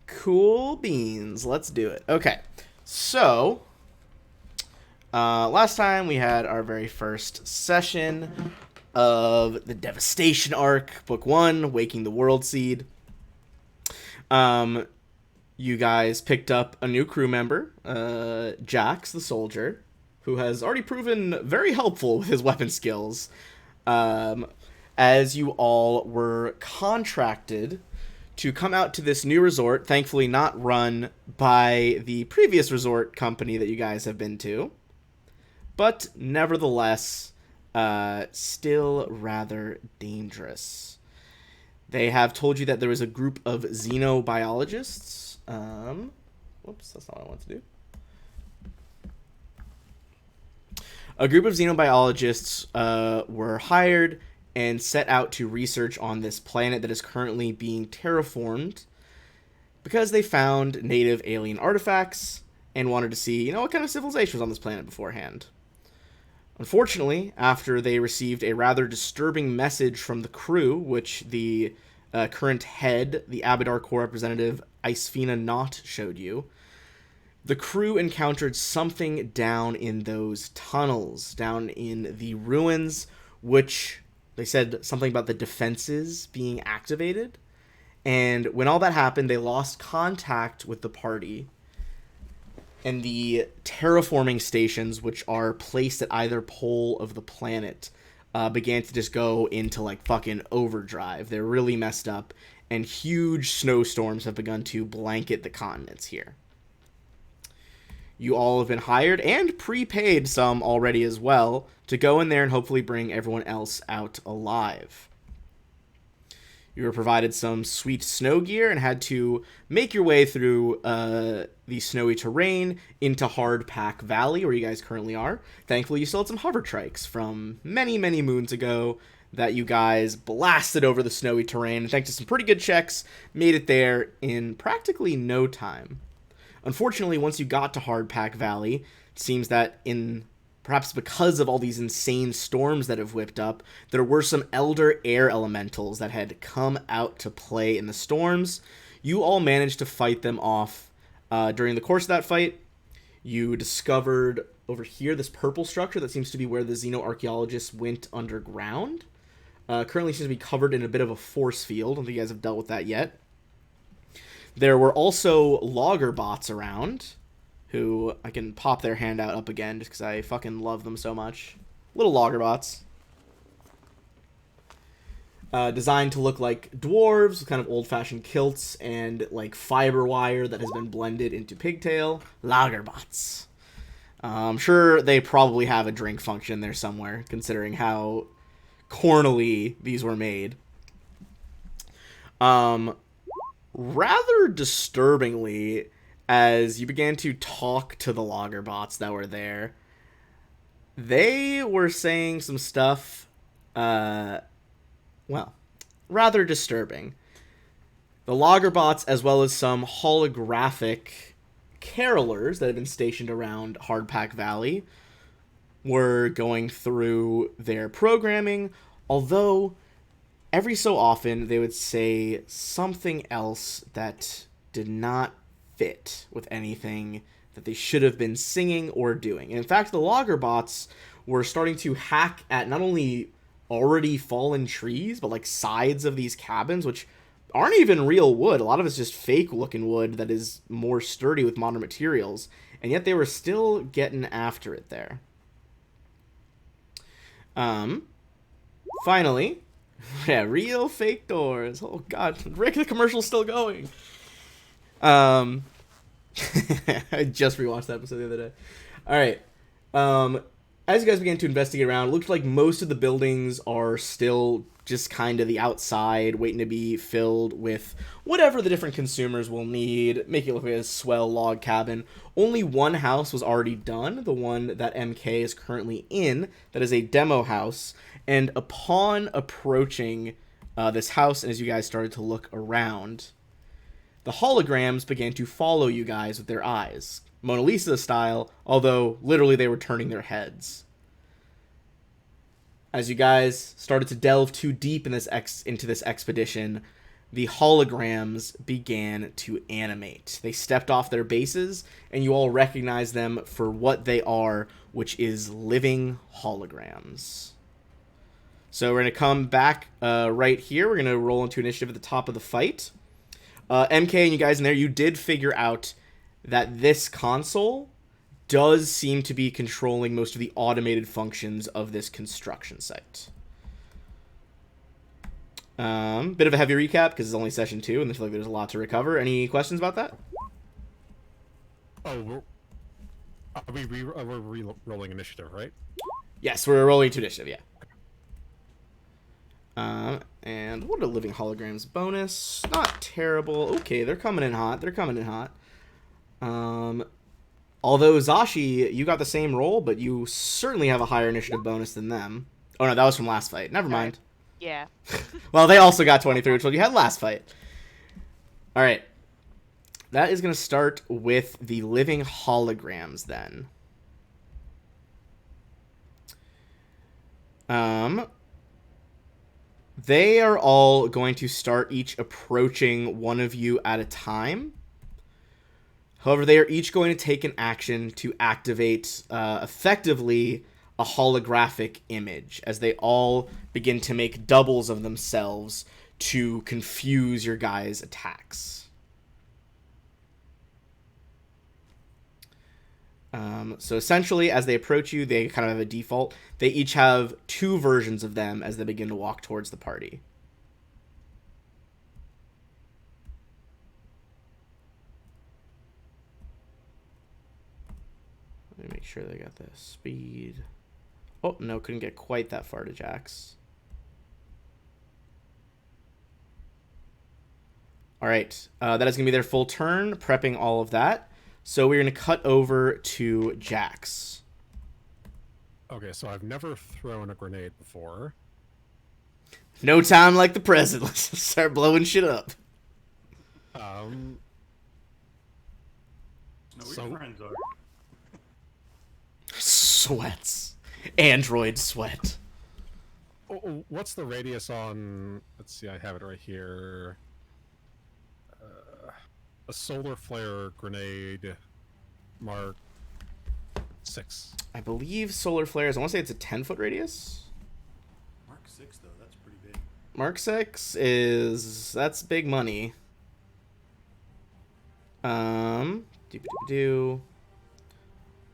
Cool beans. Let's do it. Okay. So, last time we had our very first session of the Devastation Ark, Book 1, Waking the Worldseed. You guys picked up a new crew member, Jax the soldier, who has already proven very helpful with his weapon skills. Um, as you all were contracted to come out to this new resort, thankfully not run by the previous resort company that you guys have been to, but nevertheless, still rather dangerous. They have told you that there was a group of xenobiologists. Whoops, that's not what I want to do. A group of xenobiologists were hired and set out to research on this planet that is currently being terraformed because they found native alien artifacts and wanted to see, what kind of civilization was on this planet beforehand. Unfortunately, after they received a rather disturbing message from the crew, which the current head, the Abadar Corps representative Isfina Knott, showed you, the crew encountered something down in those tunnels, down in the ruins, which they said something about the defenses being activated. And when all that happened, they lost contact with the party. And the terraforming stations, which are placed at either pole of the planet, began to just go into, fucking overdrive. They're really messed up, and huge snowstorms have begun to blanket the continents here. You all have been hired, and prepaid some already as well, to go in there and hopefully bring everyone else out alive. You were provided some sweet snow gear and had to make your way through the snowy terrain into Hardpack Valley, where you guys currently are. Thankfully, you still had some hover trikes from many, many moons ago that you guys blasted over the snowy terrain, and thanks to some pretty good checks, made it there in practically no time. Unfortunately, once you got to Hardpack Valley, it seems that perhaps because of all these insane storms that have whipped up, there were some elder air elementals that had come out to play in the storms. You all managed to fight them off. During the course of that fight, you discovered over here this purple structure that seems to be where the xenoarchaeologists went underground. Currently seems to be covered in a bit of a force field. I don't think you guys have dealt with that yet. There were also logger bots around, who I can pop their hand out up again just because I fucking love them so much. Little logger bots. Designed to look like dwarves with kind of old-fashioned kilts and fiber wire that has been blended into pigtail. Logger bots. I'm sure they probably have a drink function there somewhere, considering how cornily these were made. Rather disturbingly, as you began to talk to the logger bots that were there, they were saying some stuff, rather disturbing. The logger bots, as well as some holographic carolers that had been stationed around Hardpack Valley, were going through their programming, although every so often they would say something else that did not fit with anything that they should have been singing or doing. And in fact, the logger bots were starting to hack at not only already fallen trees, but sides of these cabins, which aren't even real wood. A lot of it's just fake looking wood that is more sturdy with modern materials. And yet they were still getting after it there. Finally, yeah, real fake doors. Oh god, Rick, the commercial's still going. I just rewatched that episode the other day. Alright. As you guys began to investigate around, it looked like most of the buildings are still just kind of the outside, waiting to be filled with whatever the different consumers will need, make it look like a swell log cabin. Only one house was already done, the one that MK is currently in, that is a demo house, and upon approaching this house, and as you guys started to look around, the holograms began to follow you guys with their eyes. Mona Lisa style, although literally they were turning their heads. As you guys started to delve too deep in into this expedition, the holograms began to animate. They stepped off their bases, and you all recognize them for what they are, which is living holograms. So we're going to come back right here. We're going to roll into initiative at the top of the fight. MK and you guys in there, you did figure out that this console does seem to be controlling most of the automated functions of this construction site. Bit of a heavy recap because it's only session 2 and I feel like there's a lot to recover. Any questions about that? Oh, we're re-rolling initiative, right? Yes, we're rolling to initiative, yeah. And what a living holograms bonus. Not terrible. Okay, they're coming in hot. They're coming in hot. Although, Zashi, you got the same roll, but you certainly have a higher initiative bonus than them. Oh, no, that was from last fight. Never mind. Yeah. Well, they also got 23, which was what you had last fight. All right. That is going to start with the living holograms, then. They are all going to start each approaching one of you at a time. However, they are each going to take an action to activate, effectively, a holographic image, as they all begin to make doubles of themselves to confuse your guys' attacks. So essentially, as they approach you, they kind of have a default. They each have 2 versions of them as they begin to walk towards the party. Let me make sure they got the speed. Oh, no, couldn't get quite that far to Jax. All right, that is going to be their full turn, prepping all of that. So we're going to cut over to Jax. Okay, so I've never thrown a grenade before. No time like the present. Let's start blowing shit up. Know where your friends are. Sweats. Android sweat. What's the radius on... Let's see, I have it right here. A solar flare grenade Mark 6. I believe solar flares, I want to say it's a 10-foot radius. Mark 6, though, that's pretty big. Mark 6 is... that's big money.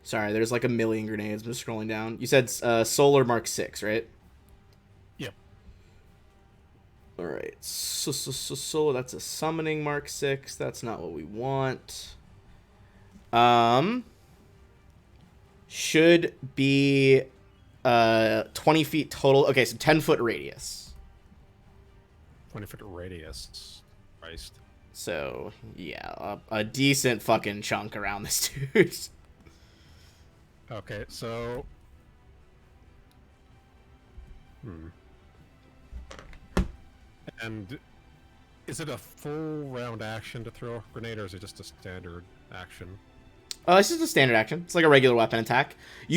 Sorry, there's like a million grenades. I'm just scrolling down. You said solar Mark 6, right? Yep. Alright, so that's a summoning Mark 6. That's not what we want. Should be 20 feet total. Okay, so 10-foot radius. 20-foot radius. Christ. So, yeah, a decent fucking chunk around this dude. Okay, so... And is it a full round action to throw a grenade, or is it just a standard action? It's just a standard action. It's like a regular weapon attack.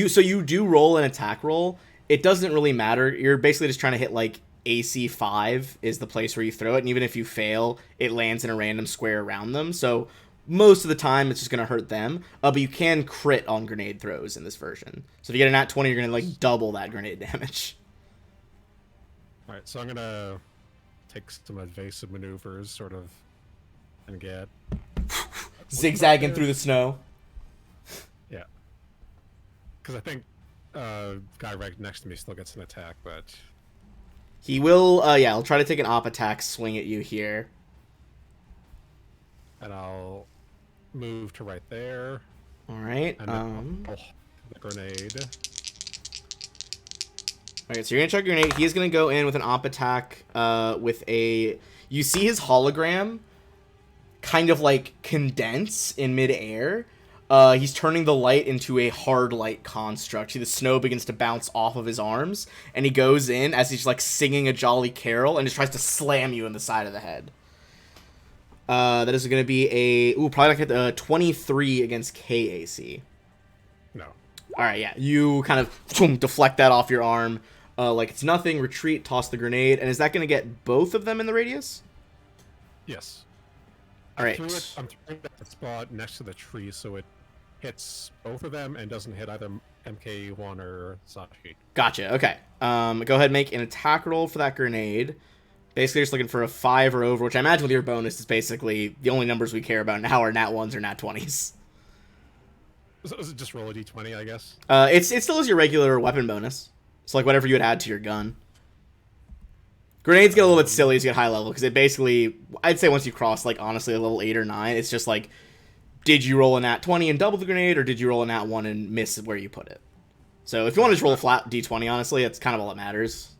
So you do roll an attack roll. It doesn't really matter. You're basically just trying to hit, like, AC 5 is the place where you throw it, and even if you fail, it lands in a random square around them. So most of the time, it's just going to hurt them. But you can crit on grenade throws in this version. So if you get a nat 20, you're going to, like, double that grenade damage. Alright, so I'm going to take some evasive maneuvers, sort of, and get... Zigzagging through the snow. Yeah. Because I think guy right next to me still gets an attack, but... He will, yeah, he'll try to take an op attack swing at you here. And I'll move to right there. Alright, And the grenade. Alright, so you're gonna chuck a grenade. He is gonna go in with an op attack, with a... You see his hologram kind of, like, condense in midair. He's turning the light into a hard light construct. See, the snow begins to bounce off of his arms, and he goes in as he's, like, singing a jolly carol, and just tries to slam you in the side of the head. That is going to be a... Ooh, probably like a 23 against KAC. No. Alright, yeah. You kind of deflect that off your arm. Like it's nothing. Retreat, toss the grenade. And is that going to get both of them in the radius? Yes. All right. I'm throwing it at the spot next to the tree so it hits both of them and doesn't hit either MK1 or Sashi. Gotcha. Okay. Go ahead and make an attack roll for that grenade. Basically, just looking for a 5 or over, which I imagine with your bonus is basically the only numbers we care about now are nat 1s or nat 20s. So is it just roll a d20, I guess? It still is your regular weapon bonus. So like whatever you would add to your gun. Grenades get a little bit silly as you get high level because it basically, I'd say once you cross like honestly a level 8 or 9, it's just like, did you roll a nat 20 and double the grenade, or did you roll a nat 1 and miss where you put it? So if you want to just roll a flat d20, honestly, that's kind of all that matters.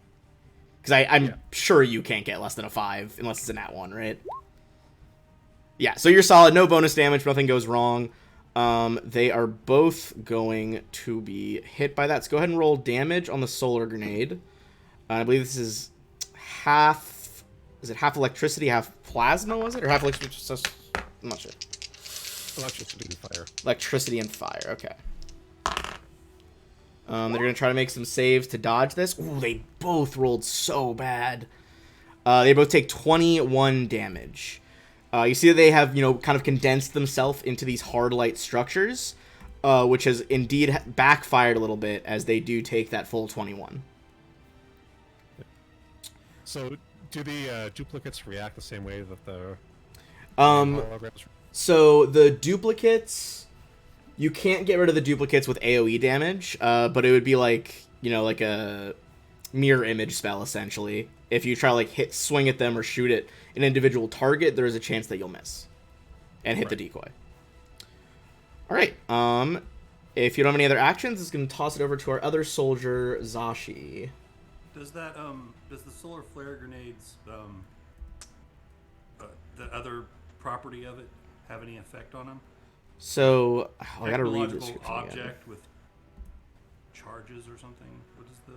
Because I'm sure you can't get less than a 5 unless it's a nat 1, right? Yeah, so you're solid. No bonus damage. Nothing goes wrong. They are both going to be hit by that. So go ahead and roll damage on the solar grenade. I believe this is half... Is it half electricity, half plasma, was it? Or half electricity? I'm not sure. Electricity and fire. Electricity and fire, okay. They're going to try to make some saves to dodge this. Ooh, they both rolled so bad. They both take 21 damage. You see that they have, kind of condensed themselves into these hard light structures, which has indeed backfired a little bit as they do take that full 21. So, do the duplicates react the same way that the holograms? So the duplicates... You can't get rid of the duplicates with AoE damage, but it would be like, like a mirror image spell, essentially. If you try to, swing at them or shoot at an individual target, there is a chance that you'll miss. And hit the decoy. Alright, if you don't have any other actions, it's going to toss it over to our other soldier, Zashi. Does that, does the solar flare grenades, the other property of it, have any effect on them? So, I gotta read this. Object with charges or something. What is the?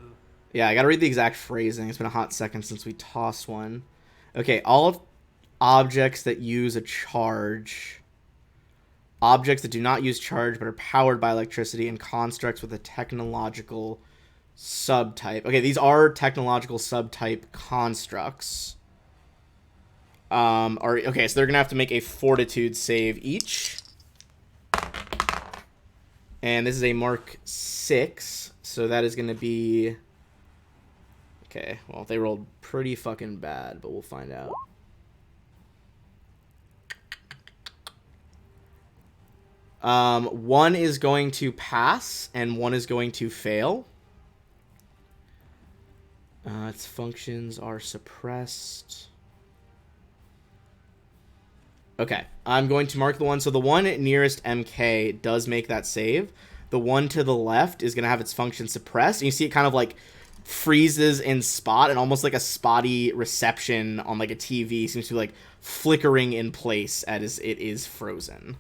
Yeah, I gotta read the exact phrasing. It's been a hot second since we tossed one. Okay, all objects that use a charge, objects that do not use charge but are powered by electricity, and constructs with a technological subtype. Okay, these are technological subtype constructs. Okay, so they're gonna have to make a fortitude save each. And this is a Mark 6, so that is going to be... Okay, well, they rolled pretty fucking bad, but we'll find out. One is going to pass, and one is going to fail. Its functions are suppressed. Okay, I'm going to mark the one. So the one nearest MK does make that save. The one to the left is going to have its function suppressed. And you see it kind of freezes in spot, and almost like a spotty reception on a TV seems to be flickering in place as it is frozen.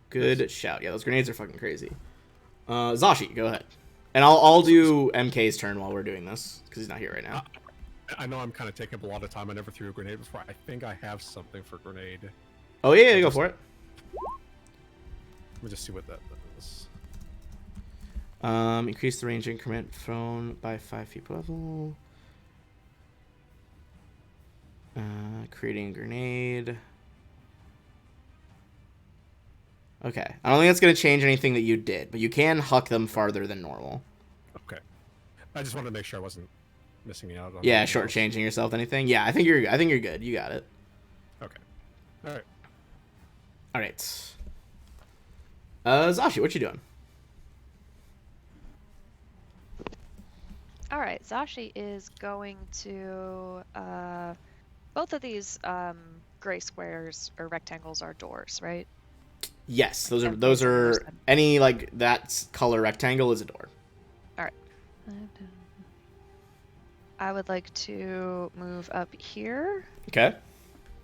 Good shout. Yeah, those grenades are fucking crazy. Zashi, go ahead. And I'll do MK's turn while we're doing this, because he's not here right now. I know I'm kind of taking up a lot of time. I never threw a grenade before. I think I have something for grenade. Oh, yeah, go for it. Let me just see what that is. Increase the range increment thrown by 5 feet per level. Creating a grenade. Okay. I don't think that's going to change anything that you did, but you can huck them farther than normal. Okay. I just wanted to make sure I wasn't missing out on. Yeah, shortchanging yourself. Anything? Yeah, I think you're good. You got it. Okay. All right. All right. Zashi, what you doing? All right, Zashi is going to both of these gray squares or rectangles are doors, right? Yes, those are any that color rectangle is a door. All right. I would like to move up here. Okay.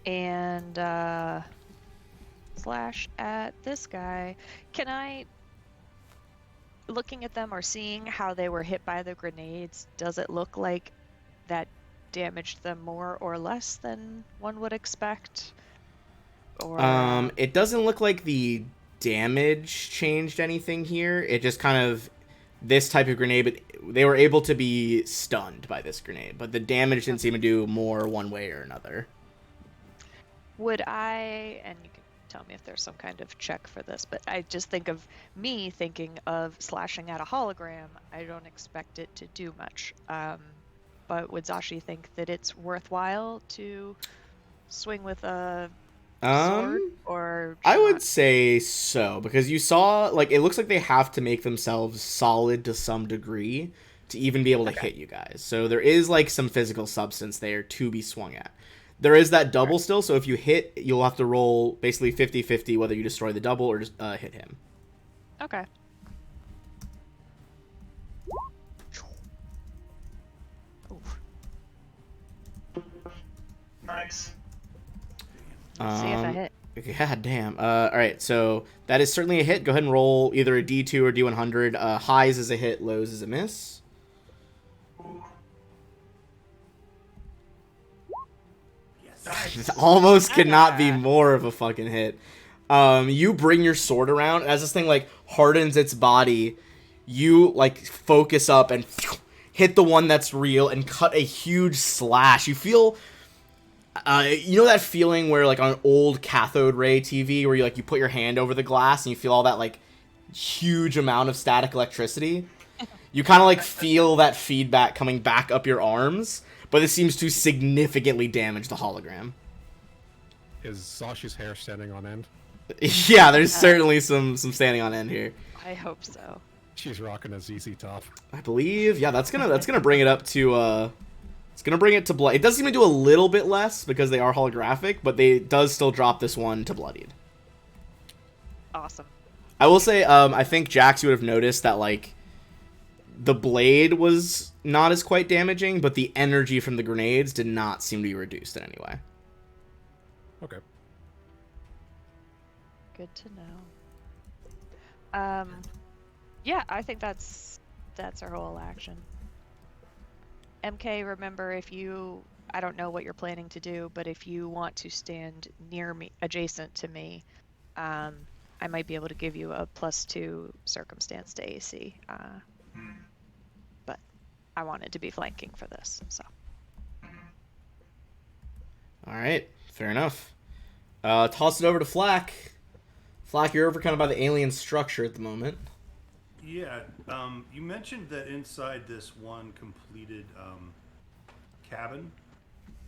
And slash at this guy. Can I, looking at them or seeing how they were hit by the grenades, does it look like that damaged them more or less than one would expect? Or it doesn't look like the damage changed anything here. It just kind of this type of grenade, but they were able to be stunned by this grenade. But the damage didn't seem to do more one way or another. Would I, and you can tell me if there's some kind of check for this, but I just think of me thinking of slashing at a hologram. I don't expect it to do much. But would Zashi think that it's worthwhile to swing with a sword, or I would not? say so, because you saw, like, it looks like they have to make themselves solid to some degree to even be able to hit you guys. So there is, like, some physical substance there to be swung at. There is that double still, so if you hit, you'll have to roll basically 50-50 whether you destroy the double or just hit him. Okay. Oof. Nice. See if I hit. God damn. Alright, so that is certainly a hit. Go ahead and roll either a D2 or D100. Highs is a hit, lows is a miss. Nice. Almost could not be more of a fucking hit. You bring your sword around as this thing like hardens its body. You like focus up and hit the one that's real and cut a huge slash. You feel, you know that feeling where like on an old cathode ray TV where you like you put your hand over the glass and you feel all that like huge amount of static electricity. You kind of like feel that feedback coming back up your arms. But it seems to significantly damage the hologram. Is Zashi's hair standing on end? Yeah, there's certainly some standing on end here. I hope so. She's rocking a ZZ top. I believe, yeah, that's gonna bring it up to it's gonna bring it to blood. It does seem to do a little bit less because they are holographic, but they does still drop this one to bloodied. Awesome. I will say, I think Jax, you would have noticed that like the blade was not as quite damaging, but the energy from the grenades did not seem to be reduced in any way. Okay. Good to know. Yeah, I think that's our whole action. MK, remember, if you, I don't know what you're planning to do, but if you want to stand near me, adjacent to me, I might be able to give you a +2 circumstance to AC. But I wanted to be flanking for this, so. All right, fair enough. Toss it over to Flack. Flack, you're overcome by the alien structure at the moment. Yeah, you mentioned that inside this one completed cabin,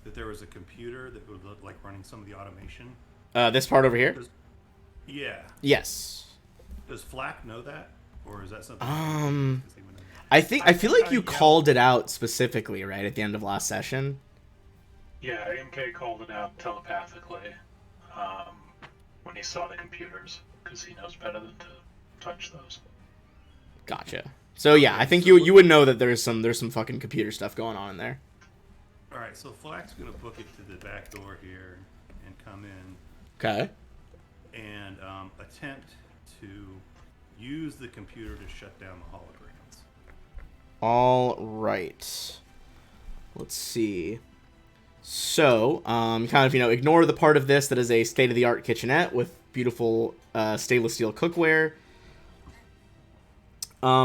that there was a computer that would look like running some of the automation. This part over here? Yeah. Yes. Does Flack know that? Or is that something... I feel like you called it out specifically, right, at the end of last session? Yeah, MK called it out telepathically when he saw the computers, because he knows better than to touch those. Gotcha. So yeah, I think you would know that there's some fucking computer stuff going on in there. Alright, so Flack's gonna book it to the back door here and come in. Okay. And attempt to use the computer to shut down the holograms. All right. Let's see. So, kind of, ignore the part of this that is a state-of-the-art kitchenette with beautiful stainless steel cookware.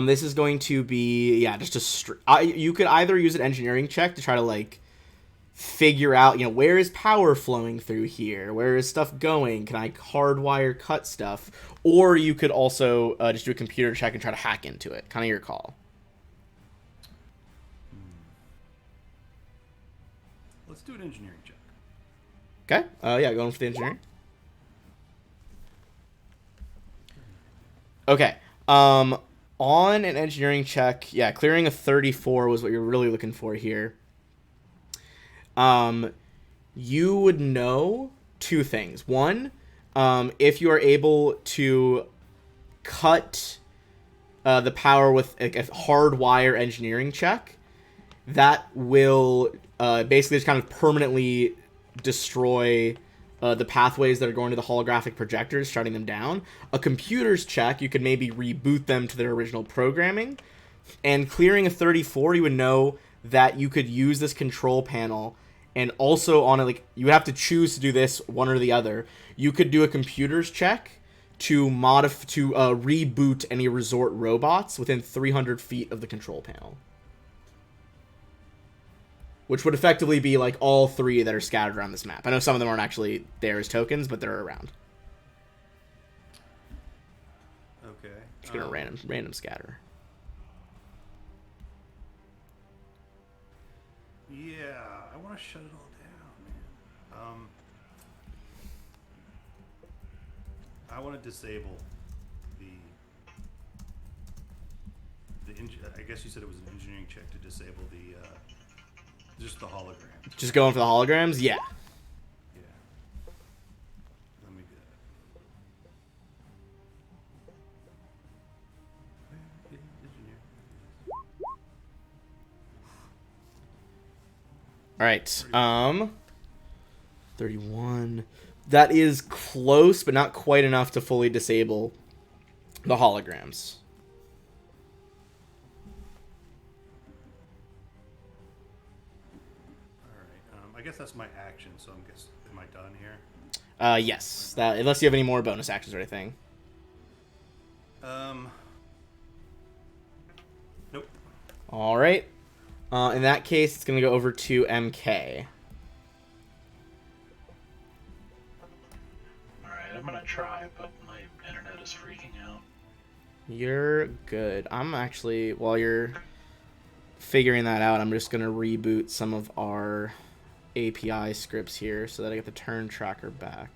This is going to be, yeah, just you could either use an engineering check to try to, like, figure out, where is power flowing through here? Where is stuff going? Can I hardwire cut stuff? Or you could also just do a computer check and try to hack into it. Kind of your call. Let's do an engineering check. Okay. Yeah, going for the engineering. Okay. On an engineering check, yeah, clearing a 34 was what you're really looking for here. You would know two things. One, if you are able to cut the power with a hardwire engineering check, that will basically just kind of permanently destroy the pathways that are going to the holographic projectors, shutting them down. A computer's check, you could maybe reboot them to their original programming. And clearing a 34, you would know that you could use this control panel, and also on it, like, you have to choose to do this one or the other. You could do a computer's check to reboot any resort robots within 300 feet of the control panel. Which would effectively be like all 3 that are scattered around this map. I know some of them aren't actually there as tokens, but they're around. Okay. Just gonna random scatter. Yeah, I want to shut it all down, man. I want to disable I guess you said it was an engineering check to disable just the hologram. Just going for the holograms? Yeah. Yeah. Let me do that. All right. 31. That is close, but not quite enough to fully disable the holograms. Alright, I guess that's my action, so am I done here? Yes. That, unless you have any more bonus actions or anything. Nope. All right. In that case, it's going to go over to MK. I'm gonna try, but my internet is freaking out. You're good. I'm actually, while you're figuring that out, I'm just going to reboot some of our API scripts here so that I get the turn tracker back.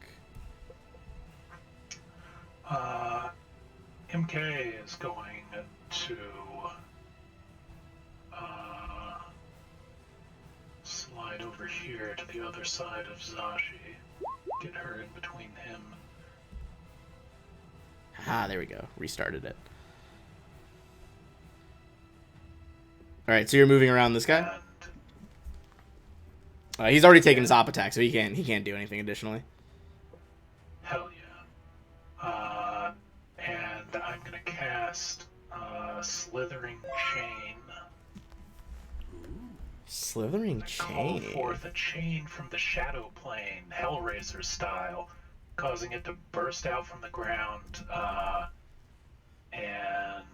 MK is going to slide over here to the other side of Zashi. Get her in between him. Ah, there we go. Restarted it. All right, so you're moving around this guy? He's already taken his op attack, so he can't do anything additionally. Hell yeah. And I'm gonna cast Slithering Chain. Slithering Call Chain. forth a chain from the shadow plane, Hellraiser style, causing it to burst out from the ground and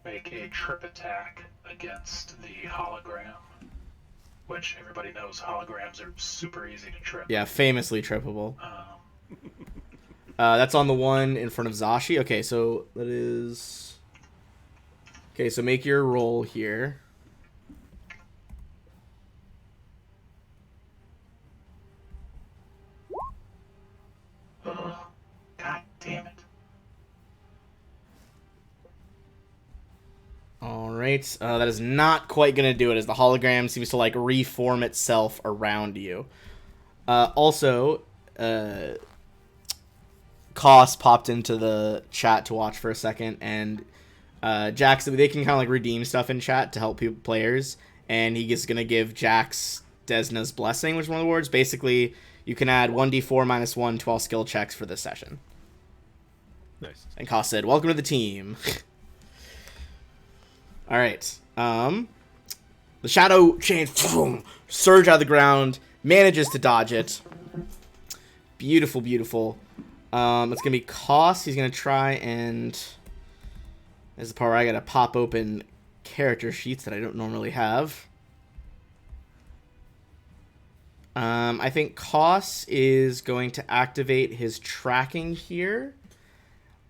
make a trip attack against the hologram, which everybody knows holograms are super easy to trip. Yeah, famously trippable. That's on the one in front of Zashi. Okay, so that is... Okay, so make your roll here. Ugh. God damn it. Alright, that is not quite going to do it as the hologram seems to like reform itself around you. Also, Koss popped into the chat to watch for a second, and Jax, they can kind of like redeem stuff in chat to help players, and he is going to give Jax Desna's Blessing, which is one of the words. Basically, you can add 1d4 minus 1 to all skill checks for this session. Nice. And Koss said, welcome to the team. Alright. The shadow chain surge out of the ground, manages to dodge it. Beautiful, beautiful. It's going to be Koss. He's going to try and... This is the part where I got to pop open character sheets that I don't normally have. I think Koss is going to activate his tracking here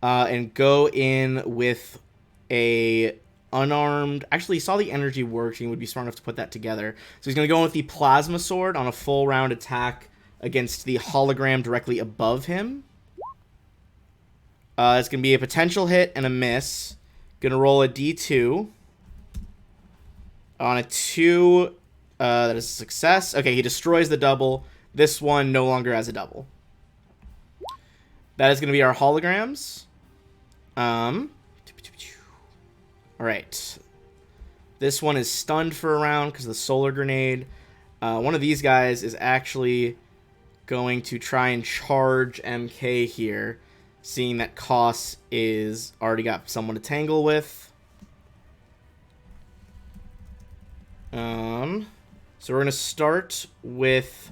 and go in with a unarmed... Actually, he saw the energy works. He would be smart enough to put that together. So he's going to go in with the plasma sword on a full round attack against the hologram directly above him. It's going to be a potential hit and a miss. Going to roll a d2. On a 2... that is a success. Okay, he destroys the double. This one no longer has a double. That is going to be our holograms. Alright. This one is stunned for a round because of the solar grenade. One of these guys is actually going to try and charge MK here, seeing that Koss is already got someone to tangle with. So we're going to start with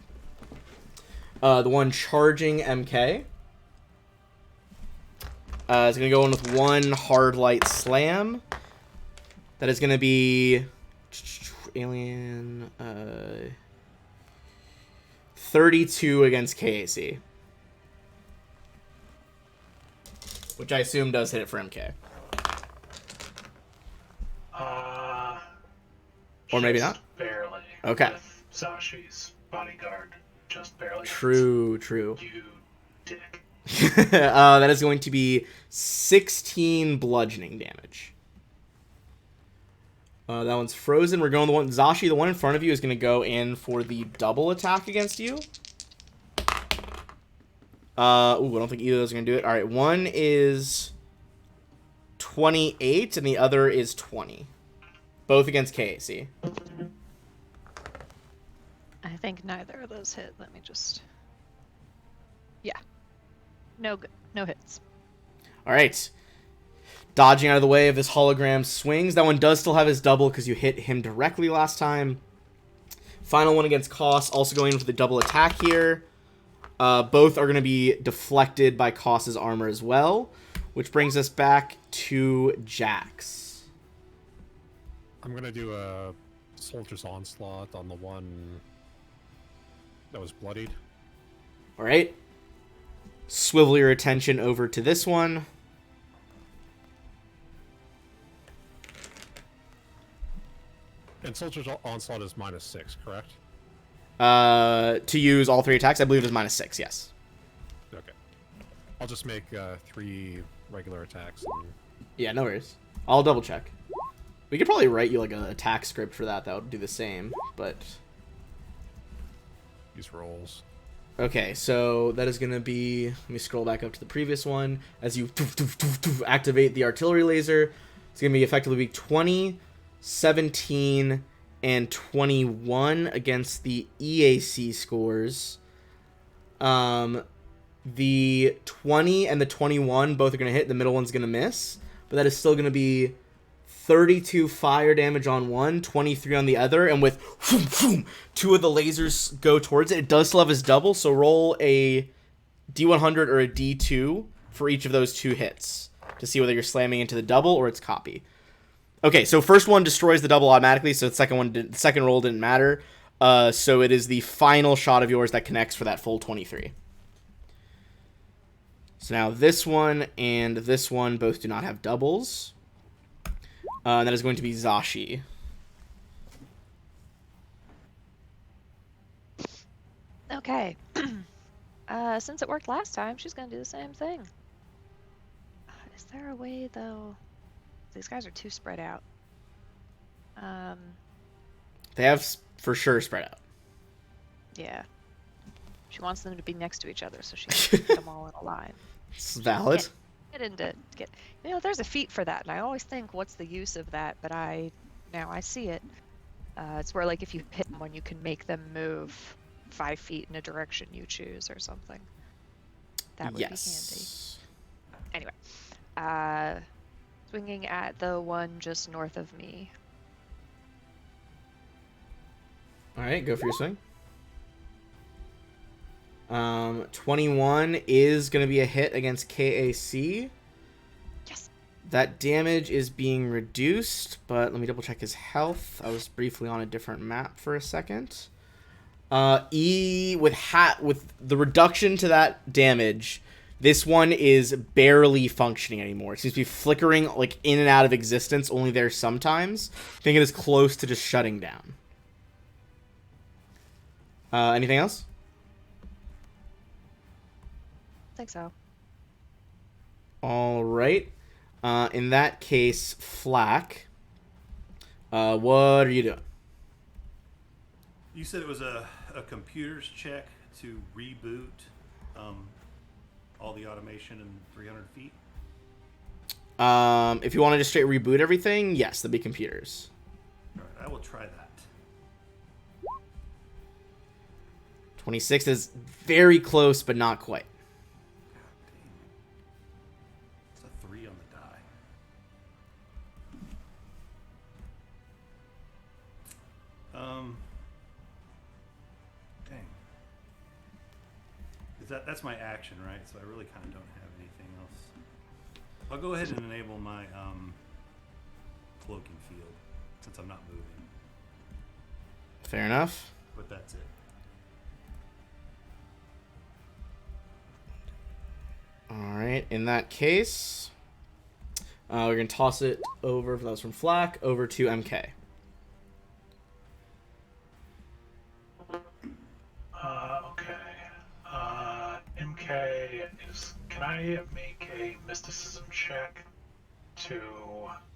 the one charging MK. It's going to go in with 1 hard light slam. That is going to be alien 32 against KAC. Which I assume does hit it for MK. Or maybe just not. Barely. Okay. With Zashi's bodyguard, just barely. True. You dick. That is going to be 16 bludgeoning damage. That one's frozen. We're going the one... Zashi, the one in front of you, is going to go in for the double attack against you. I don't think either of those are going to do it. All right, one is 28, and the other is 20. Both against KAC. I think neither of those hit. Let me just... Yeah. No good. No hits. All right. Dodging out of the way of this hologram swings. That one does still have his double because you hit him directly last time. Final one against Koss, also going in for the double attack here. Both are going to be deflected by Koss's armor as well, which brings us back to Jax. I'm going to do a Soldier's Onslaught on the one that was bloodied. All right. Swivel your attention over to this one. And Soldier's Onslaught is -6, correct? To use all 3 attacks, I believe it is -6, yes. Okay. I'll just make 3 regular attacks. And... Yeah, no worries. I'll double check. We could probably write you like an attack script for that would do the same, but... Use rolls. Okay, so that is going to be... Let me scroll back up to the previous one. As you activate the artillery laser, it's going to be effectively 20, 17, and 21 against the EAC scores. The 20 and the 21 both are going to hit. The middle one's going to miss. But that is still going to be 32 fire damage on one, 23 on the other. And with 2 of the lasers go towards it, it does still have his double. So roll a D100 or a D2 for each of those 2 hits to see whether you're slamming into the double or its copy. Okay, so first one destroys the double automatically, so the second roll didn't matter. So it is the final shot of yours that connects for that full 23. So now this one and this one both do not have doubles. That is going to be Zashi. Okay. Since it worked last time, she's going to do the same thing. Is there a way, though? These guys are too spread out. They have for sure spread out. Yeah. She wants them to be next to each other so she can put them all in a line. It's valid. There's a feat for that, and I always think, what's the use of that? But now I see it. It's where, like, if you hit someone, you can make them move 5 feet in a direction you choose or something. That would be handy. Anyway, swinging at the one just north of me. All right, go for your swing. 21 is going to be a hit against KAC. Yes. That damage is being reduced, but let me double check his health. I was briefly on a different map for a second. With the reduction to that damage, this one is barely functioning anymore. It seems to be flickering like in and out of existence, only there sometimes. I think it is close to just shutting down. Anything else? I think so. All right. In that case, Flack, what are you doing? You said it was a computer's check to reboot all the automation in 300 feet? If you want to just straight reboot everything, yes, there'll be computers. All right, I will try that. 26 is very close, but not quite. God damn. It's a 3 on the die. Dang. That's my action, right? So I really kind of don't have anything else. I'll go ahead and enable my cloaking field since I'm not moving. Fair enough. But that's it. All right. In that case, we're gonna toss it over. That was from Flack over to MK. Okay. MK is. Can I make a mysticism check to?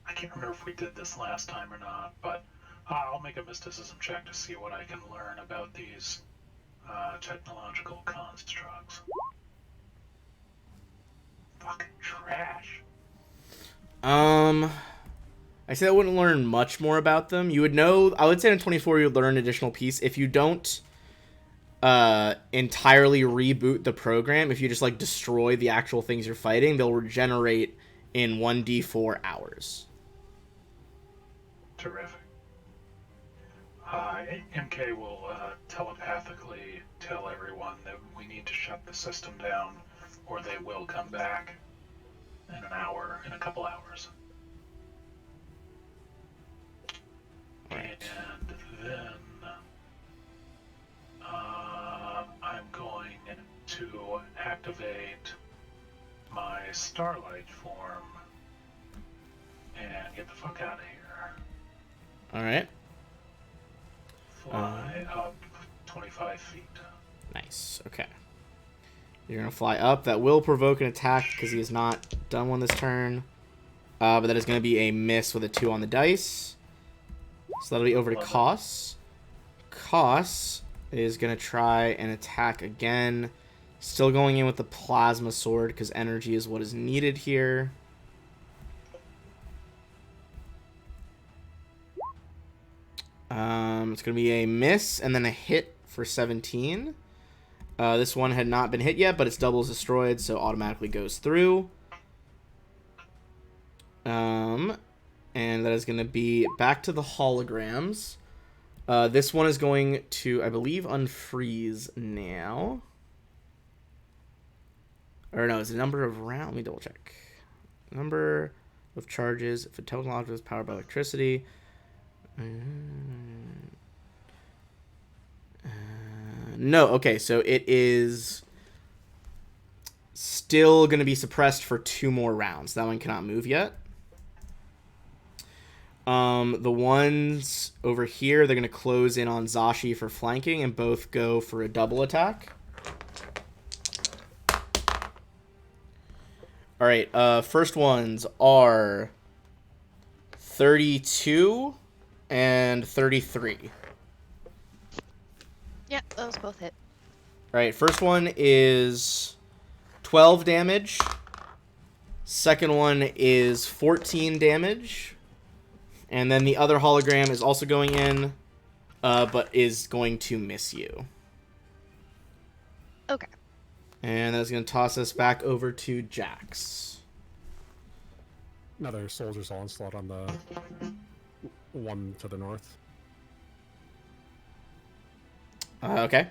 I can't remember if we did this last time or not, but I'll make a mysticism check to see what I can learn about these technological constructs. Fucking trash. I say I wouldn't learn much more about them. You would know. I would say in 24 you would learn an additional piece if you don't entirely reboot the program. If you just like destroy the actual things you're fighting, they'll regenerate in 1d4 hours. Terrific. MK will telepathically tell everyone that we need to shut the system down, or they will come back in a couple hours. Right. And then I'm going to activate my Starlight form and get the fuck out of here. All right. Fly up 25 feet. Nice. Okay. You're gonna fly up. That will provoke an attack because he has not done one this turn. But that is gonna be a miss with a 2 on the dice. So that'll be over to Love it. Koss. Koss is gonna try and attack again. Still going in with the plasma sword because energy is what is needed here. It's going to be a miss and then a hit for 17. This one had not been hit yet, but its double is destroyed, so automatically goes through. And that is going to be back to the holograms. This one is going to, I believe, unfreeze now. Or no, it's a number of rounds. Let me double check. Number of charges. If a total object is powered by electricity. No, okay, so it is still going to be suppressed for 2 more rounds. That one cannot move yet. The ones over here, they're going to close in on Zashi for flanking and both go for a double attack. All right, first ones are 32 and 33. Yeah, those both hit. All right, first one is 12 damage. Second one is 14 damage. And then the other hologram is also going in, but is going to miss you. Okay. And that's going to toss us back over to Jax. Another soldier's onslaught on the one to the north. Okay.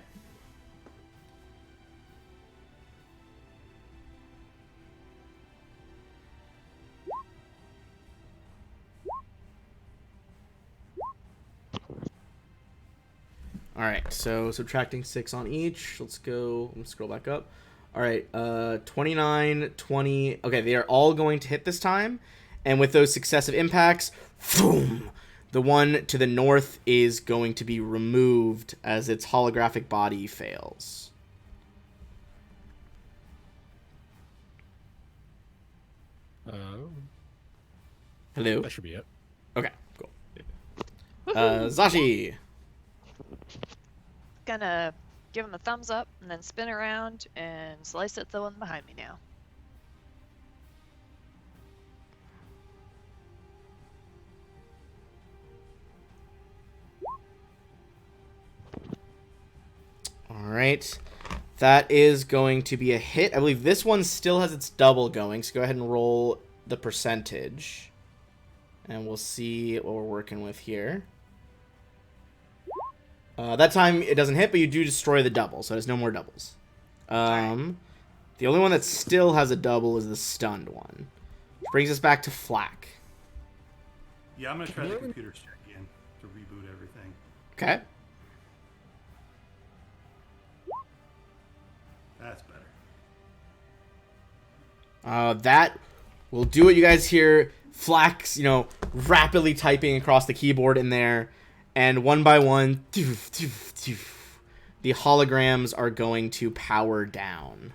All right, so subtracting 6 on each. Let's go. Let's scroll back up. All right, 29, 20. Okay, they are all going to hit this time. And with those successive impacts, boom, the one to the north is going to be removed as its holographic body fails. Hello? That should be it. Okay, cool. Zashi. Gonna give him a thumbs up and then spin around and slice at the one behind me now. All right. That is going to be a hit. I believe this one still has its double going, so go ahead and roll the percentage. And we'll see what we're working with here. That time it doesn't hit, but you do destroy the double, so there's no more doubles. The only one that still has a double is the stunned one. Which brings us back to Flack. Yeah, I'm gonna try the computer check again to reboot everything. Okay. That's better. That will do what you guys hear. Flack's, rapidly typing across the keyboard in there. And one by one, the holograms are going to power down.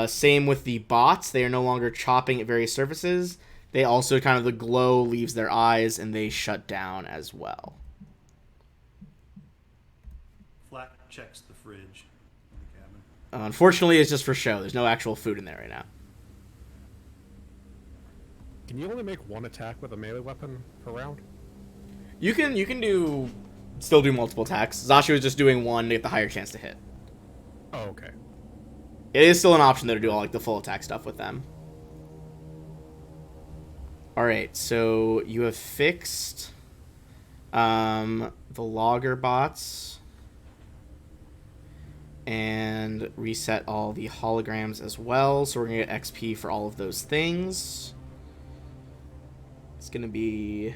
Same with the bots. They are no longer chopping at various surfaces. They also kind of, the glow leaves their eyes and they shut down as well. Flat checks the fridge in the cabin. Unfortunately, it's just for show. There's no actual food in there right now. Can you only make one attack with a melee weapon per round? You can still do multiple attacks. Zashi was just doing one to get the higher chance to hit. Oh, okay. It is still an option though to do all the full attack stuff with them. All right, so you have fixed the logger bots and reset all the holograms as well. So we're gonna get XP for all of those things. It's gonna be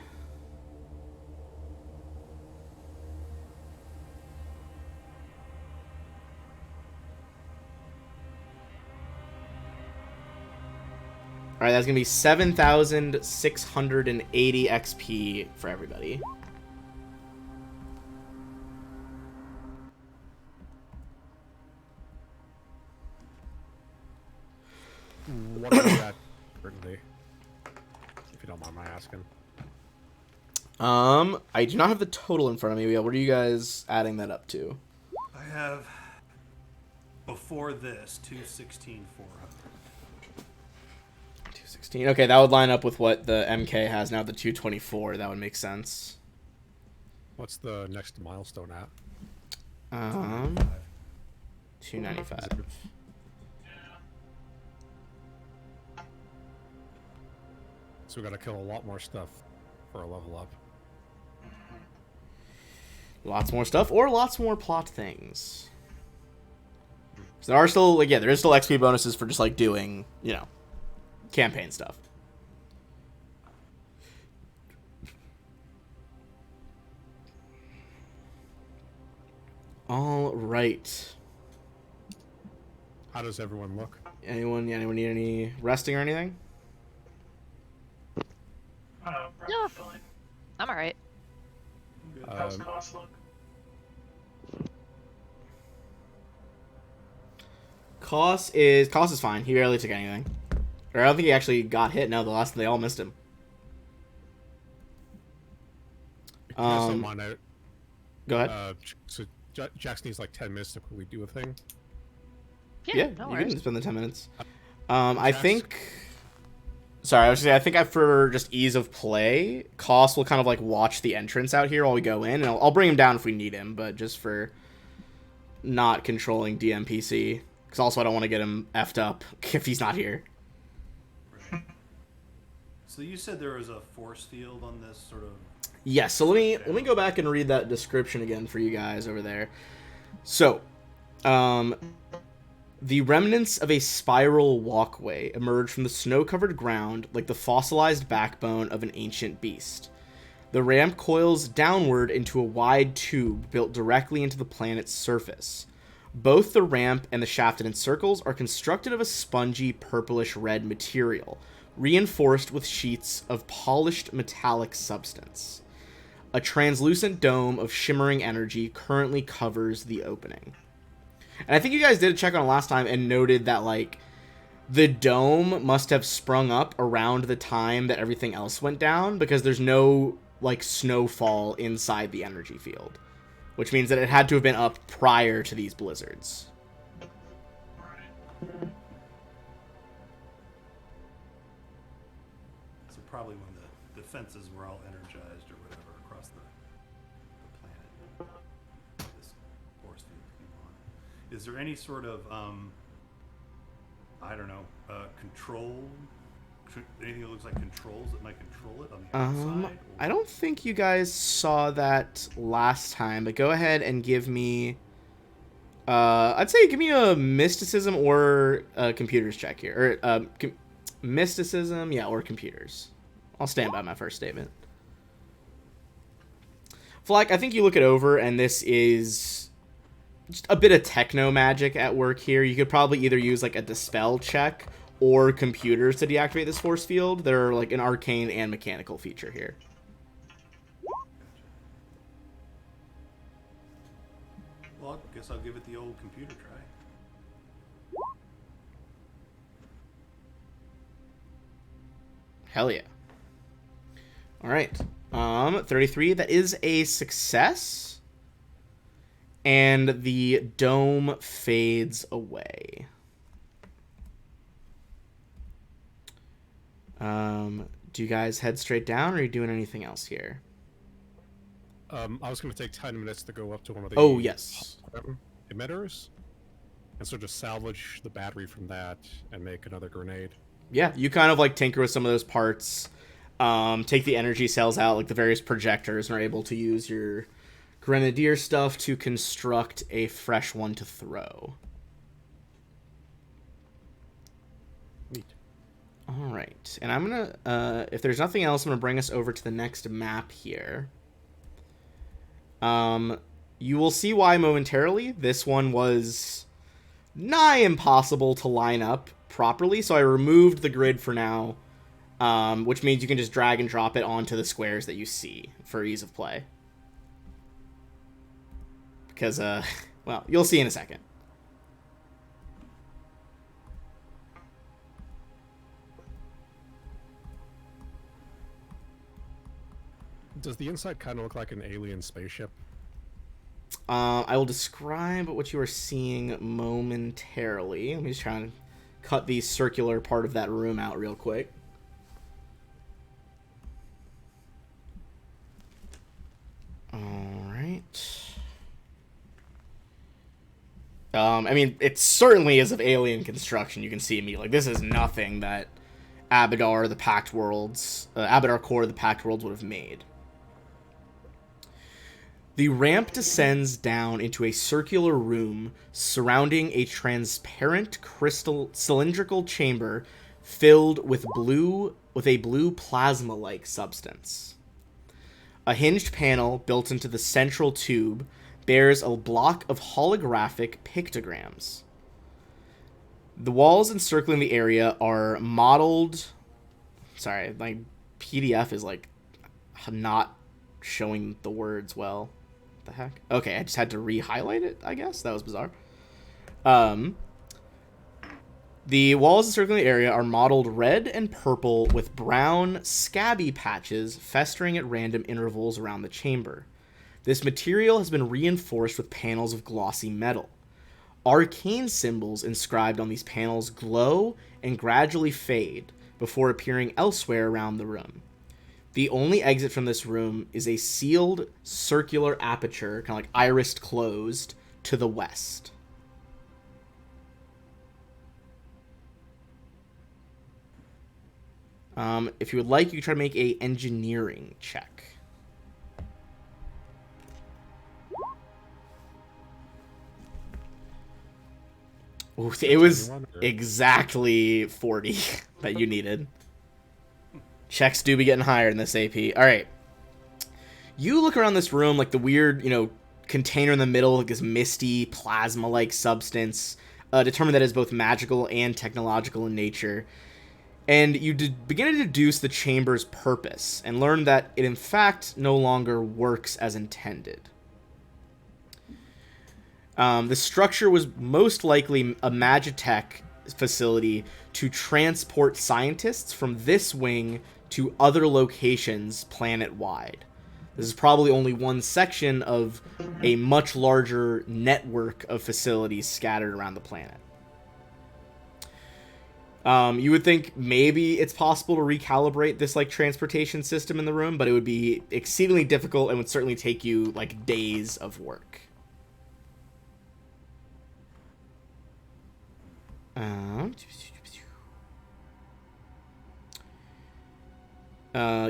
all right, that's going to be 7,680 XP for everybody. What are we at currently? If you don't mind my asking. I do not have the total in front of me. What are you guys adding that up to? I have, before this, 216,400. 216. Okay, that would line up with what the MK has now, the 224. That would make sense. What's the next milestone at? 295. So we gotta kill a lot more stuff for a level up. Lots more stuff, or lots more plot things. So there are still, there is still XP bonuses for just, doing, campaign stuff. All right. How does everyone look? Anyone need any resting or anything? No. Fine. I'm alright. How's cost look? Koss is fine. He barely took anything. Or I don't think he actually got hit. No, the last they all missed him. Just don't mind out. Go ahead. So Jax needs like 10 minutes to quickly do a thing. Yeah, no you worries. can spend the 10 minutes. I think... Sorry, I was going to say, I think for just ease of play, Koss will kind of watch the entrance out here while we go in, and I'll bring him down if we need him, but just for not controlling DMPC. Because also I don't want to get him effed up if he's not here. Right. So you said there was a force field on this sort of... Yes, so let me go back and read that description again for you guys over there. So, the remnants of a spiral walkway emerge from the snow-covered ground like the fossilized backbone of an ancient beast. The ramp coils downward into a wide tube built directly into the planet's surface. Both the ramp and the shaft it encircles are constructed of a spongy purplish-red material, reinforced with sheets of polished metallic substance. A translucent dome of shimmering energy currently covers the opening. And I think you guys did a check on it last time and noted that, the dome must have sprung up around the time that everything else went down, because there's no, snowfall inside the energy field. Which means that it had to have been up prior to these blizzards. Right. So probably when the defenses were all energized or whatever across the planet, this force field came on. Is there any sort of, control? Anything that looks like controls that might control it on the outside? Or... I don't think you guys saw that last time, but go ahead and give me I'd say give me a mysticism or a computers check here. Or mysticism, yeah, or computers. I'll stand by my first statement. Flack, I think you look it over, and this is just a bit of techno magic at work here. You could probably either use like a dispel check or computers to deactivate this force field. They're like an arcane and mechanical feature here. Well, I guess I'll give it the old computer try. Hell yeah. All right. 33, that is a success. And the dome fades away. Do you guys head straight down, or are you doing anything else here? I was going to take 10 minutes to go up to one of the Oh, yes. emitters, and so just salvage the battery from that and make another grenade. Yeah, you kind of like tinker with some of those parts, take the energy cells out, like the various projectors, and are able to use your grenadier stuff to construct a fresh one to throw. Neat. All right, and I'm gonna, if there's nothing else, I'm gonna bring us over to the next map here. You will see why momentarily. This one was nigh impossible to line up properly, so I removed the grid for now, which means you can just drag and drop it onto the squares that you see for ease of play. Because, well, you'll see in a second. Does the inside kind of look like an alien spaceship? I will describe what you are seeing momentarily. Let me just try and cut the circular part of that room out real quick. Alright. I mean, it certainly is of alien construction. You can see me. Like, this is nothing that Abadar, the Pact Worlds, Abadar Core, the Pact Worlds would have made. The ramp descends down into a circular room surrounding a transparent crystal cylindrical chamber filled with a blue plasma-like substance. A hinged panel built into the central tube bears a block of holographic pictograms. The walls encircling the area are modeled... Sorry, my PDF is like not showing the words well. The heck? Okay, I just had to re-highlight it, I guess. That was bizarre. The walls encircling the area are modeled red and purple with brown, scabby patches festering at random intervals around the chamber. This material has been reinforced with panels of glossy metal. Arcane symbols inscribed on these panels glow and gradually fade before appearing elsewhere around the room. The only exit from this room is a sealed circular aperture, kind of like irised closed, to the west. If you would like, you can try to make a engineering check. Ooh, it was exactly 40 that you needed. Checks do be getting higher in this AP. All right. You look around this room, like the weird, container in the middle, like this misty plasma-like substance, determine that it is both magical and technological in nature. And you begin to deduce the chamber's purpose and learn that it in fact no longer works as intended. The structure was most likely a Magitech facility to transport scientists from this wing to other locations planet-wide. This is probably only one section of a much larger network of facilities scattered around the planet. You would think maybe it's possible to recalibrate this transportation system in the room, but it would be exceedingly difficult and would certainly take you days of work.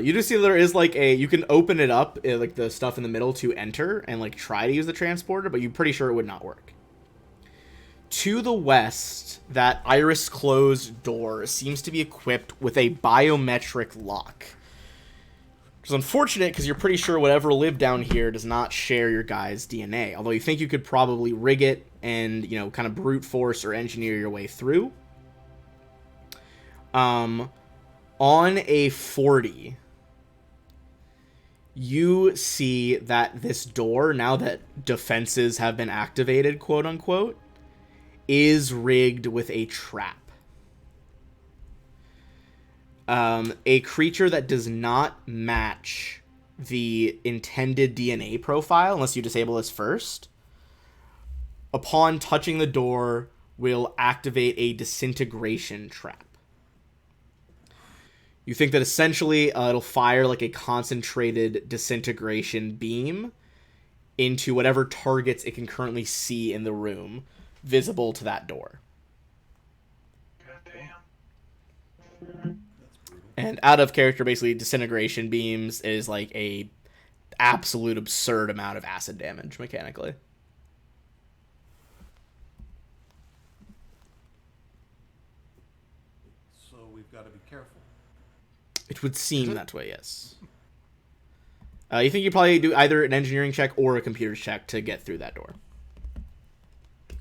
You do see there is you can open it up, the stuff in the middle to enter and try to use the transporter, but you're pretty sure it would not work. To the west, that iris closed door seems to be equipped with a biometric lock. Which is unfortunate because you're pretty sure whatever lived down here does not share your guy's DNA. Although you think you could probably rig it and, you know, kind of brute force or engineer your way through. On a 40, you see that this door, now that defenses have been activated, quote unquote, is rigged with a trap. A creature that does not match the intended DNA profile, unless you disable this first, upon touching the door, will activate a disintegration trap. You think that essentially it'll fire like a concentrated disintegration beam into whatever targets it can currently see in the room, visible to that door. God damn. And out of character, basically, disintegration beams is like a absolute absurd amount of acid damage mechanically. So we've got to be careful. It would seem that way, yes. You think you probably do either an engineering check or a computer check to get through that door.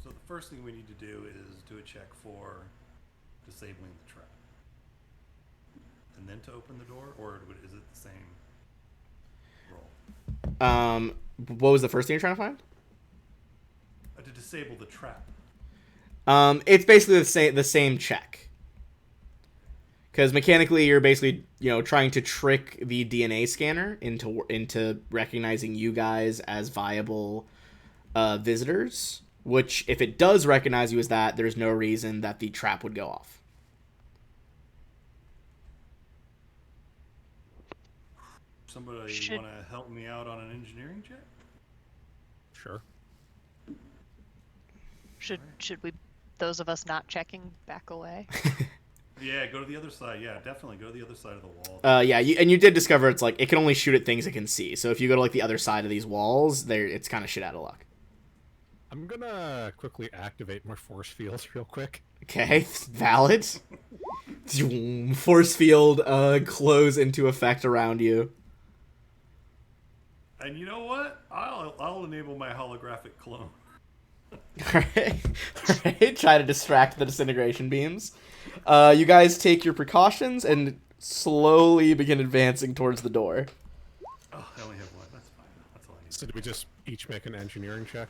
So the first thing we need to do is do a check for disabling the trap. And then to open the door, or is it the same roll? What was the first thing you're trying to find? To disable the trap. It's basically the same check. Because mechanically, you're basically, you know, trying to trick the DNA scanner into recognizing you guys as viable visitors. Which, if it does recognize you as that, there's no reason that the trap would go off. Somebody want to help me out on an engineering check? Sure. Should we, those of us not checking, back away? Yeah, go to the other side. Yeah, definitely go to the other side of the wall. Yeah, and you did discover it's like it can only shoot at things it can see. So if you go to like the other side of these walls, it's kind of shit out of luck. I'm gonna quickly activate my force fields real quick. Okay, valid. Force field close into effect around you. And you know what? I'll enable my holographic clone. Alright. Try to distract the disintegration beams. You guys take your precautions and slowly begin advancing towards the door. Oh, I only have one. That's fine. That's all I need. So do we just each make an engineering check?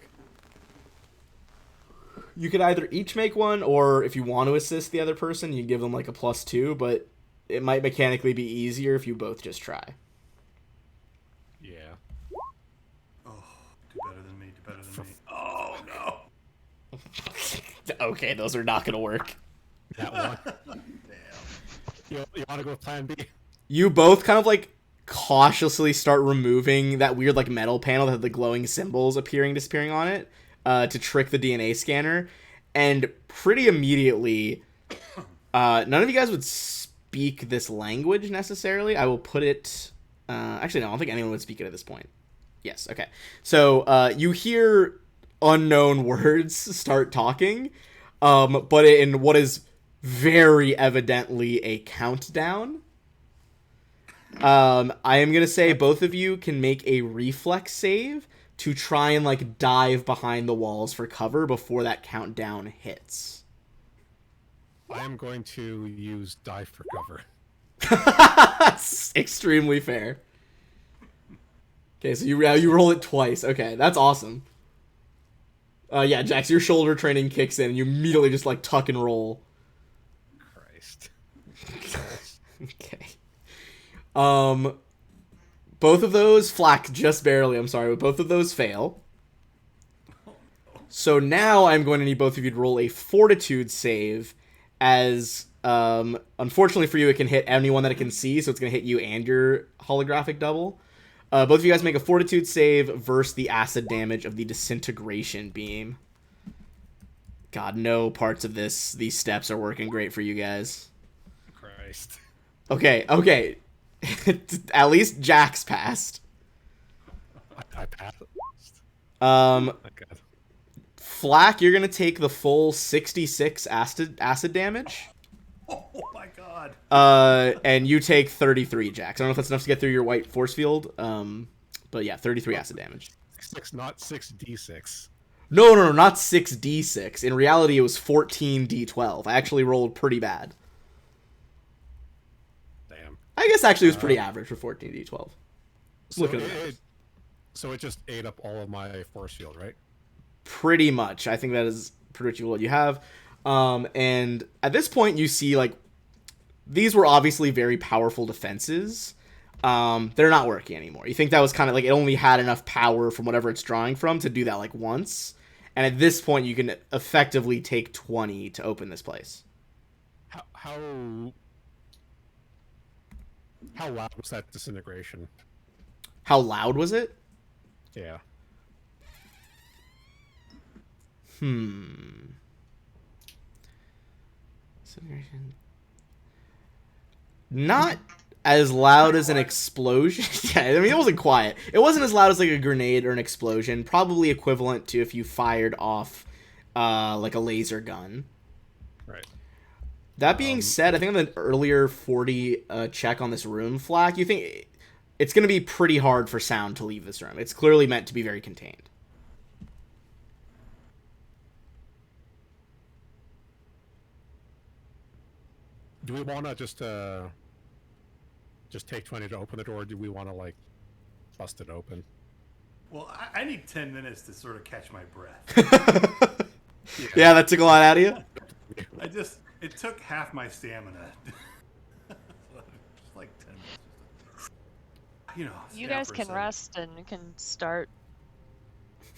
You could either each make one, or if you want to assist the other person, you give them like a +2, but it might mechanically be easier if you both just try. Yeah. Oh, do better than me. Do better than me. Oh, no. Okay, those are not going to work. That one. Damn. You want to go with plan B? You both kind of like cautiously start removing that weird like metal panel that had the glowing symbols disappearing on it to trick the DNA scanner. And pretty immediately, none of you guys would speak this language necessarily. I will put it... actually, no, I don't think anyone would speak it at this point. Yes, okay. So you hear unknown words start talking, but in what is very evidently a countdown. I am going to say both of you can make a reflex save to try and like dive behind the walls for cover before that countdown hits. I am going to use dive for cover. That's extremely fair. Okay, so you roll it twice. Okay, that's awesome. Yeah, Jax, your shoulder training kicks in, and you immediately just like tuck and roll. Christ. Okay. Both of those flack just barely. I'm sorry, but both of those fail. So now I'm going to need both of you to roll a fortitude save, as unfortunately for you, it can hit anyone that it can see, so it's going to hit you and your holographic double. Both of you guys make a fortitude save versus the acid damage of the disintegration beam. God, no parts of these steps are working great for you guys. Christ. Okay. At least Jax passed. I passed. Um, Oh, God. Flack, you're gonna take the full 66 acid damage. Oh my god. And you take 33, Jax. I don't know if that's enough to get through your white force field. But yeah, 33 acid damage. 6, not 6d6. No, not 6d6. In reality, it was 14d12. I actually rolled pretty bad. Damn. I guess actually it was pretty average for 14d12. So Look at that. So it just ate up all of my force field, right? Pretty much. I think that is pretty much what you have. And at this point, you see, like, these were obviously very powerful defenses. They're not working anymore. You think that was kind of like it only had enough power from whatever it's drawing from to do that like once. And at this point, you can effectively take 20 to open this place. How loud was that disintegration? How loud was it? Yeah. Disintegration. Not as loud as an explosion. Yeah, I mean, it wasn't quiet. It wasn't as loud as like a grenade or an explosion. Probably equivalent to if you fired off like a laser gun. Right. That being said, I think on the earlier 40 check on this room, Flack, you think it's going to be pretty hard for sound to leave this room. It's clearly meant to be very contained. Do we want to just take 20 to open the door, or do we want to, like, bust it open? Well, I need 10 minutes to sort of catch my breath. Yeah, that took a lot out of you? It took half my stamina. Just like 10 minutes. You know, You stand guys for a can second. rest and can start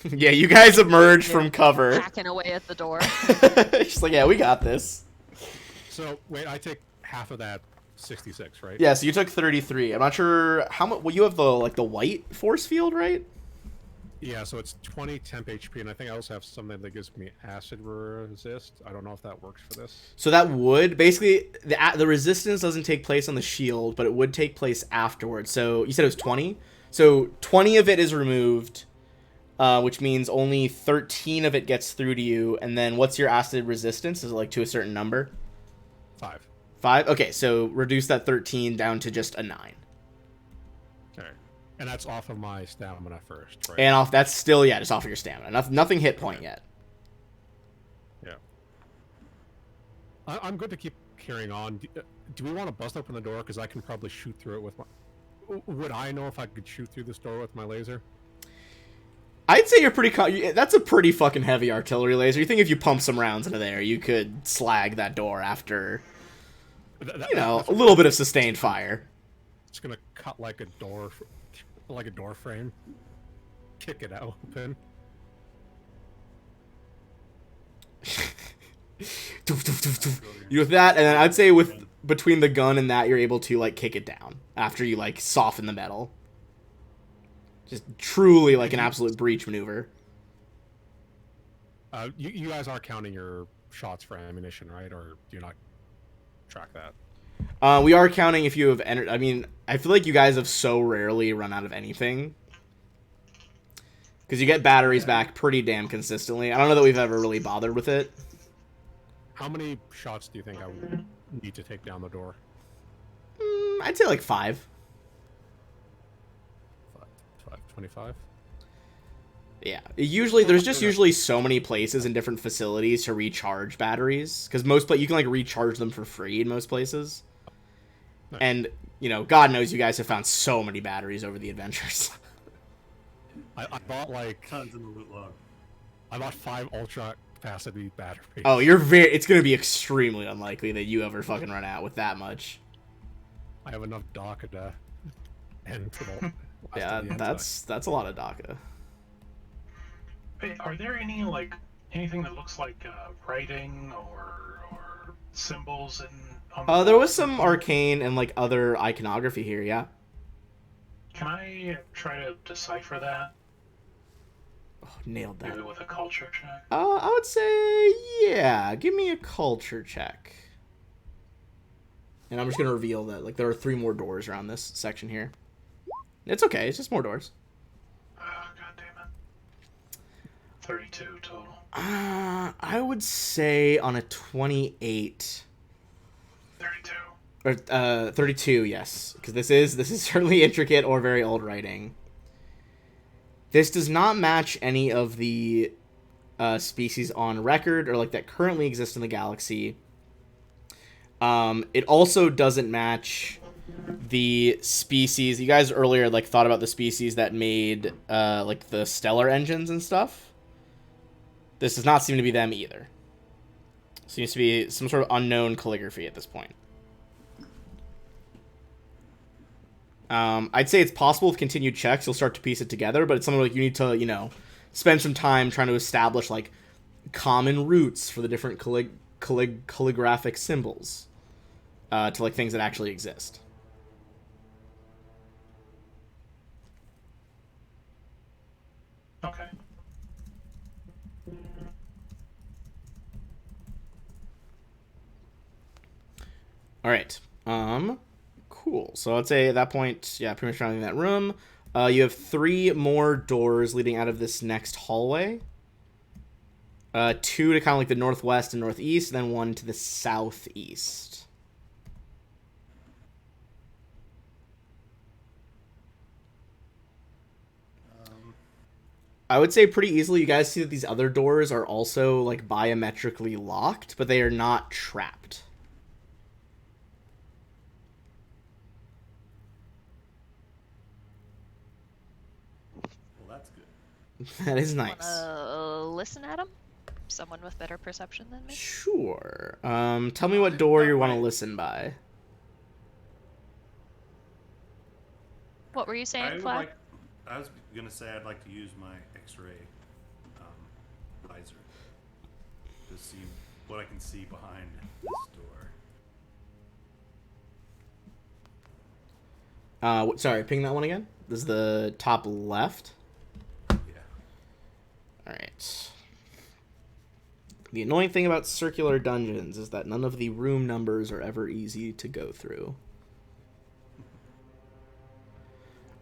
Yeah, you guys emerge from cover. hacking away at the door. She's like, yeah, we got this. So, wait, I take half of that 66, right? Yeah, so you took 33. I'm not sure how much. Well, you have the white force field, right? Yeah, so it's 20 temp HP, and I think I also have something that gives me acid resist. I don't know if that works for this. So that would basically the resistance doesn't take place on the shield, but it would take place afterwards. So you said it was 20. So 20 of it is removed, which means only 13 of it gets through to you. And then what's your acid resistance? Is it like to a certain number? 5. 5. Okay, so reduce that 13 down to just a 9. All right. And that's off of my stamina first, right? And off that's still just off of your stamina. Nothing hit point yet. Yeah. I'm good to keep carrying on. Do we want to bust open the door? Because I can probably shoot through it with my... Would I know if I could shoot through this door with my laser? I'd say you're pretty... That's a pretty fucking heavy artillery laser. You think if you pump some rounds into there, you could slag that door after, a little bit of sustained fire. It's going to cut like a door frame. Kick it open. You with that, and then I'd say with between the gun and that, you're able to like kick it down after you like soften the metal. Just truly like an absolute breach maneuver. You guys are counting your shots for ammunition, right? Or do you not track that? We are counting if you have entered. I mean, I feel like you guys have so rarely run out of anything. Because you get batteries back pretty damn consistently. I don't know that we've ever really bothered with it. How many shots do you think I would need to take down the door? I'd say like 5. 25? Yeah. There's usually so many places in different facilities to recharge batteries. Because you can like recharge them for free in most places. Nice. And, God knows you guys have found so many batteries over the adventures. I bought like... Tons in the loot log. I bought 5 ultra capacity batteries. Oh, it's going to be extremely unlikely that you ever fucking run out with that much. I have enough DACA to end to the... Yeah, that's a lot of DACA. Hey, are there anything that looks like writing or symbols on the There wall? was some arcane and like other iconography here, yeah. Can I try to decipher that? Oh, nailed that. Maybe with a culture check? I would say, yeah. Give me a culture check. And I'm just gonna reveal that like there are 3 more doors around this section here. It's okay. It's just more doors. God damn it. 32 total? I would say on a 28 32. or 32, yes, because this is certainly intricate or very old writing. This does not match any of the species on record or like that currently exist in the galaxy. It also doesn't match the species you guys earlier like thought about the species that made like the stellar engines and stuff. This does not seem to be them either. Seems to be some sort of unknown calligraphy at this point. I'd say it's possible with continued checks you'll start to piece it together, but it's something like you need to, you know, spend some time trying to establish like common roots for the different calligraphic symbols to like things that actually exist. Okay. All right. Cool. So I'd say at that point, yeah, pretty much surrounding that room. You have 3 more doors leading out of this next hallway. 2 to kind of like the northwest and northeast, and then 1 to the southeast. I would say pretty easily you guys see that these other doors are also like biometrically locked, but they are not trapped. Well, that's good. That is nice. Wanna listen at him? Someone with better perception than me? Sure. Tell me what door you want to listen by. What were you I saying, would Flag? like. I was gonna say I'd like to use my X-ray visor to see what I can see behind this door. Sorry, ping that one again. This is the top left. Yeah. All right. The annoying thing about circular dungeons is that none of the room numbers are ever easy to go through.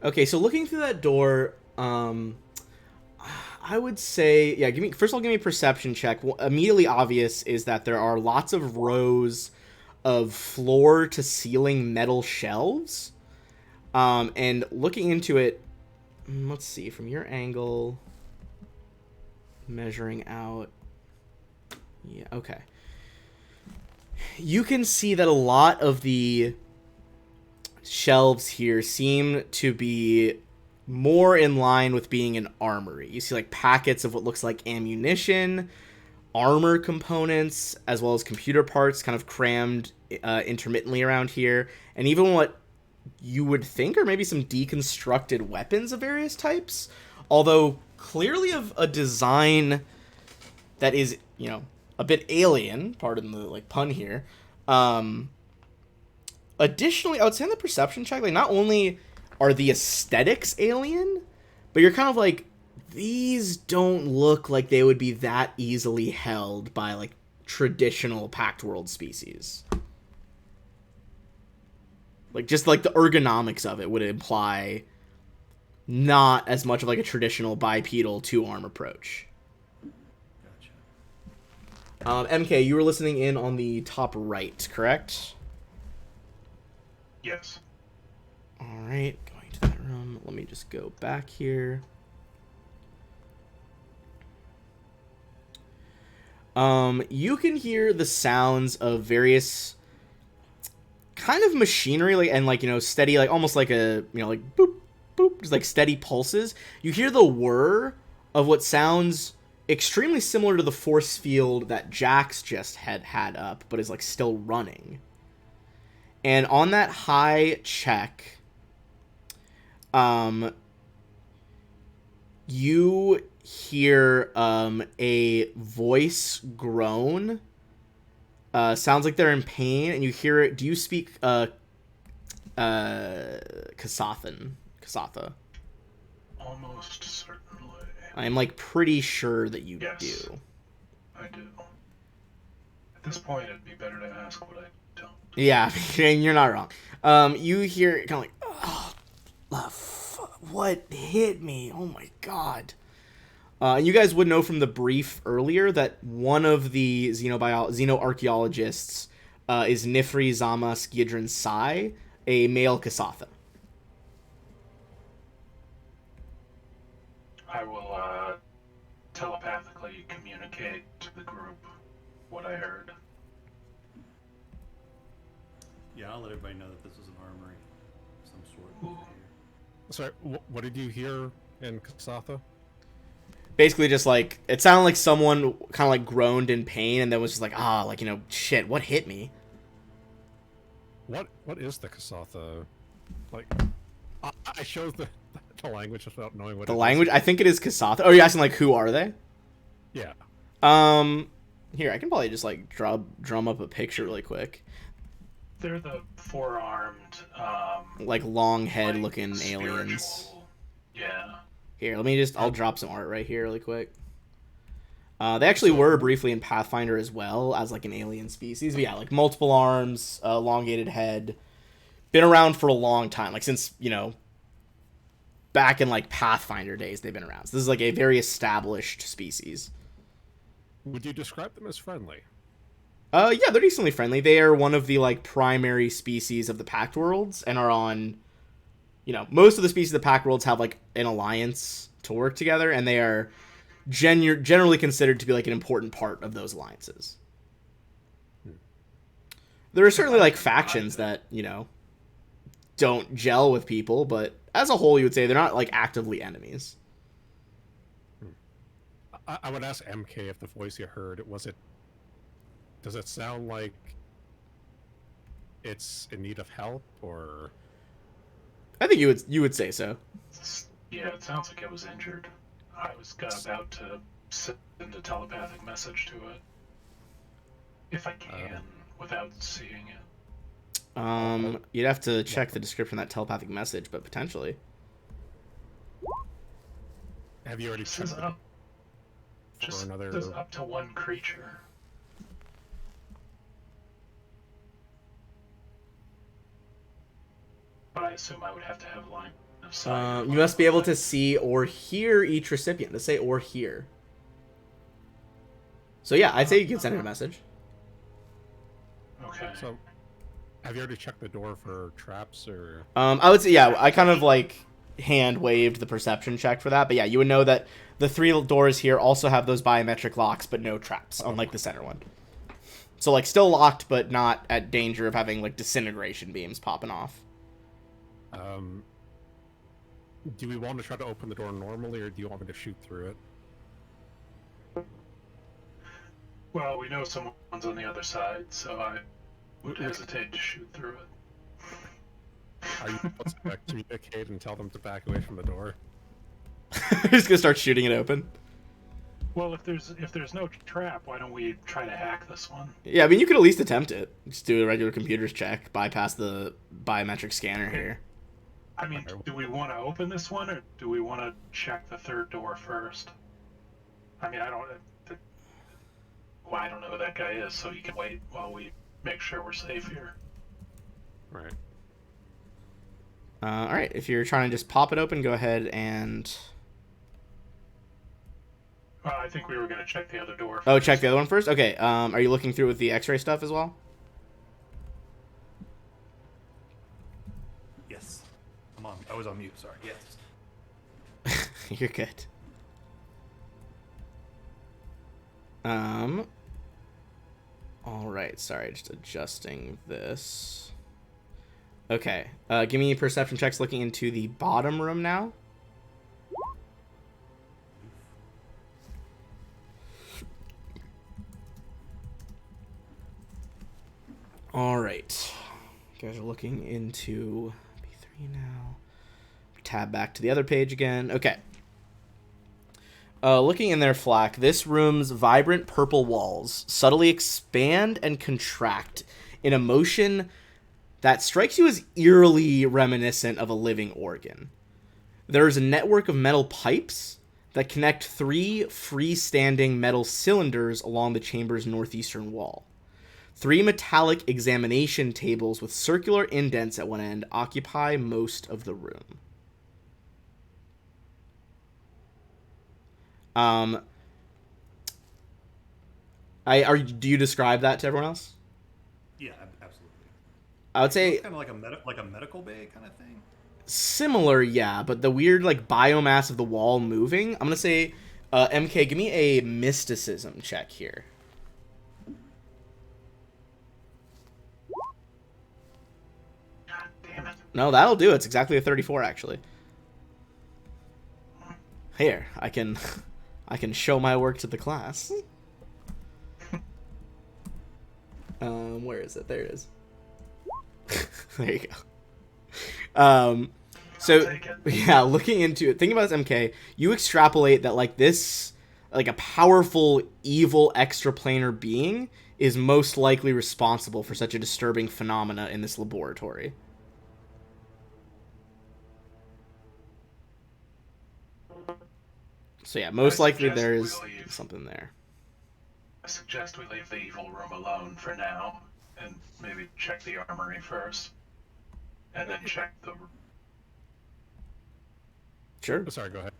Okay, so looking through that door, I would say, yeah, first of all, give me a perception check. Well, immediately obvious is that there are lots of rows of floor to ceiling metal shelves. And looking into it, let's see, from your angle, measuring out. Yeah, okay. You can see that a lot of the shelves here seem to be more in line with being an armory. You see like packets of what looks like ammunition, armor components, as well as computer parts kind of crammed intermittently around here, and even what you would think are maybe some deconstructed weapons of various types, although clearly of a design that is, you know, a bit alien, pardon the like pun here. Additionally, I would say on the perception check, like not only are the aesthetics alien, but you're kind of like, these don't look like they would be that easily held by like traditional Pact World species. Like just like the ergonomics of it would imply not as much of like a traditional bipedal 2-arm approach. Gotcha. MK, you were listening in on the top right, correct? Yes. All right, going to that room. Let me just go back here. You can hear the sounds of various kind of machinery, like and like, you know, steady, like almost like a, you know, like boop boop, just like steady pulses. You hear the whir of what sounds extremely similar to the force field that Jax just had up, but is like still running. And on that high check, you hear a voice groan. Sounds like they're in pain, and you hear it. Do you speak Kasathan? Kasatha? Almost certainly. I'm like pretty sure that you Yes. do. I do. At this point, it'd be better to ask what I don't. Yeah, you're not wrong. You hear kind of like, oh, what hit me? Oh my god. And you guys would know from the brief earlier that one of the xenoarchaeologists is Nifri Zama Skidron Sai, a male Kasatha. I will telepathically communicate to the group what I heard. Yeah, I'll let everybody know that this is an armory of some sort. Ooh. Sorry, what did you hear in Kasatha? Basically, just like it sounded like someone kind of like groaned in pain, and then was just like, shit, what hit me? What is the Kasatha? Like, I showed the language without knowing what The it language? is. I think it is Kasatha. Oh, you're asking like who are they? Yeah. Here I can probably just like drum up a picture really quick. They're the four-armed, Like long head like, looking aliens. spiritual- Yeah. Here, I'll drop some art right here really quick. They actually were briefly in Pathfinder as well as like an alien species. But yeah, like multiple arms, elongated head. Been around for a long time, like since, back in like Pathfinder days they've been around. So this is like a very established species. Would you describe them as friendly? Yeah, they're decently friendly. They are one of the like primary species of the Pact Worlds and are on, most of the species of the Pact Worlds have like an alliance to work together, and they are generally considered to be like an important part of those alliances. There are certainly like factions that, don't gel with people, but as a whole you would say they're not like actively enemies. I would ask MK if the voice you heard, does it sound like it's in need of help, or? I think you would say so. Yeah, it sounds like it was injured. I was about to send a telepathic message to it. If I can, without seeing it. You'd have to check the description of that telepathic message, but potentially. Have you already It says checked up. Just another- says up to one creature. But I assume I would have to have line of sight. You must be able to see or hear each recipient. Let's say or hear. So yeah, I'd say you can send it a message. Okay. So, have you already checked the door for traps, or? I would say, yeah, I kind of like hand waved the perception check for that, but yeah, you would know that the 3 doors here also have those biometric locks, but no traps, unlike the center one. So like still locked, but not at danger of having like disintegration beams popping off. Do we want to try to open the door normally, or do you want me to shoot through it? Well, we know someone's on the other side, so I would hesitate to shoot through it. Are you supposed to communicate and tell them to back away from the door? Just gonna start shooting it open. Well, if there's no trap, why don't we try to hack this one? Yeah, I mean, you could at least attempt it. Just do a regular computer's check, bypass the biometric scanner here. I mean, do we want to open this one, or do we want to check the 3rd door first? I mean, I don't know who that guy is, so he can wait while we make sure we're safe here. Right. All right, if you're trying to just pop it open, go ahead and... I think we were going to check the other door first. Oh, check the other one first? Okay, are you looking through with the x-ray stuff as well? Yes. I was on mute, sorry. Yes. You're good. Alright, sorry, just adjusting this. Okay, give me perception checks looking into the bottom room now. Alright. You guys are looking into B3 now. Tab back to the other page again. Okay. Looking in their flak, this room's vibrant purple walls subtly expand and contract in a motion that strikes you as eerily reminiscent of a living organ. There is a network of metal pipes that connect 3 freestanding metal cylinders along the chamber's northeastern wall. 3 metallic examination tables with circular indents at one end occupy most of the room. Um, do you describe that to everyone else? Yeah, absolutely. I would say Kind of like a medical bay kind of thing. similar, yeah, but the weird like biomass of the wall moving. I'm gonna say, MK, give me a mysticism check here. God damn it. No, that'll do. It's exactly a 34, actually. Here, I can, I can show my work to the class. Where is it? There it is. There you go. So take it. yeah, looking into it, thinking about this, MK, you extrapolate that like this, like a powerful evil extraplanar being is most likely responsible for such a disturbing phenomena in this laboratory. So yeah, most likely there is something there. I suggest we leave the evil room alone for now, and maybe check the armory first, and then check the. Sure. Oh, sorry, go ahead.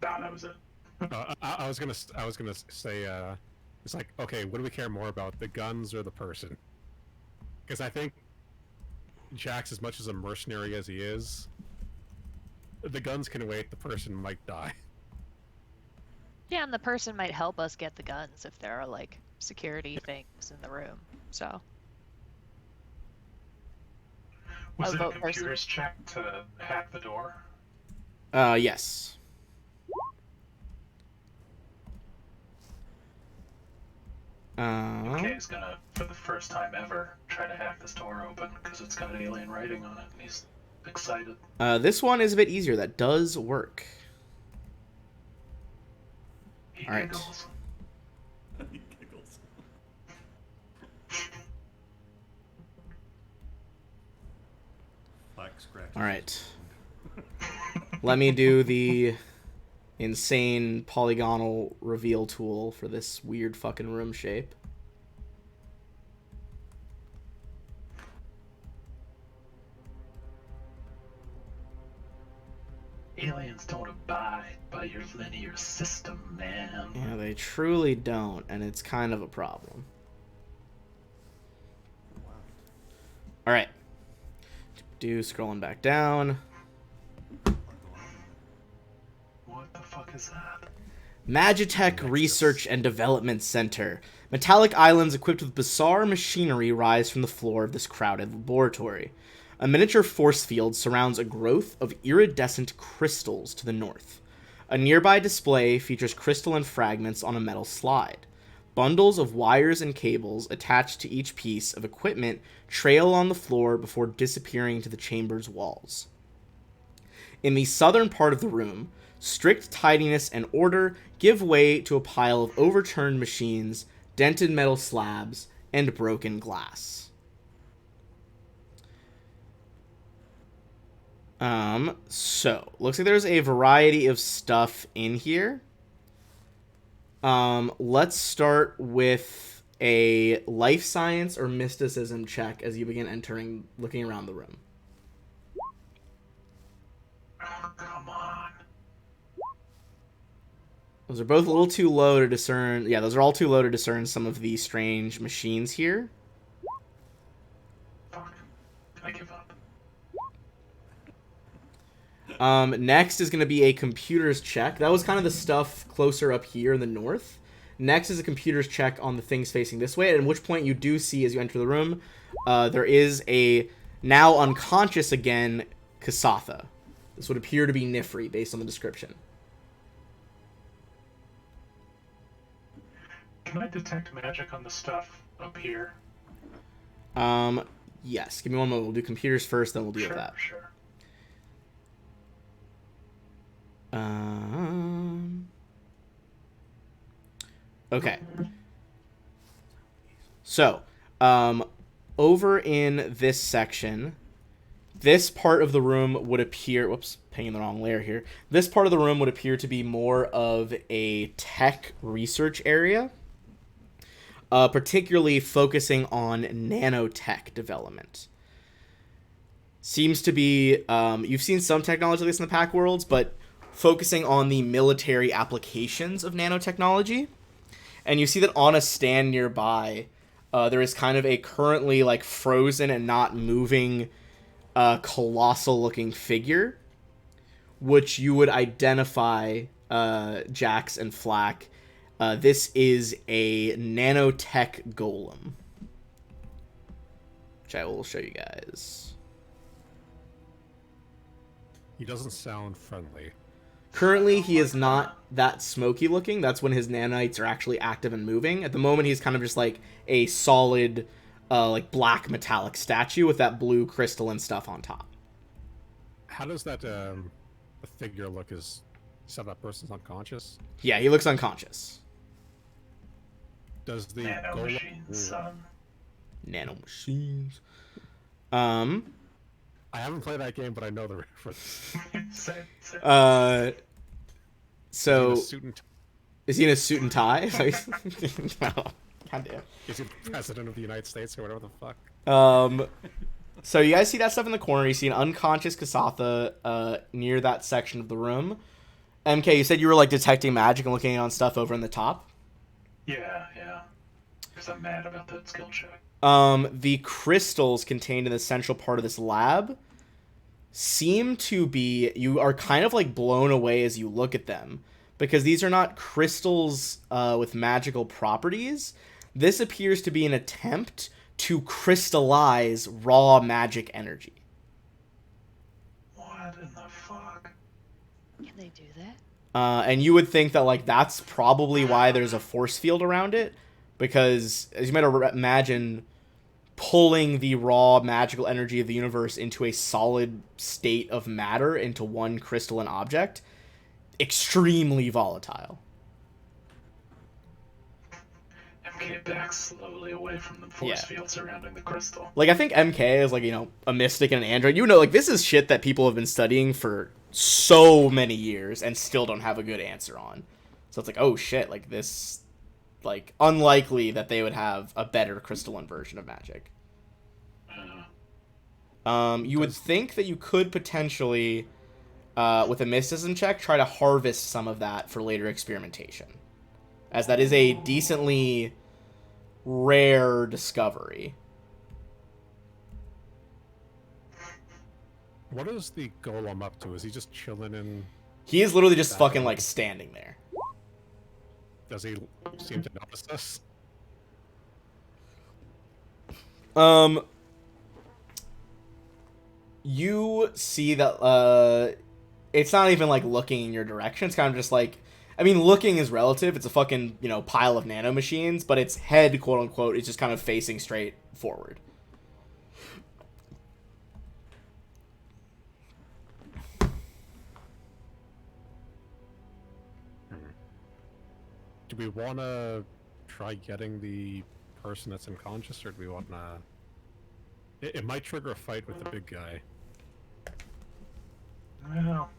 Nah, that was it. I was gonna say, it's like, okay, what do we care more about, the guns or the person? Because I think Jax, as much as a mercenary as he is, the guns can wait. The person might die. Yeah, and the person might help us get the guns if there are like security things in the room. So Was I'll it a vote person. computer's check to hack the door? Yes. MK is gonna, for the first time ever, try to hack this door open because it's got alien writing on it, and he's excited. This one is a bit easier. That does work. He All right. giggles. He giggles. Black scratches. All right. Let me do the insane polygonal reveal tool for this weird fucking room shape. Aliens don't abide by your linear system, man. Yeah, they truly don't, and it's kind of a problem. All right. Scrolling back down. What the fuck is that? Magitech Research and Development Center. Metallic islands equipped with bizarre machinery rise from the floor of this crowded laboratory. A miniature force field surrounds a growth of iridescent crystals to the north. A nearby display features crystalline fragments on a metal slide. Bundles of wires and cables attached to each piece of equipment trail on the floor before disappearing to the chamber's walls. In the southern part of the room, strict tidiness and order give way to a pile of overturned machines, dented metal slabs, and broken glass. So, looks like there's a variety of stuff in here. Let's start with a life science or mysticism check as you begin looking around the room. Oh, come on. Those are both a little too low to discern. Yeah, those are all too low to discern some of the strange machines here. Fuck. I give up. Next is going to be a computers check. That was kind of the stuff closer up here in the north. Next is a computers check on the things facing this way, at which point you do see as you enter the room, there is a now unconscious again Kasatha. This would appear to be Nifri based on the description. Can I detect magic on the stuff up here? Yes. Give me one moment. We'll do computers first, then we'll deal with that. Sure. Okay. So, over in this section, this part of the room would appear... Whoops, pinging the wrong layer here. This part of the room would appear to be more of a tech research area, particularly focusing on nanotech development. Seems to be... you've seen some technology like this in the Pack Worlds, but focusing on the military applications of nanotechnology. And you see that on a stand nearby, there is kind of a currently like frozen and not moving, colossal looking figure, which you would identify, Jax and Flack. This is a nanotech golem, which I will show you guys. He doesn't sound friendly. Currently, he is not that smoky looking. That's when his nanites are actually active and moving. At the moment, he's kind of just like a solid, like black metallic statue with that blue crystalline stuff on top. How does that the figure look? Is that person's unconscious? Yeah, he looks unconscious. Does the Nano golem... machines, son. Nano machines. I haven't played that game, but I know the reference. So Suit and is he in a suit and tie? No, goddamn. Is he the president of the United States or whatever the fuck? So you guys see that stuff in the corner. You see an unconscious Kasatha near that section of the room. MK, you said you were like detecting magic and looking on stuff over in the top. Yeah. Because I'm mad about that skill check. The crystals contained in the central part of this lab seem to be, you are kind of like blown away as you look at them, because these are not crystals with magical properties. This appears to be an attempt to crystallize raw magic energy. What in the fuck? Can they do that? And you would think that like that's probably why there's a force field around it, because as you might imagine, pulling the raw magical energy of the universe into a solid state of matter into one crystalline object, extremely volatile. MK backs slowly away from the force field surrounding the crystal. Like, I think MK is like, you know, a mystic and an android. You know, like, this is shit that people have been studying for so many years and still don't have a good answer on. So it's like, oh shit, like this, like, unlikely that they would have a better crystalline version of magic. You would think that you could potentially, with a mysticism check, try to harvest some of that for later experimentation, as that is a decently rare discovery. What is the golem up to? Is he just chilling in... He is literally just fucking, like, standing there. Does he seem to notice us? You see that, it's not even, like, looking in your direction. It's kind of just, like, I mean, looking is relative. It's a fucking, you know, pile of nanomachines, but its head, quote-unquote, is just kind of facing straight forward. Do we want to try getting the person that's unconscious, or do we want to... It might trigger a fight with the big guy. Well,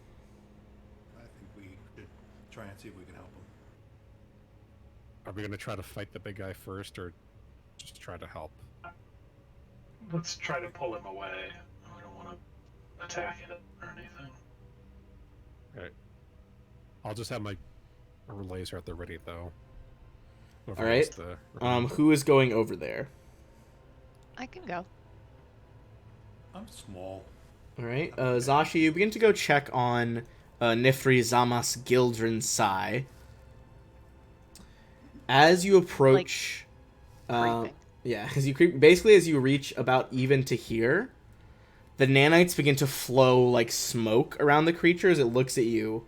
I think we could try and see if we can help him. Are we going to try to fight the big guy first, or just try to help? let's try to pull him away. I don't want to attack it or anything. Alright. I'll just have my laser at the ready, though. All right. Who is going over there? I can go. I'm small. All right. Zashi, you begin to go check on Nifri Zamas Gildren Sai. As you approach... Creeping. yeah, as you creep, basically as you reach about even to here, the nanites begin to flow like smoke around the creature as it looks at you.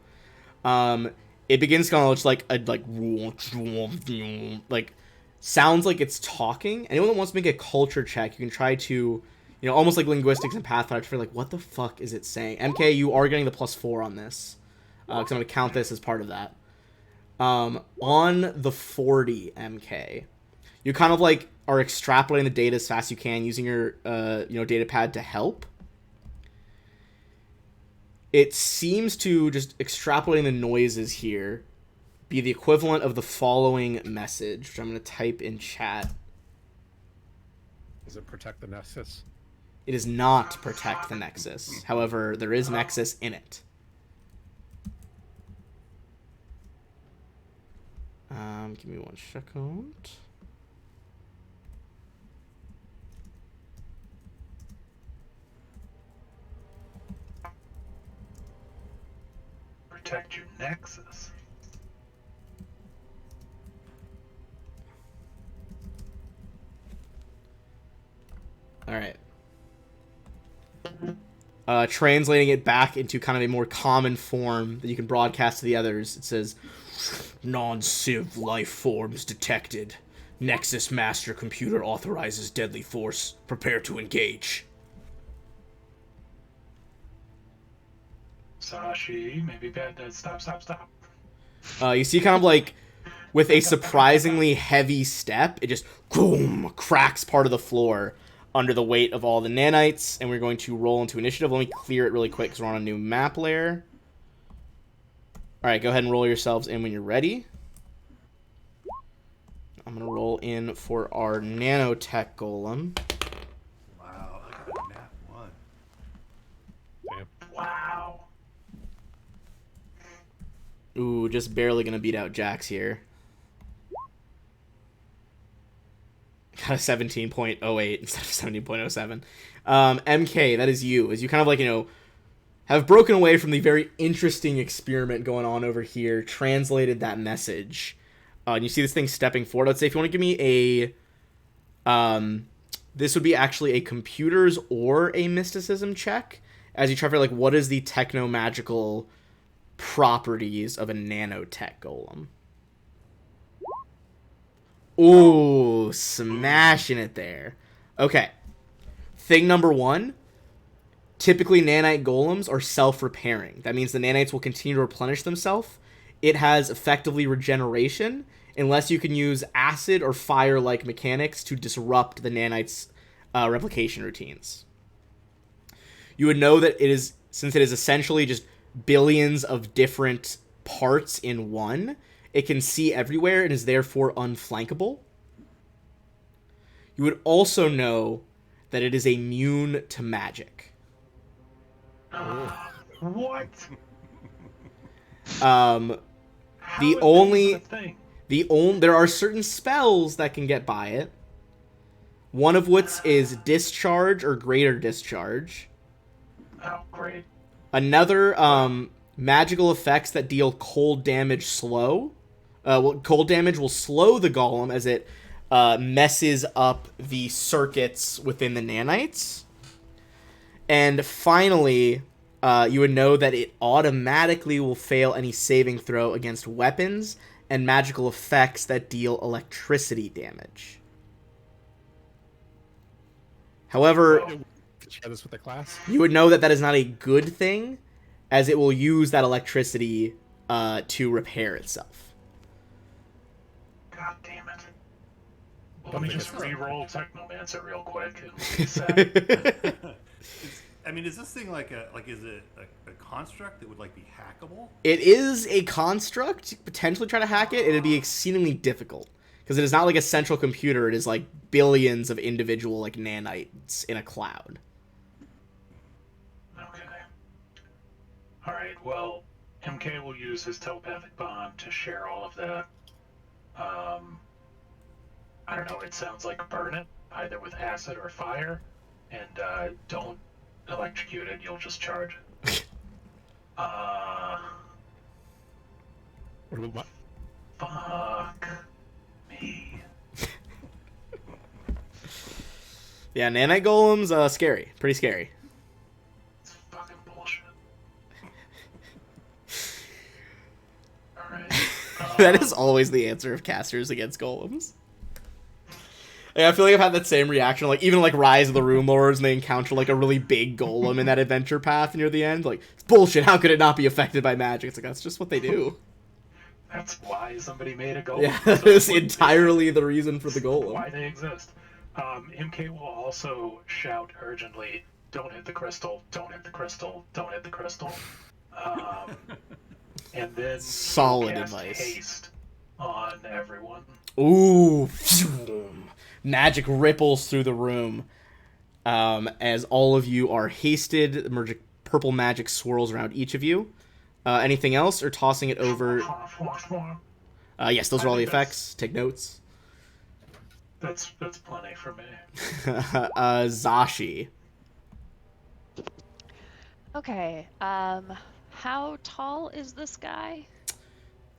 It begins kind of just like sounds like it's talking. Anyone that wants to make a culture check, you can try to, you know, almost like linguistics and Pathfinder, for like, what the fuck is it saying? MK, you are getting the +4 on this, because I'm going to count this as part of that. On the 40 MK, you kind of like are extrapolating the data as fast as you can using your, data pad to help. It seems to, just extrapolating the noises here, be the equivalent of the following message, which I'm going to type in chat. Does it protect the Nexus? It does not protect the Nexus. However, there is Nexus in it. Give me 1 second. Protect your nexus. All right. Translating it back into kind of a more common form that you can broadcast to the others, it says, non-civ life forms detected. Nexus master computer authorizes deadly force. Prepare to engage. Sashi, maybe bad. Stop. You see kind of like, with a surprisingly heavy step, it just, boom, cracks part of the floor under the weight of all the nanites, and we're going to roll into initiative. Let me clear it really quick because we're on a new map layer. Alright, go ahead and roll yourselves in when you're ready. I'm going to roll in for our nanotech golem. Wow, I got a nat 1. Damn. Wow. Ooh, just barely going to beat out Jax here. Got a 17.08 instead of 17.07. MK, that is you. As you kind of like, have broken away from the very interesting experiment going on over here, translated that message. And you see this thing stepping forward. Let's say if you want to give me a... this would be actually a computers or a mysticism check. As you try to figure, like, what is the techno-magical properties of a nanotech golem? Ooh, smashing it there. Okay. Thing number 1. Typically, nanite golems are self-repairing. That means the nanites will continue to replenish themselves. It has effectively regeneration, unless you can use acid or fire-like mechanics to disrupt the nanites' replication routines. You would know that it is, since it is essentially just billions of different parts in one, it can see everywhere and is therefore unflankable. You would also know that it is immune to magic. What? The How is that only even a thing? there are certain spells that can get by it. One of which is discharge or greater discharge. Oh, great. Another magical effects that deal cold damage slow. Cold damage will slow the golem as it messes up the circuits within the nanites. And finally, you would know that it automatically will fail any saving throw against weapons and magical effects that deal electricity damage. However, Share this with the class. you would know that that is not a good thing, as it will use that electricity to repair itself. God damn it. Let me think just it's- re-roll Technomancer real quick and we'll be set. Is this thing is it a construct that would like be hackable? It is a construct. Potentially try to hack it. It'd be exceedingly difficult because it is not like a central computer. It is like billions of individual like nanites in a cloud. Okay. Alright, well, MK will use his telepathic bond to share all of that. I don't know, it sounds like burn it, either with acid or fire, and don't electrocute it, you'll just charge it. What? Fuck me. Yeah, nanite golems, scary. Pretty scary. It's fucking bullshit. Alright. That is always the answer of casters against golems. Like, I feel like I've had that same reaction, like even like Rise of the Rune Lords, and they encounter like a really big golem in that adventure path near the end. Like, it's bullshit. How could it not be affected by magic? It's like that's just what they do. That's why somebody made a golem. Yeah, So that is it wouldn't be entirely the reason for the why golem. they exist. MK will also shout urgently, "Don't hit the crystal! Don't hit the crystal! Don't hit the crystal!" And then Solid he'll cast advice. haste on everyone. Ooh, phew. Magic ripples through the room as all of you are hasted. Purple magic swirls around each of you. Anything else, or tossing it over? Yes, those I are all the think that's- effects. Take notes. That's plenty for me. Zashi. Okay. How tall is this guy?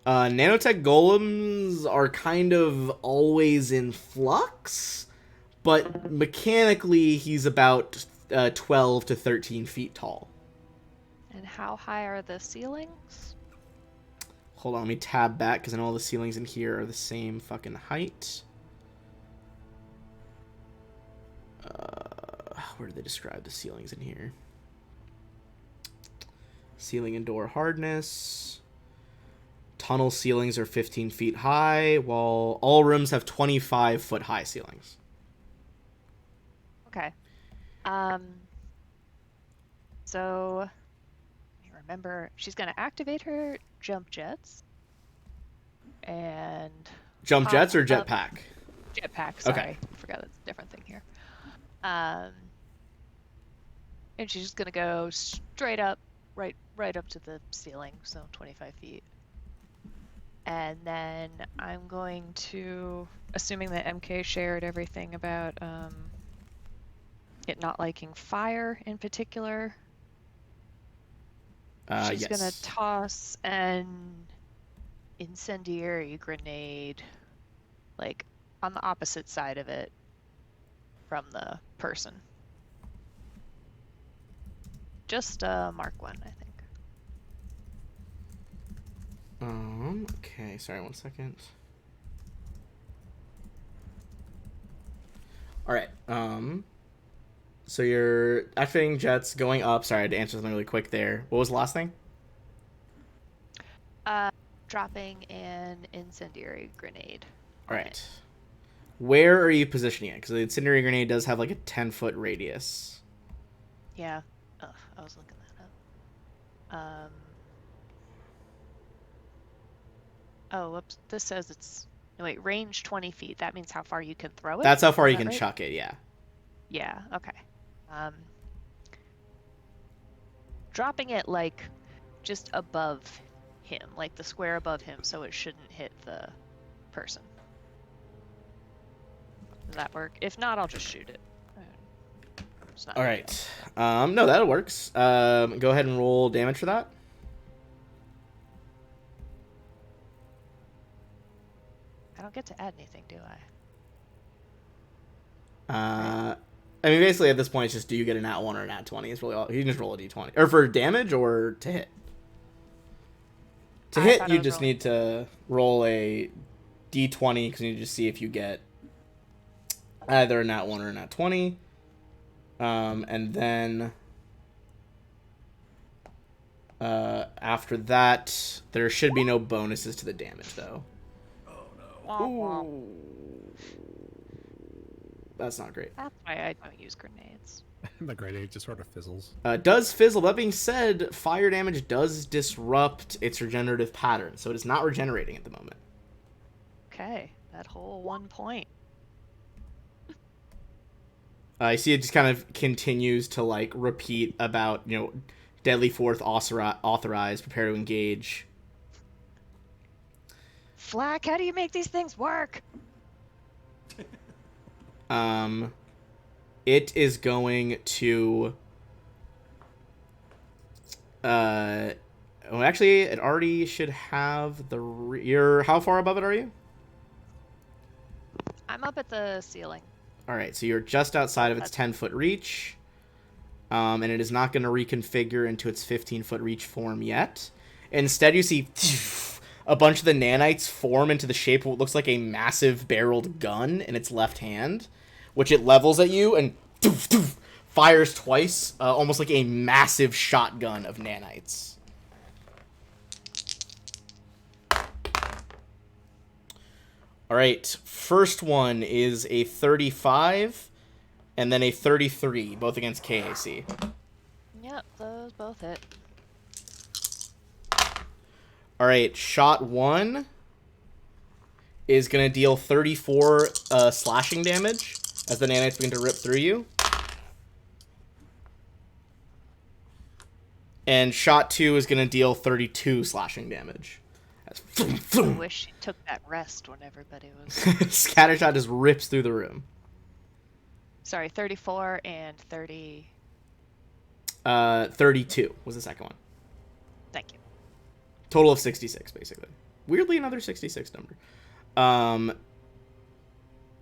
Nanotech golems are kind of always in flux, but mechanically he's about 12 to 13 feet tall. And how high are the ceilings? Hold on, let me tab back because I know all the ceilings in here are the same fucking height. Where do they describe the ceilings in here? Ceiling and door hardness. Tunnel ceilings are 15 feet high, while all rooms have 25-foot high ceilings. Okay. So remember, she's gonna activate her jump jets. And Jump hop jets or up- jetpack? Jetpack, sorry. Okay. I forgot that's a different thing here. And she's just gonna go straight up, right up to the ceiling, so 25 feet. And then I'm going to, assuming that MK shared everything about it not liking fire in particular, she's Yes. gonna toss an incendiary grenade, like on the opposite side of it from the person. Just Mark 1, I think. Okay, sorry, 1 second. Alright, so you're activating jets, going up. Sorry, I had to answer something really quick there. What was the last thing? Dropping an incendiary grenade. Alright. Where are you positioning it? Because the incendiary grenade does have like a 10-foot radius. Yeah. Ugh, I was looking that up. Oh, whoops. This says it's... No, wait, range 20 feet. That means how far you can throw it? That's how far Is you that can right? chuck it, yeah. Yeah, okay. Dropping it, like, just above him. Like, the square above him, so it shouldn't hit the person. Does that work? If not, I'll just shoot it. It's not All a big right. No, that works. Go ahead and roll damage for that. I don't get to add anything, do I? I mean, basically at this point, it's just do you get a nat 1 or a nat 20? It's really all. You can just roll a d20. Or for damage or to hit? To I hit, thought you I was just rolling. need to roll a d20 because you need to see if you get either a nat 1 or a nat 20. And then after that, there should be no bonuses to the damage, though. Womp womp. Ooh. That's not great. That's why I don't use grenades. The grenade just sort of fizzles. Does fizzle. That being said, fire damage does disrupt its regenerative pattern, so it is not regenerating at the moment. Okay, that whole 1 point. I see it just kind of continues to like repeat about, you know, deadly fourth authorized, prepare to engage. Flack, how do you make these things work? It is going to well, actually it already should have the you're how far above it are you? I'm up at the ceiling. All right, so you're just outside of its 10-foot reach. And it is not going to reconfigure into its 15-foot reach form yet. Instead, you see a bunch of the nanites form into the shape of what looks like a massive barreled gun in its left hand, which it levels at you and fires twice, almost like a massive shotgun of nanites. All right, first one is a 35 and then a 33, both against KAC. Yep, those both hit. All right, shot 1 is going to deal 34 slashing damage as the nanites begin to rip through you. And shot 2 is going to deal 32 slashing damage as I wish she took that rest when everybody was. Scattershot just rips through the room. Sorry, 34 and 30. 32 was the second one. Thank you. Total of 66, basically. Weirdly, another 66 number.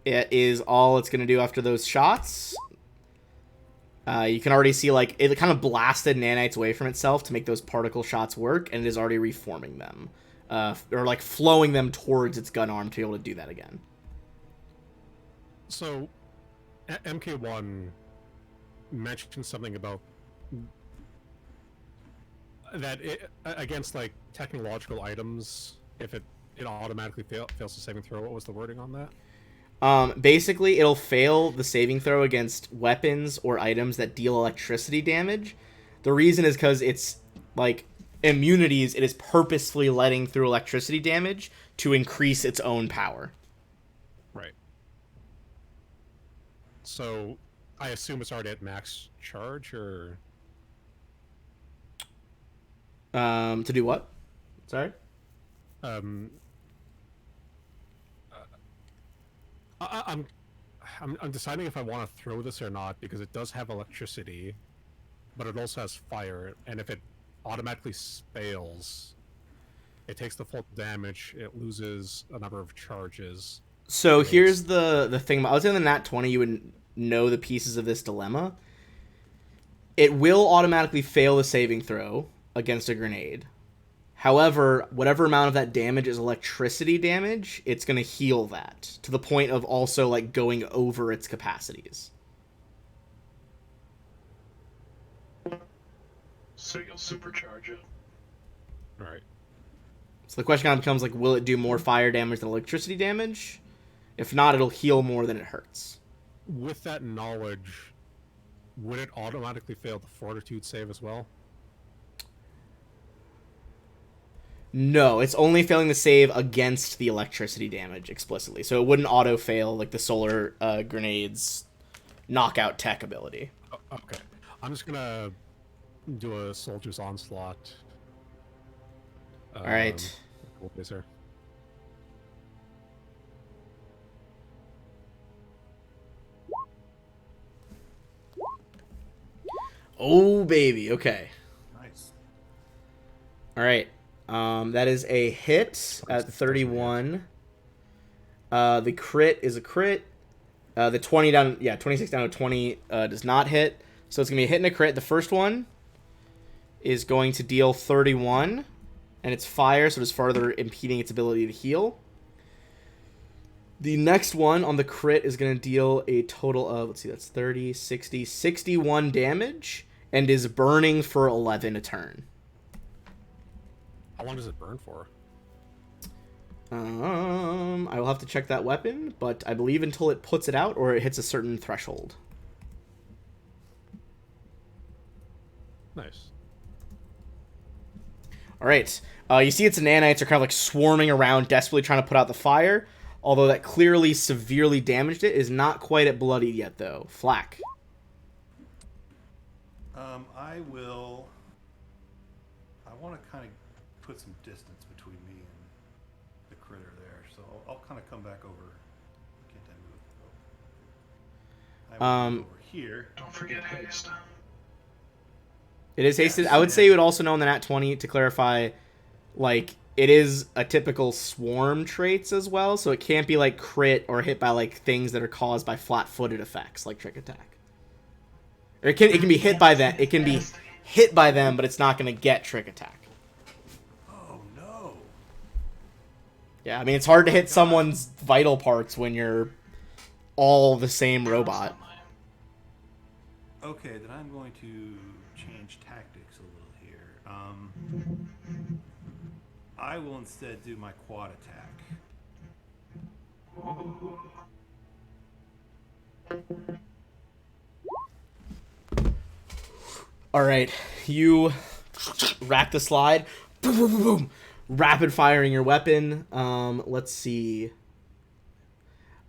It is all it's going to do after those shots. You can already see, like, it kind of blasted nanites away from itself to make those particle shots work, and it is already reforming them. Or, like, flowing them towards its gun arm to be able to do that again. So, MK1 mentioned something about that against, like, technological items, if it automatically fails the saving throw. What was the wording on that? Basically, it'll fail the saving throw against weapons or items that deal electricity damage. The reason is because it's, like, immunities, it is purposefully letting through electricity damage to increase its own power. Right. So, I assume it's already at max charge, or... To do what? Sorry? I'm deciding if I want to throw this or not, because it does have electricity, but it also has fire, and if it automatically fails, it takes the full damage, it loses a number of charges. So here's the thing. I was in the Nat 20, you would know the pieces of this dilemma. It will automatically fail the saving throw against a grenade. However, whatever amount of that damage is electricity damage, it's going to heal that to the point of also, like, going over its capacities. So you'll supercharge it. Right. So the question kind of becomes, like, will it do more fire damage than electricity damage? If not, it'll heal more than it hurts. With that knowledge, would it automatically fail the fortitude save as well? No, it's only failing the save against the electricity damage explicitly. So it wouldn't auto-fail, like, the solar grenade's knockout tech ability. Oh, okay. I'm just gonna do a soldier's onslaught. Alright. What is there? Oh, baby. Okay. Nice. Alright. That is a hit at 31. The crit is a crit. The 20 down, 26 down to 20 does not hit. So it's going to be a hit and a crit. The first one is going to deal 31, and it's fire, so it's further impeding its ability to heal. The next one on the crit is going to deal a total of, let's see, that's 30, 60, 61 damage, and is burning for 11 a turn. How long does it burn for? I will have to check that weapon, but I believe until it puts it out or it hits a certain threshold. Nice. All right. You see its nanites are kind of like swarming around, desperately trying to put out the fire. Although that clearly severely damaged it, is not quite at bloodied yet, though. Flack. I want to kind of put some distance between me and the critter there, so I'll kind of come back over. Can't I move? I will move over here. Don't forget haste. It is hasted. Yes, I would say yeah. you would also know in the Nat 20, to clarify, like, it is a typical swarm traits as well, so it can't be, like, crit or hit by, like, things that are caused by flat-footed effects, like Trick Attack. Or it can be hit by that. It can be hit by them, but it's not going to get Trick Attack. Oh no! Yeah, I mean, it's hard to hit someone's vital parts when you're all the same robot. Okay, then I'm going to change tactics a little here. I will instead do my quad attack. Ooh. All right, you rack the slide, boom, boom, boom, boom, rapid firing your weapon. Let's see.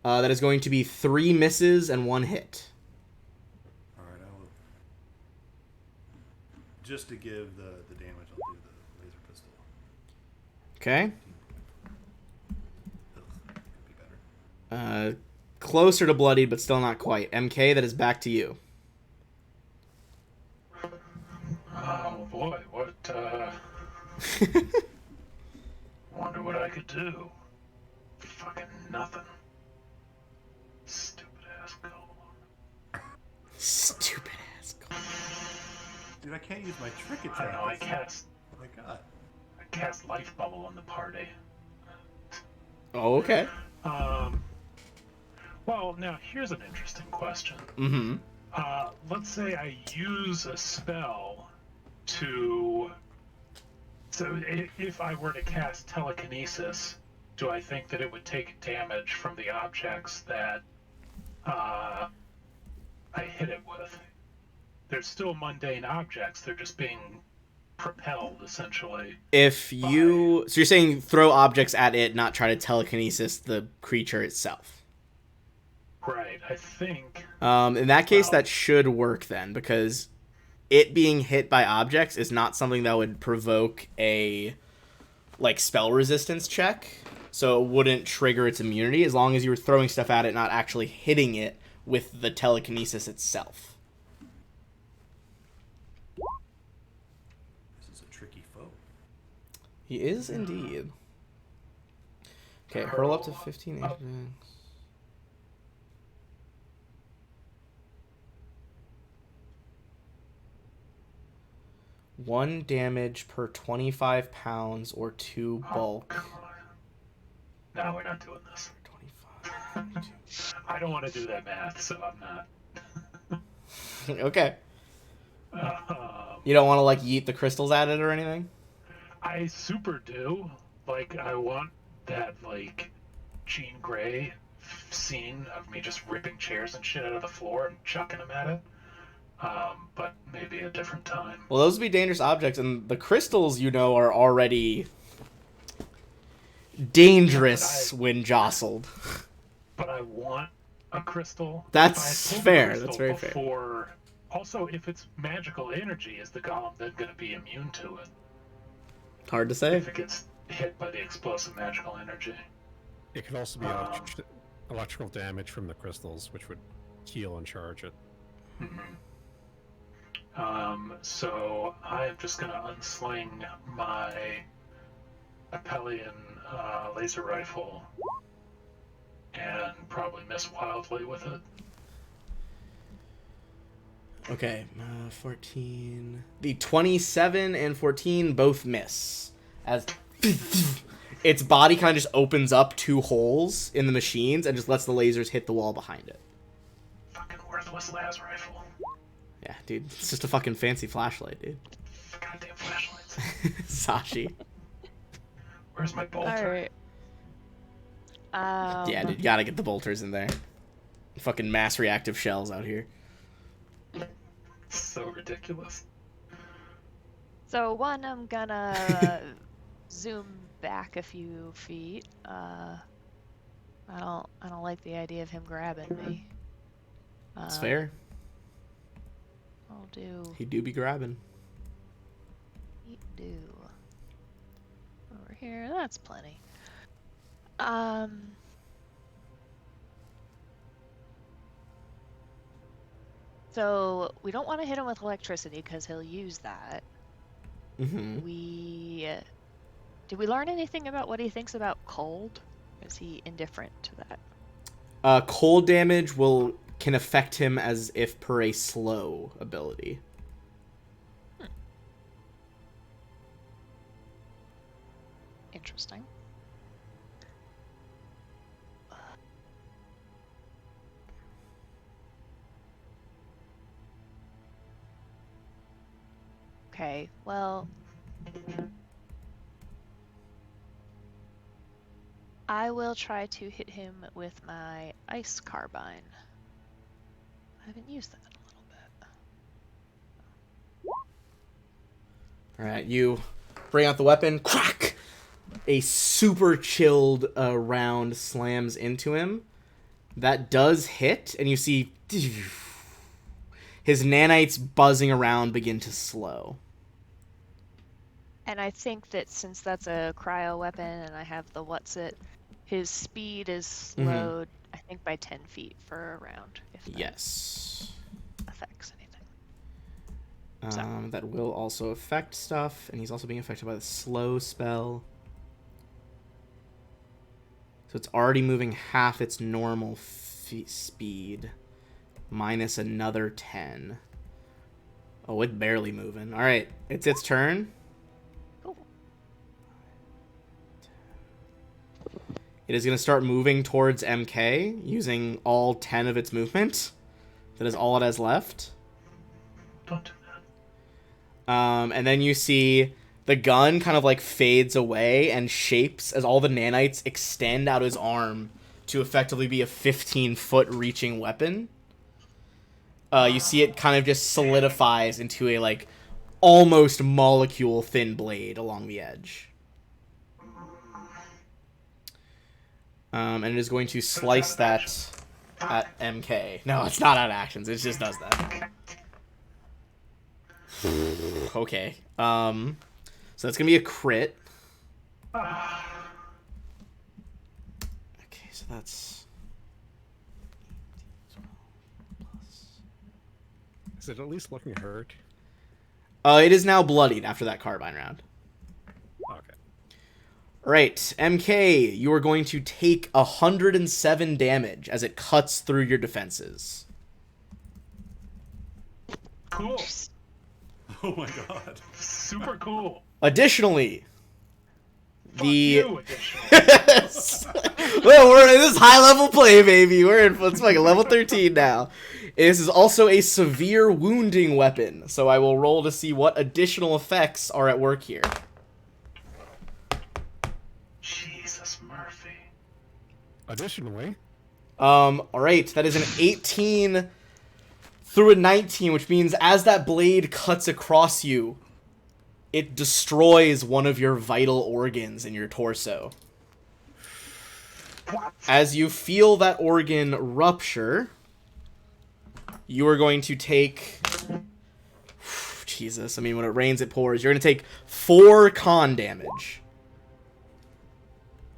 That is going to be 3 misses and 1 hit. All right, I will. Just to give the damage, I'll do the laser pistol. Okay. 15 Closer to bloodied, but still not quite. MK, that is back to you. Oh boy, what, wonder what I could do. Fucking nothing. Stupid ass goal. Stupid ass. Dude, I can't use my trick attack. I don't know, Oh my god. I cast Life Bubble on the party. Oh, okay. Well, now here's an interesting question. Mm-hmm. Let's say I use a spell to. So if I were to cast telekinesis, do I think that it would take damage from the objects that I hit it with? They're still mundane objects. They're just being propelled, essentially. So you're saying throw objects at it, not try to telekinesis the creature itself. Right, I think. In that case, that should work then, because it being hit by objects is not something that would provoke a spell resistance check, so it wouldn't trigger its immunity as long as you were throwing stuff at it, not actually hitting it with the telekinesis itself. This is a tricky foe. He is indeed. Okay, hurl up to 15 HP. 1 damage per 25 pounds or 2 bulk. Come on. No, we're not doing this. 25. I don't want to do that math, so I'm not. Okay. You don't want to yeet the crystals at it or anything? I super do. I want that Jean Grey scene of me just ripping chairs and shit out of the floor and chucking them at it. But maybe a different time. Well, those would be dangerous objects, and the crystals, are already dangerous when jostled. But I want a crystal. That's fair. That's very fair. Also, if it's magical energy, is the golem then going to be immune to it? Hard to say. If it gets hit by the explosive magical energy. It could also be electrical damage from the crystals, which would heal and charge it. So I am just going to unsling my Apellion laser rifle and probably miss wildly with it. Okay, 14. The 27 and 14 both miss. As its body kind of just opens up 2 holes in the machines and just lets the lasers hit the wall behind it. Fucking worthless las rifle. Yeah, dude. It's just a fucking fancy flashlight, dude. Goddamn flashlights. Sashi. Where's my bolter? Alright. Yeah, dude, you gotta get the bolters in there. Fucking mass reactive shells out here. So ridiculous. So one, I'm gonna zoom back a few feet. I don't like the idea of him grabbing me. That's fair. I'll do. He do be grabbing. He do. Over here, that's plenty. So we don't want to hit him with electricity because he'll use that. Mm-hmm. Did we learn anything about what he thinks about cold? Is he indifferent to that? Cold damage can affect him as if per a slow ability. Interesting. Okay, well, I will try to hit him with my ice carbine. I haven't used that in a little bit. Alright, you bring out the weapon. Crack! A super chilled round slams into him. That does hit, and you see his nanites buzzing around begin to slow. And I think that since that's a cryo weapon and I have the what's it, his speed is slowed, I think, by 10 feet for a round, if that Yes. affects anything. So. That will also affect stuff, and he's also being affected by the slow spell. So it's already moving half its normal speed, minus another 10. Oh, it's barely moving. All right, it's its turn. Cool. It is going to start moving towards MK, using all 10 of its movement. That is all it has left. Don't do that. And then you see the gun kind of like fades away and shapes as all the nanites extend out his arm to effectively be a 15-foot reaching weapon. You see it kind of just solidifies into a like almost molecule thin blade along the edge. And it is going to slice that at MK. No, it's not out of actions. It just does that. Okay. So that's gonna be a crit. Okay, so that's Is it at least looking hurt? it is now bloodied after that carbine round. Okay. Right, MK, you are going to take 107 damage as it cuts through your defenses. Cool. Oh my god. Super cool. Additionally, Fuck the you, additional. well, we're in this high level play, baby. It's like level 13 now. This is also a severe wounding weapon, so I will roll to see what additional effects are at work here. Jesus, Murphy. Additionally, All right, that is an 18 through a 19, which means as that blade cuts across you, it destroys one of your vital organs in your torso. What? As you feel that organ rupture, you are going to take... Jesus, I mean, when it rains, it pours. You're going to take 4 con damage.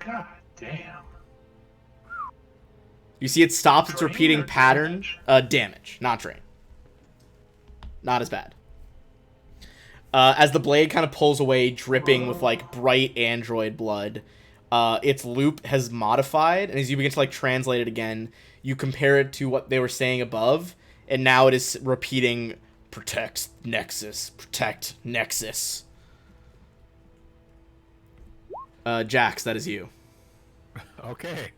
God damn. You see it stops its Drain repeating or pattern. damage? Damage, not drain. Not as bad. As the blade kind of pulls away, dripping with, like, bright android blood, its loop has modified, and as you begin to, like, translate it again, you compare it to what they were saying above, and now it is repeating, protect Nexus, protect Nexus. Jax, that is you. okay.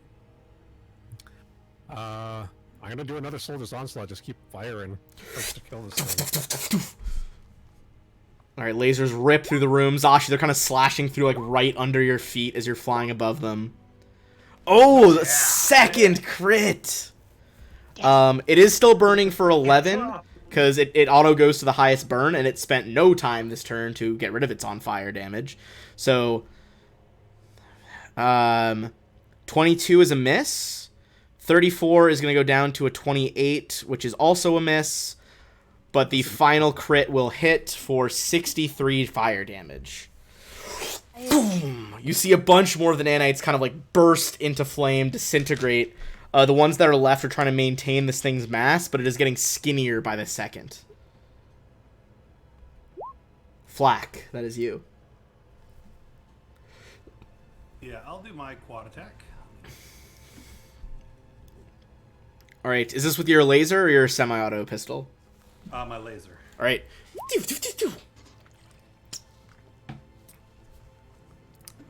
I'm gonna do another Soldier's Onslaught. Just keep firing. First to kill this thing. Alright, lasers rip through the room. Zashi, they're kind of slashing through, like, right under your feet as you're flying above them. Oh, the second crit! It is still burning for 11, because it auto goes to the highest burn, and it spent no time this turn to get rid of its on-fire damage. So, 22 is a miss. 34 is going to go down to a 28, which is also a miss. But the final crit will hit for 63 fire damage. Boom! You see a bunch more of the nanites kind of like burst into flame, disintegrate. The ones that are left are trying to maintain this thing's mass, but it is getting skinnier by the second. Flack, that is you. Yeah, I'll do my quad attack. Alright, is this with your laser or your semi-auto pistol? My laser. Alright.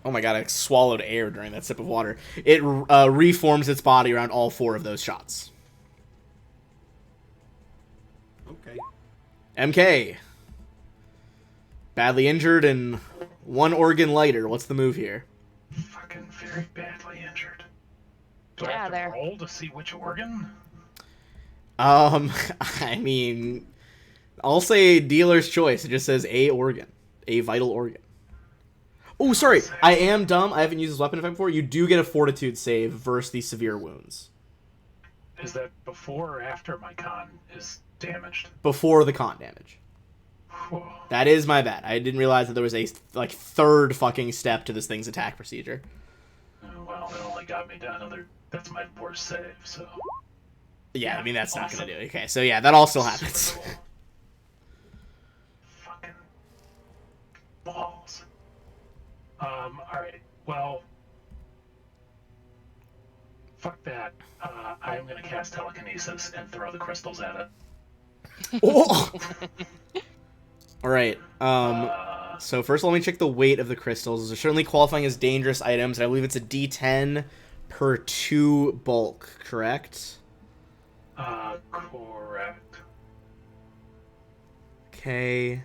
Oh my god, I swallowed air during that sip of water. It reforms its body around all 4 of those shots. Okay. MK. Badly injured and 1 organ lighter. What's the move here? Fucking very badly injured. Do Get I have outta to there. roll to see which organ? I mean, I'll say dealer's choice. It just says a organ. A vital organ. Oh, sorry. I am dumb. I haven't used this weapon effect before. You do get a fortitude save versus the severe wounds. Is that before or after my con is damaged? Before the con damage. Whoa. That is my bad. I didn't realize that there was a, like, 3rd fucking step to this thing's attack procedure. Oh, well. that only got me to another. That's my worst save. So. Yeah, I mean, that's not Awesome. going to do it. Okay, so yeah, that all still happens. Super cool. Fucking balls. Alright. Well. Fuck that. I am gonna cast telekinesis and throw the crystals at it. Oh! All right. Uh, So first, let me check the weight of the crystals. They're certainly qualifying as dangerous items. And I believe it's a D10 per 2 bulk. Correct? correct. Okay.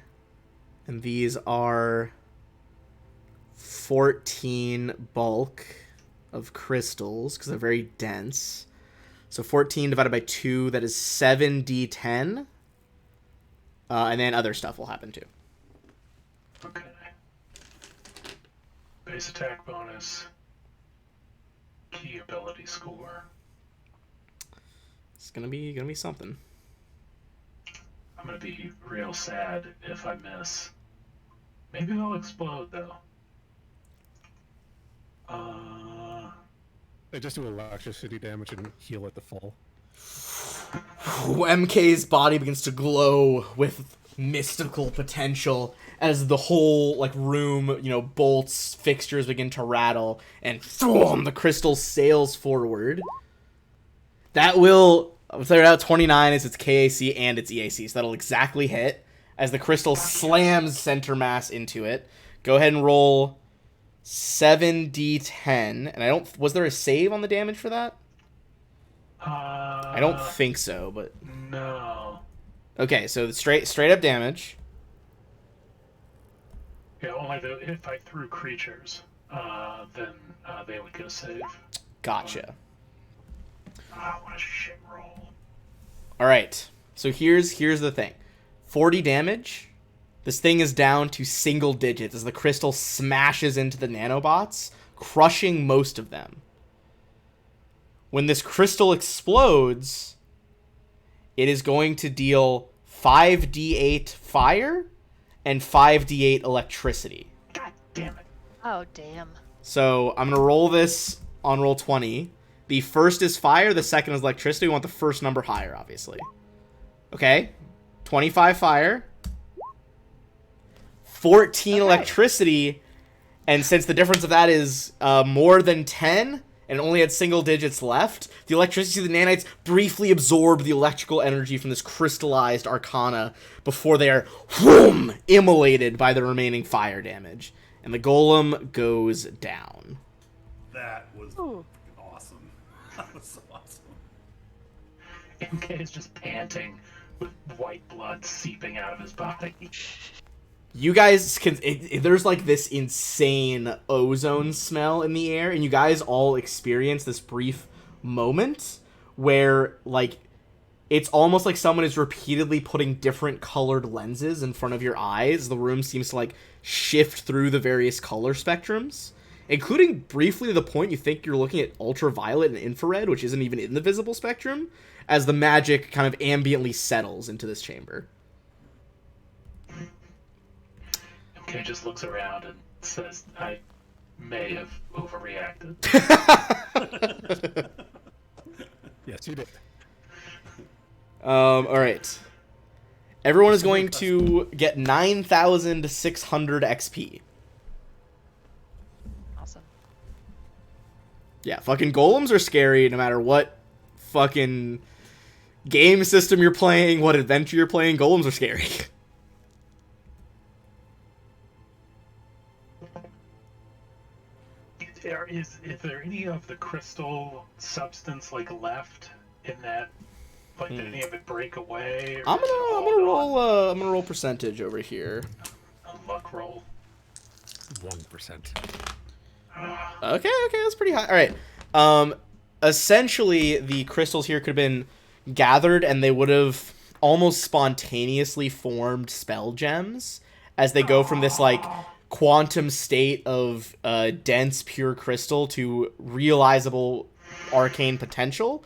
And these are 14 bulk of crystals because they're very dense. So 14 divided by 2, that is 7d10. And then other stuff will happen too. Okay. Base attack bonus. Key ability score. It's gonna be something. I'm gonna be real sad if I miss. Maybe they'll explode though. They just do electricity damage and heal at the fall. MK's body begins to glow with mystical potential as the whole room, bolts, fixtures begin to rattle, and boom, the crystal sails forward. That will clear out 29 as its KAC and its EAC, so that'll exactly hit as the crystal slams center mass into it. Go ahead and roll 7d10, and was there a save on the damage for that? I don't think so, but No. okay, so straight up damage. Yeah, only if I threw creatures, then they would get a save. Gotcha. What a shit roll. All right, so here's the thing: 40 damage. This thing is down to single digits as the crystal smashes into the nanobots, crushing most of them. When this crystal explodes, it is going to deal 5d8 fire and 5d8 electricity. God damn it. Oh, damn. So I'm going to roll this on roll 20. The first is fire, the second is electricity. We want the first number higher, obviously. Okay, 25 fire, 14 electricity, and since the difference of that is more than 10, and only had single digits left, the electricity of the nanites briefly absorb the electrical energy from this crystallized arcana before they are whoom, immolated by the remaining fire damage. And the golem goes down. That was Ooh. awesome. That was so awesome. MK is just panting with white blood seeping out of his body. You guys can. There's this insane ozone smell in the air, and you guys all experience this brief moment where, it's almost like someone is repeatedly putting different colored lenses in front of your eyes. The room seems to, shift through the various color spectrums, including briefly to the point you think you're looking at ultraviolet and infrared, which isn't even in the visible spectrum, as the magic kind of ambiently settles into this chamber. MK just looks around and says, I may have overreacted. Yes, you did. All right. Everyone is going to get 9,600 XP. Awesome. Yeah, fucking golems are scary no matter what fucking game system you're playing, what adventure you're playing. Golems are scary. Is there any of the crystal substance left in that? Did any of it break away? I'm gonna roll percentage over here. A luck roll. 1%. Okay, that's pretty high. All right. Essentially, the crystals here could have been gathered, and they would have almost spontaneously formed spell gems as they go from this quantum state of dense pure crystal to realizable arcane potential.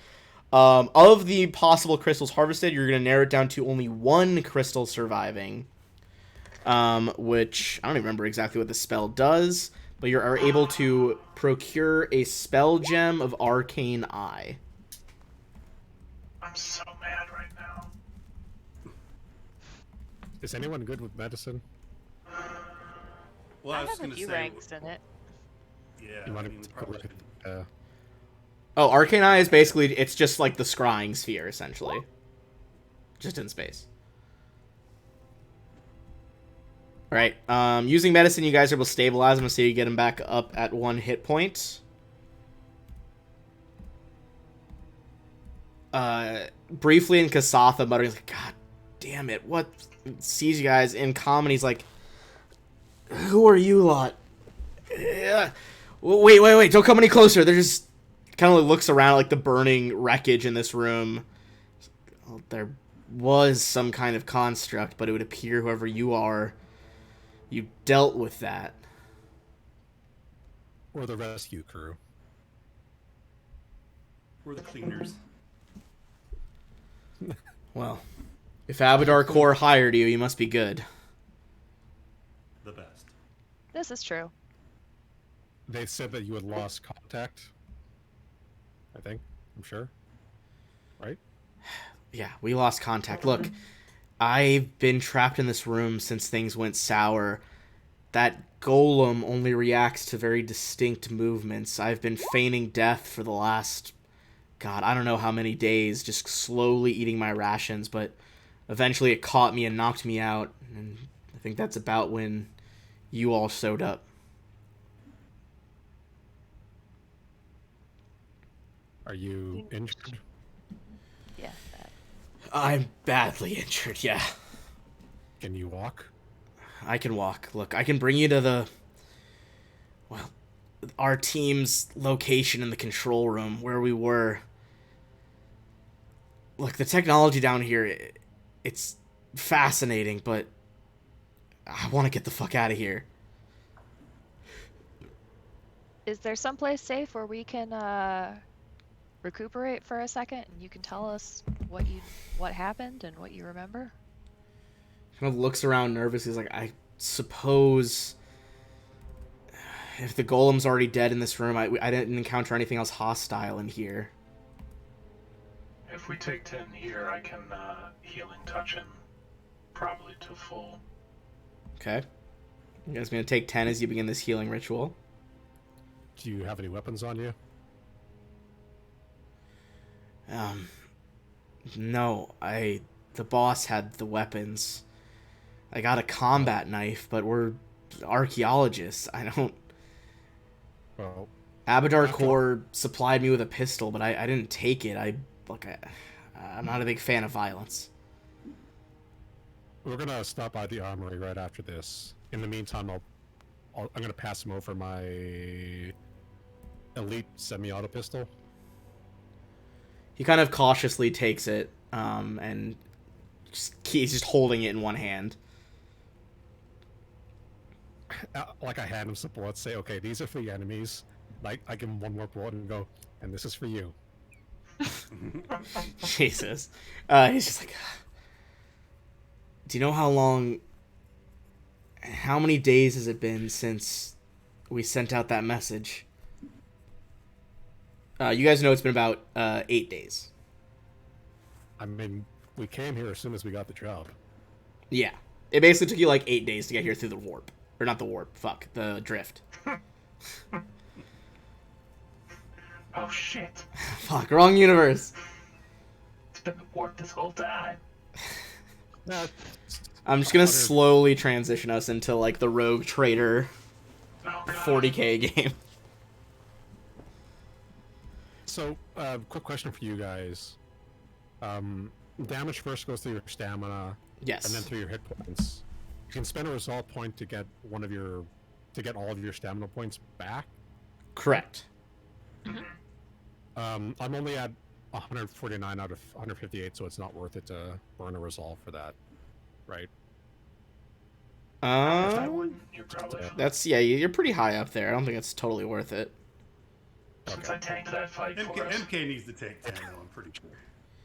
Of the possible crystals harvested, you're going to narrow it down to only one crystal surviving, which I don't even remember exactly what the spell does, but you are able to procure a spell gem of Arcane Eye. I'm so mad right now. Is anyone good with medicine? Well, I I was have a going to few say, ranks in it. yeah, You I want mean, we to take a probably look should. at, Oh, Arcane Eye is basically, it's just like the scrying sphere, essentially. Just in space. Alright, using medicine, you guys are able to stabilize him, so you get him back up at 1 hit point. Briefly in Kasatha, muttering, like, God damn it, what? Sees you guys in common, he's like, who are you lot? Yeah. Wait, don't come any closer. They're just kind of looks around like the burning wreckage in this room. Well, there was some kind of construct, but it would appear whoever you are, you dealt with that. or the rescue crew. We're the cleaners. Well, if Abadar Corps hired you, you must be good. The best. This is true. They said that you had lost contact. I think. I'm sure. Right? Yeah, we lost contact. Look, I've been trapped in this room since things went sour. That golem only reacts to very distinct movements. I've been feigning death for the last, God, I don't know how many days, just slowly eating my rations, but eventually it caught me and knocked me out, and I think that's about when you all showed up. Are you injured? Yeah. That. I'm badly injured, yeah. Can you walk? I can walk. Look, I can bring you to the, well, our team's location in the control room where we were. Look, the technology down here, it's fascinating, but I want to get the fuck out of here. Is there someplace safe where we can recuperate for a second, and you can tell us what happened and what you remember? Kind of looks around nervously. He's like, I suppose if the golem's already dead in this room, I didn't encounter anything else hostile in here. If we take 10 here, I can healing touch him probably to full. Okay. You guys gonna take 10 as you begin this healing ritual. Do you have any weapons on you? No, the boss had the weapons. I got a combat knife, but we're archaeologists. I don't... Well, Abadar Corps supplied me with a pistol, but I didn't take it. I'm not a big fan of violence. we're gonna stop by the armory right after this. In the meantime, I'm gonna pass him over my elite semi-auto pistol. He kind of cautiously takes it, and he's just holding it in one hand. Like I hand him some bullets, say, okay, these are for the enemies. Like I give him one more bullet and go, and this is for you. Jesus. He's just like, do you know how many days has it been since we sent out that message? You guys know it's been about 8 days. I mean, we came here as soon as we got the job. Yeah. It basically took you like 8 days to get here through the warp. Or not the warp, fuck, the drift. Oh shit! Fuck, wrong universe. It's been the warp this whole time. I'm just gonna slowly transition us into like the Rogue Trader Oh, God. 40k game. So, quick question for you guys. Damage first goes through your stamina, Yes. and then through your hit points. You can spend a resolve point to get all of your stamina points back. Correct. I'm only at 149 out of 158, so it's not worth it to burn a resolve for that, right? If I Um, wouldn't, you're probably fine. that's, yeah, you're pretty high up there. I don't think it's totally worth it. Since I tanked that fight MK, for us. MK needs to take 10, though, I'm pretty sure.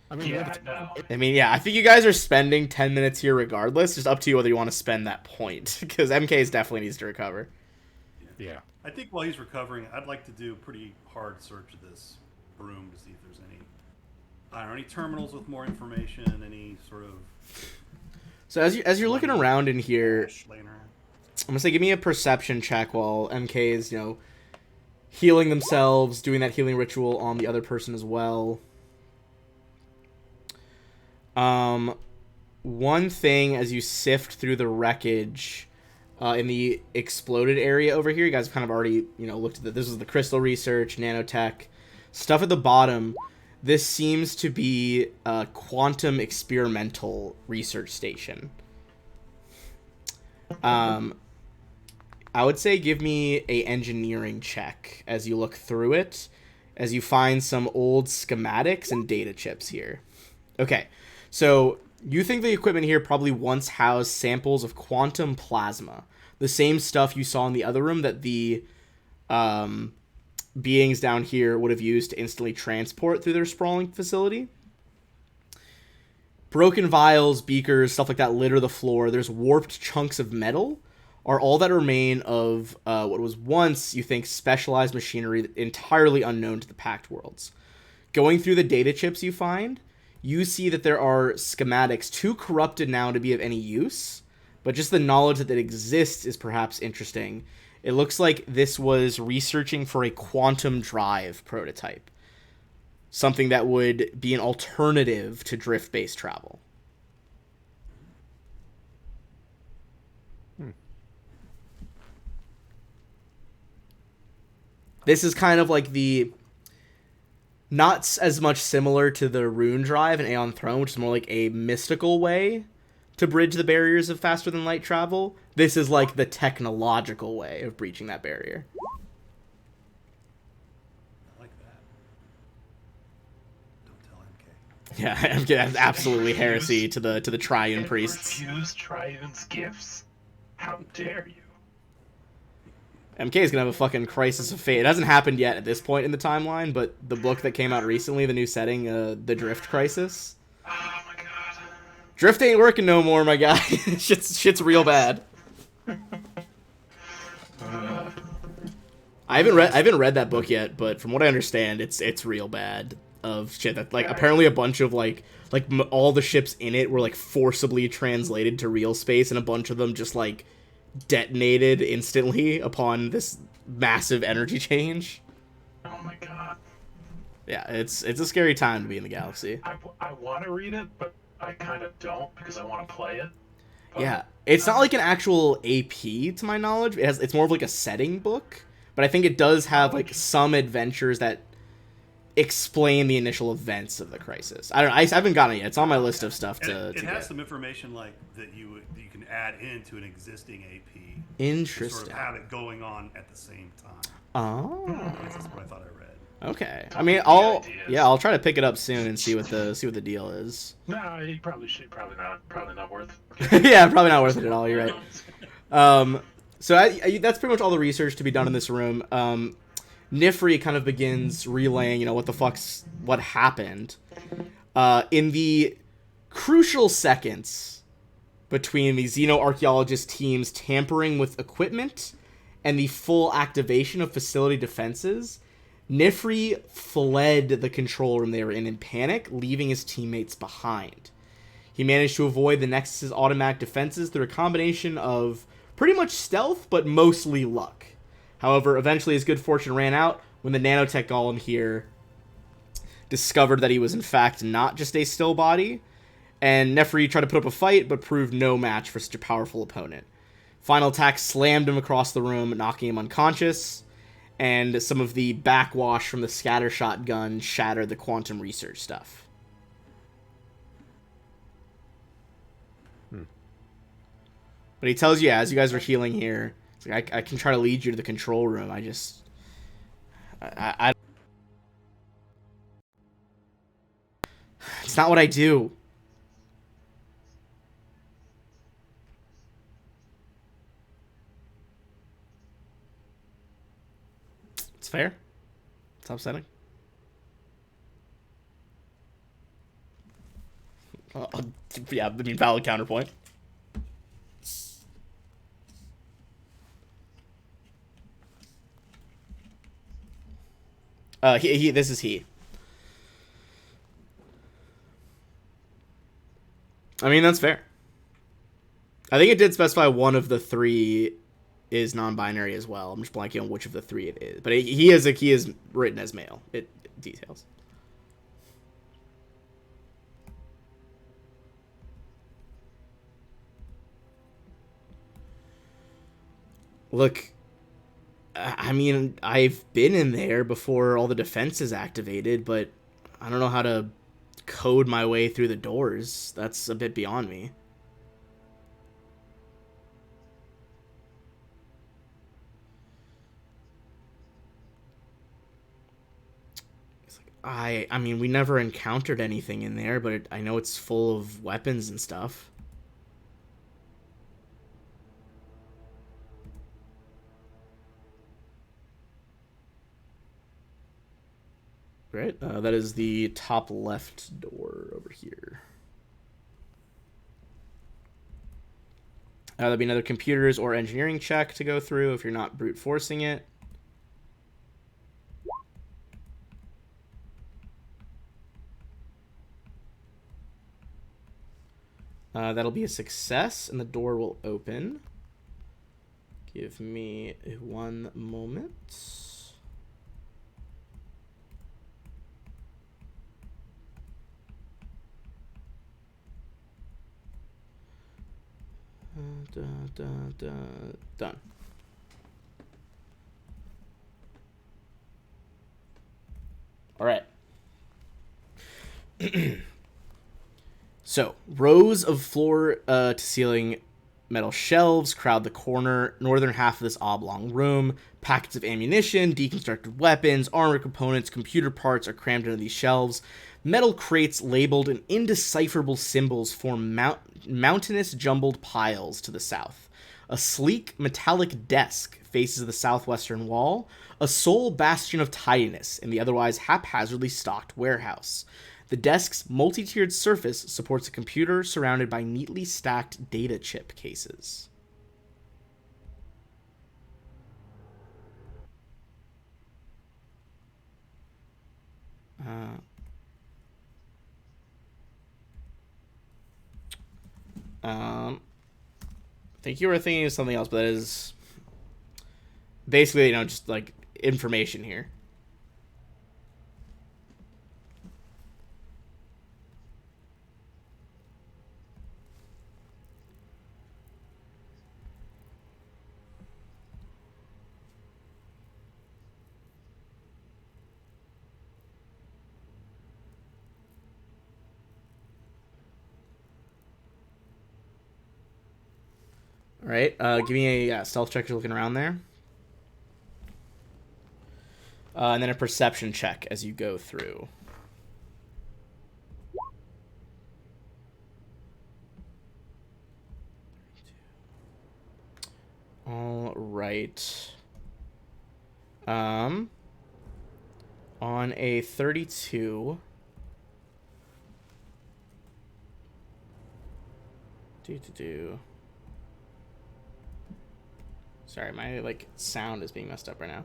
I mean, Yeah, I know. I mean, yeah, I think you guys are spending 10 minutes here regardless. Just up to you whether you want to spend that point. Because MK definitely needs to recover. yeah. I think while he's recovering, I'd like to do a pretty hard search of this room to see if there's any, I don't know, any terminals with more information, any sort of. So as you're looking around in here, laying around. I'm gonna say give me a perception check while MK is, healing themselves, doing that healing ritual on the other person as well. One thing as you sift through the wreckage in the exploded area over here, you guys have kind of already, looked at this is the crystal research, nanotech, stuff at the bottom. This seems to be a quantum experimental research station. I would say give me a engineering check as you look through it, as you find some old schematics and data chips here. Okay, so you think the equipment here probably once housed samples of quantum plasma, the same stuff you saw in the other room that the beings down here would have used to instantly transport through their sprawling facility. Broken vials, beakers, stuff like that litter the floor. There's warped chunks of metal are all that remain of what was once, you think, specialized machinery entirely unknown to the Pact Worlds. Going through the data chips you find, you see that there are schematics too corrupted now to be of any use, but just the knowledge that exists is perhaps interesting. It looks like this was researching for a quantum drive prototype, something that would be an alternative to drift-based travel. This is kind of like the, not as much similar to the Rune Drive and Aeon Throne, which is more like a mystical way to bridge the barriers of faster than light travel. This is like the technological way of breaching that barrier. I like that. Don't tell MK. Yeah, MK, that's absolutely heresy to the Triune And priests. refuse Triune's gifts. How dare you? MK is gonna have a fucking crisis of fate. It hasn't happened yet at this point in the timeline, but the book that came out recently, the new setting, the Drift Crisis. Oh my god. Drift ain't working no more, my guy. shit's real bad. I haven't read that book yet, but from what I understand, it's real bad. Of shit that apparently a bunch of all the ships in it were like forcibly translated to real space, and a bunch of them just like detonated instantly upon this massive energy change. Oh my god. Yeah, it's a scary time to be in the galaxy. I want to read it, but I kind of don't because I want to play it. But, Yeah, it's not like an actual AP to my knowledge. It's more of like a setting book, but I think it does have like some adventures that explain the initial events of the crisis. I don't know. I haven't gotten it yet. It's on my list of stuff to It get. has some information like that you can add into an existing AP. To Interesting. sort of have it going on at the same time. Oh, That's what I thought I read. okay. I mean, I'll ideas. I'll try to pick it up soon and see what the deal is. No, you probably should. Probably not worth it. Yeah, probably not worth it at all. You're right. So that's pretty much all the research to be done in this room. Nifri kind of begins relaying, what happened. In the crucial seconds between the xenoarchaeologist teams tampering with equipment and the full activation of facility defenses, Nifri fled the control room they were in panic, leaving his teammates behind. He managed to avoid the Nexus's automatic defenses through a combination of pretty much stealth, but mostly luck. However, eventually his good fortune ran out when the nanotech golem here discovered that he was in fact not just a still body, and Nefri tried to put up a fight, but proved no match for such a powerful opponent. Final attack slammed him across the room, knocking him unconscious, and some of the backwash from the scattershot gun shattered the quantum research stuff. But he tells you, as you guys are healing here, it's like, I can try to lead you to the control room. It's not what I do. It's fair. It's upsetting. Yeah, I mean, valid counterpoint. This is he. I mean, that's fair. I think it did specify one of the three is non-binary as well. I'm just blanking on which of the three it is, but he is written as male. It details. Look, I mean, I've been in there before all the defense is activated, but I don't know how to code my way through the doors. That's a bit beyond me. I mean, we never encountered anything in there, but I know it's full of weapons and stuff. Right, that is the top left door over here. There'll be another computers or engineering check to go through if you're not brute forcing it. That'll be a success, and the door will open. Give me one moment. Done. All right. So, rows of floor to ceiling metal shelves crowd the northern half of this oblong room. Packets of ammunition, deconstructed weapons, armor components, computer parts are crammed into these shelves. Metal crates labeled in indecipherable symbols form mountainous jumbled piles to the south. A sleek metallic desk faces the southwestern wall, a sole bastion of tidiness in the otherwise haphazardly stocked warehouse. The desk's multi-tiered surface supports a computer surrounded by neatly stacked data chip cases. I think you were thinking of something else, but that is basically, just like information here. All right, give me a stealth check. You're looking around there. And then a perception check as you go through. All right. On a 32. Sorry, my sound is being messed up right now.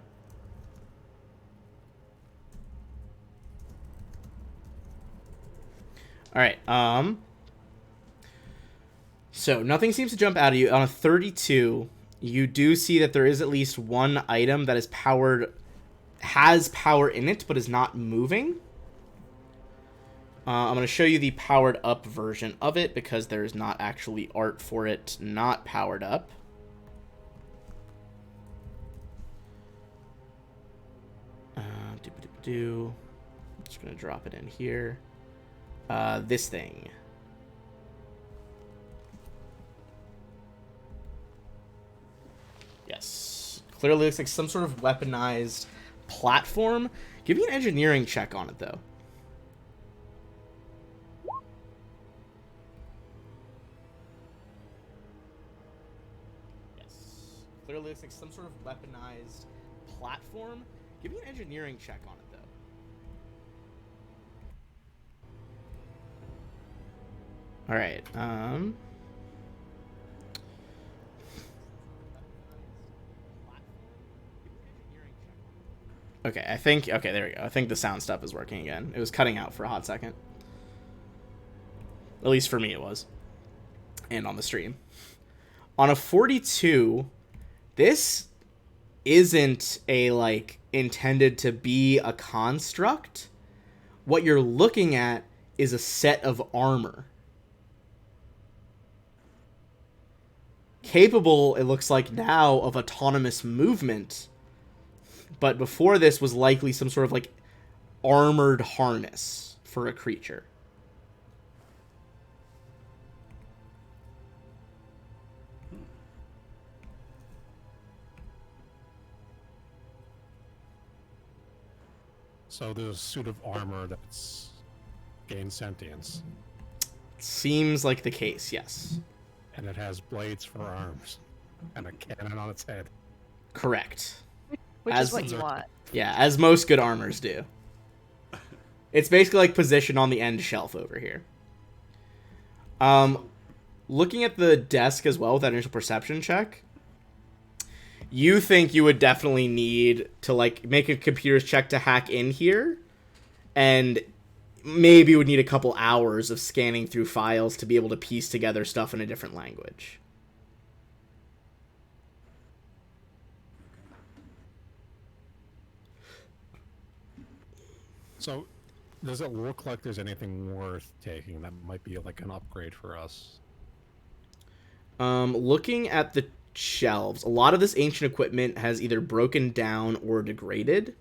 All right. So nothing seems to jump out at you. On a 32, you do see that there is at least one item that is has power in it, but is not moving. I'm going to show you the powered up version of it because there's not actually art for it not powered up. Just going to drop it in here. This thing. Yes. Clearly looks like some sort of weaponized platform. Give me an engineering check on it, though. Yes. Clearly looks like some sort of weaponized platform. Give me an engineering check on it, though. All right. Okay, okay, there we go. I think the sound stuff is working again. It was cutting out for a hot second. At least for me it was. And on the stream. On a 42, this isn't a, like, intended to be a construct. What you're looking at is a set of armor. Capable, it looks like now, of autonomous movement. But before this was likely some sort of, like, armored harness for a creature. So there's a suit of armor that's gained sentience, Seems like the case, yes. and it has blades for arms and a cannon on its head. Correct. Which As- is what you want. Yeah, as most good armors do. It's basically like positioned on the end shelf over here. Looking at the desk as well with that initial perception check, you think you would definitely need to, like, make a computer's check to hack in here, and maybe would need a couple hours of scanning through files to be able to piece together stuff in a different language. So, does it look like there's anything worth taking that might be like an upgrade for us? Looking at the shelves, a lot of this ancient equipment has either broken down or degraded.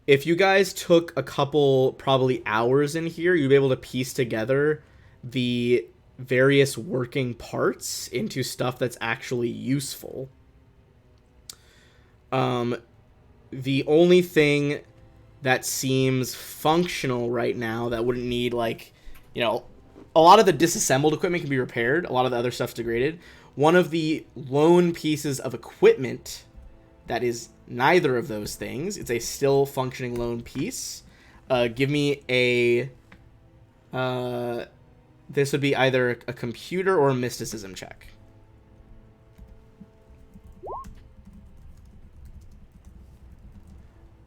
If you guys took a couple, probably hours in here, you'd be able to piece together the various working parts into stuff that's actually useful. The only thing that seems functional right now that wouldn't need, like, you know, a lot of the disassembled equipment can be repaired. A lot of the other stuff's degraded. One of the lone pieces of equipment that is neither of those things, it's a still functioning lone piece. Give me a... this would be either a computer or a mysticism check.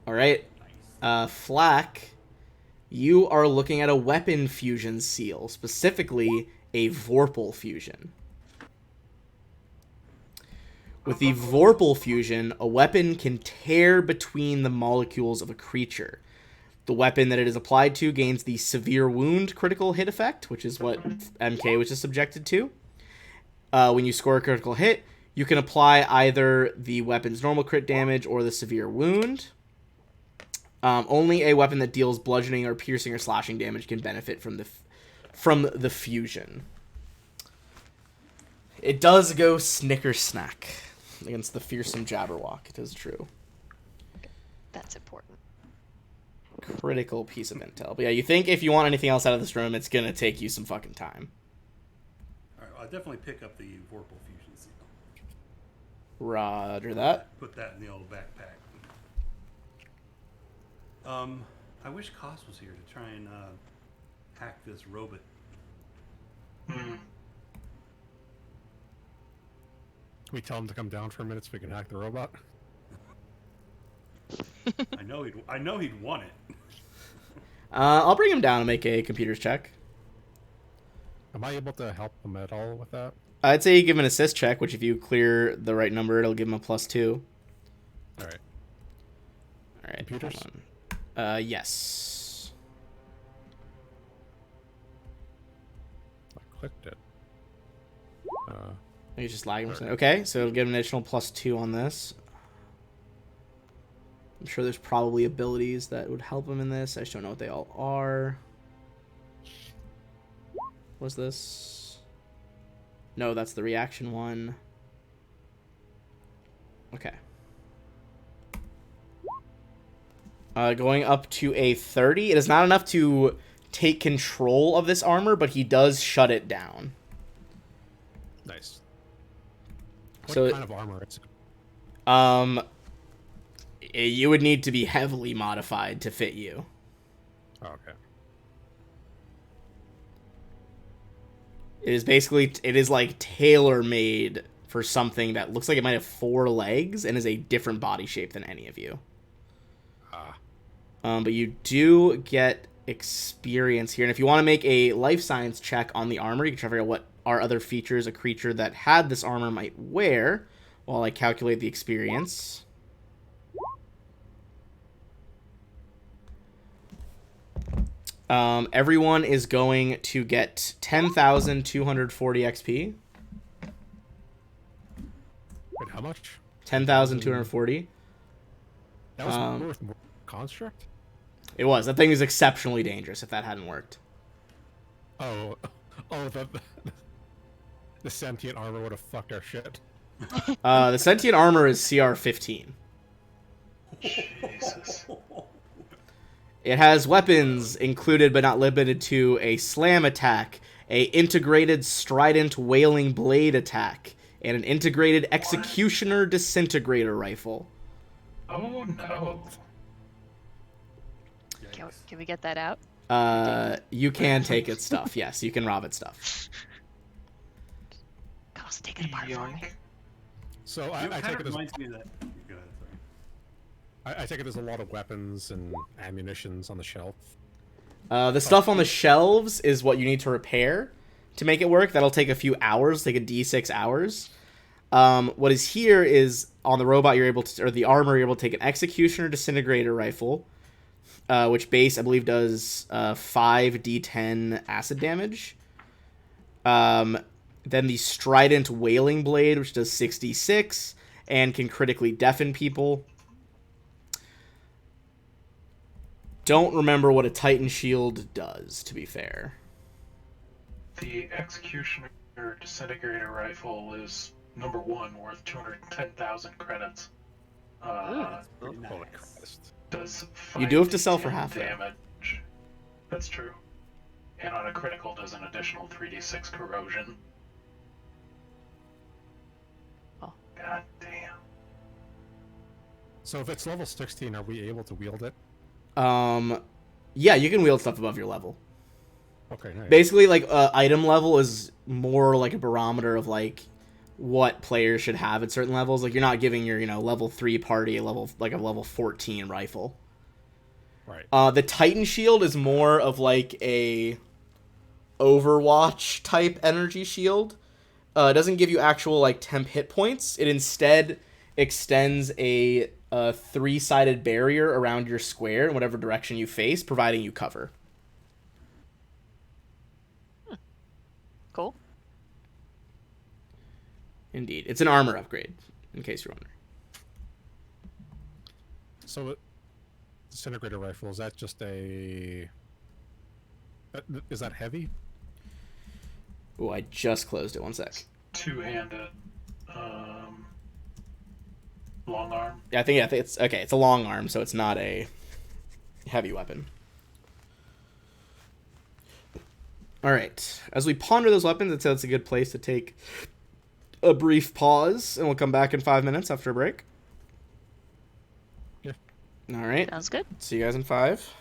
Alright. Flack, you are looking at a weapon fusion seal, specifically a Vorpal fusion. With the Vorpal fusion, a weapon can tear between the molecules of a creature. The weapon that it is applied to gains the severe wound critical hit effect, which is what MK was just subjected to. When you score a critical hit, you can apply either the weapon's normal crit damage or the severe wound. Only a weapon that deals bludgeoning or piercing or slashing damage can benefit from the fusion. It does go snicker snack against the fearsome Jabberwock. It is true. That's important. Critical piece of intel. But yeah, you think if you want anything else out of this room, it's gonna take you some fucking time. All right, I'll definitely pick up the Vorpal Fusion seal. Roger that. Put that in the old backpack. I wish Koss was here to try and hack this robot. Hmm. We tell him to come down for a minute so we can hack the robot. I know he'd want it. I'll bring him down and make a computer's check. Am I able to help him at all with that? I'd say you give him an assist check, which if you clear the right number, it'll give him a +2. All right. All right. Computers? Hold on. Yes. I clicked it. He's just lagging. Alright. Okay, so it'll give him an additional +2 on this. I'm sure there's probably abilities that would help him in this. I just don't know what they all are. What's this? No, that's the reaction one. Okay. Going up to a 30. It is not enough to take control of this armor, but he does shut it down. Nice. What So kind of armor is it? You would need to be heavily modified to fit you. Oh, okay. It is like tailor-made for something that looks like it might have 4 legs and is a different body shape than any of you. But you do get experience here. And if you want to make a life science check on the armor, you can try to figure out what are other features a creature that had this armor might wear while I calculate the experience. Everyone is going to get 10,240 XP. Wait, how much? 10,240. That was worth more construct? It was. That thing is exceptionally dangerous if that hadn't worked. Oh, the sentient armor would have fucked our shit. The sentient armor is CR 15. Jesus. It has weapons included but not limited to a slam attack, a integrated strident wailing blade attack, and an integrated executioner disintegrator rifle. Oh no. Can we get that out? You can take its stuff. Yes, you can rob its stuff. Cost, take it apart for me. Yoink. So I It take kind it of as reminds me of that. Go ahead, sorry. I take it there's a lot of weapons and ammunitions on the shelf. The stuff on the shelves is what you need to repair to make it work. That'll take a few hours, take a D6 hours. What is here is on the robot you're able to, or the armor, you're able to take an executioner disintegrator rifle, which base I believe does 5d10 acid damage. Then the strident wailing blade, which does 66 and can critically deafen people. Don't remember what a Titan shield does, to be fair. The Executioner Disintegrator Rifle is number 1, worth 210,000 credits. Holy Nice. Christ. Does You do have to sell 5d10 for half, though. damage. That's true. And on a critical, does an additional 3d6 corrosion. Oh. God damn. So if it's level 16, are we able to wield it? Yeah, you can wield stuff above your level. Okay, nice. Basically, like, item level is more like a barometer of, like, what players should have at certain levels. Like, you're not giving your, level 3 party a level 14 rifle. Right. The Titan shield is more of, like, a Overwatch type energy shield. It doesn't give you actual, like, temp hit points. It instead extends a 3-sided barrier around your square in whatever direction you face, providing you cover. Cool. Indeed. It's an armor upgrade, in case you're wondering. So, disintegrator rifle, is that just a... Is that heavy? Oh, I just closed it. One sec. Two-handed. Long arm. Yeah, I think it's... Okay, it's a long arm, so it's not a heavy weapon. Alright. As we ponder those weapons, I'd say that's a good place to take a brief pause, and we'll come back in 5 minutes after a break. Yeah. Alright. Sounds good. See you guys in 5.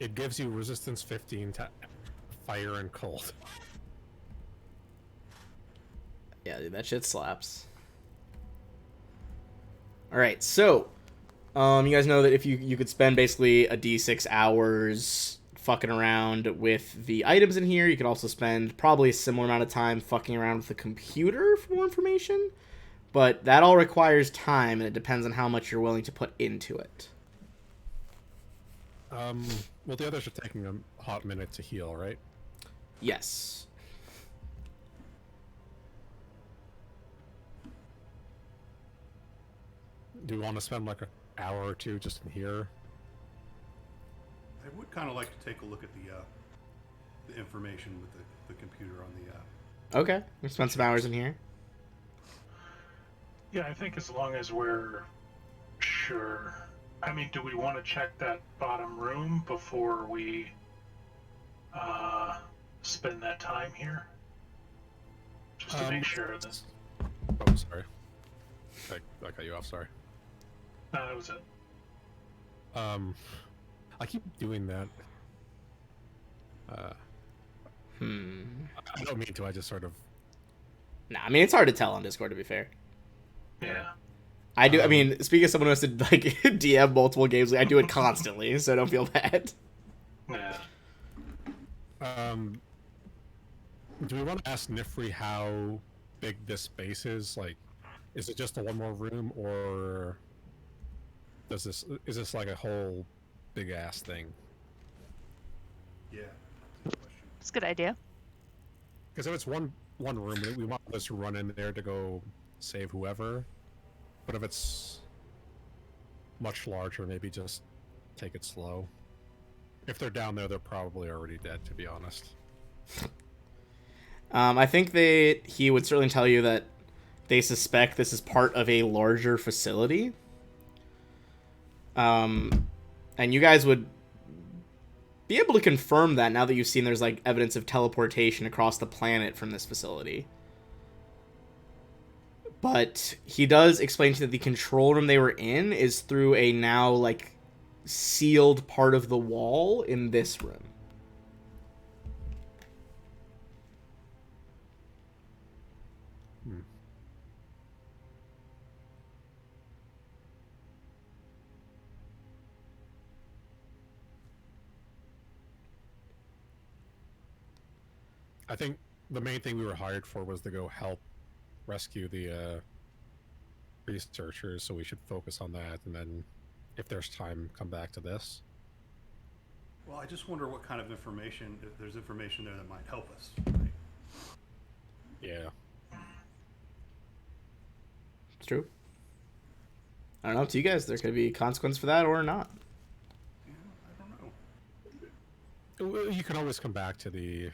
It gives you resistance 15 to fire and cold. Yeah, dude, that shit slaps. All right, so you guys know that if you could spend basically a D6 hours fucking around with the items in here, you could also spend probably a similar amount of time fucking around with the computer for more information. But that all requires time, and it depends on how much you're willing to put into it. Well, the others are taking a hot minute to heal, right? Yes. Do we want to spend like an hour or two just in here? I would kind of like to take a look at the information with the computer on the. Okay, we'll spend some hours in here. Yeah, I think as long as we're sure. I mean, do we want to check that bottom room before we spend that time here? Just to make sure that. Oh, sorry. I cut you off, sorry. No, that was it. I keep doing that. I don't mean to, I just sort of... Nah, I mean, it's hard to tell on Discord, to be fair. Yeah. I do. I mean, speaking of someone who has to like DM multiple games, I do it constantly, so don't feel bad. Yeah. Do we want to ask Nifri how big this space is? Like, is it just a one more room, or is this like a whole big ass thing? Yeah. Good question. It's a good idea. Because if it's one room, we want us to run in there to go save whoever. But if it's much larger, maybe just take it slow. If they're down there, they're probably already dead, to be honest. I think he would certainly tell you that they suspect this is part of a larger facility. And you guys would be able to confirm that now that you've seen there's like evidence of teleportation across the planet from this facility. But he does explain to you that the control room they were in is through a now like sealed part of the wall in this room. I think the main thing we were hired for was to go help rescue the researchers, so we should focus on that, and then if there's time, come back to this. Well, I just wonder what kind of information, if there's information there that might help us. Right? Yeah. It's true. I don't know, up to you guys. There could be consequence for that or not. Yeah, I don't know. You can always come back to the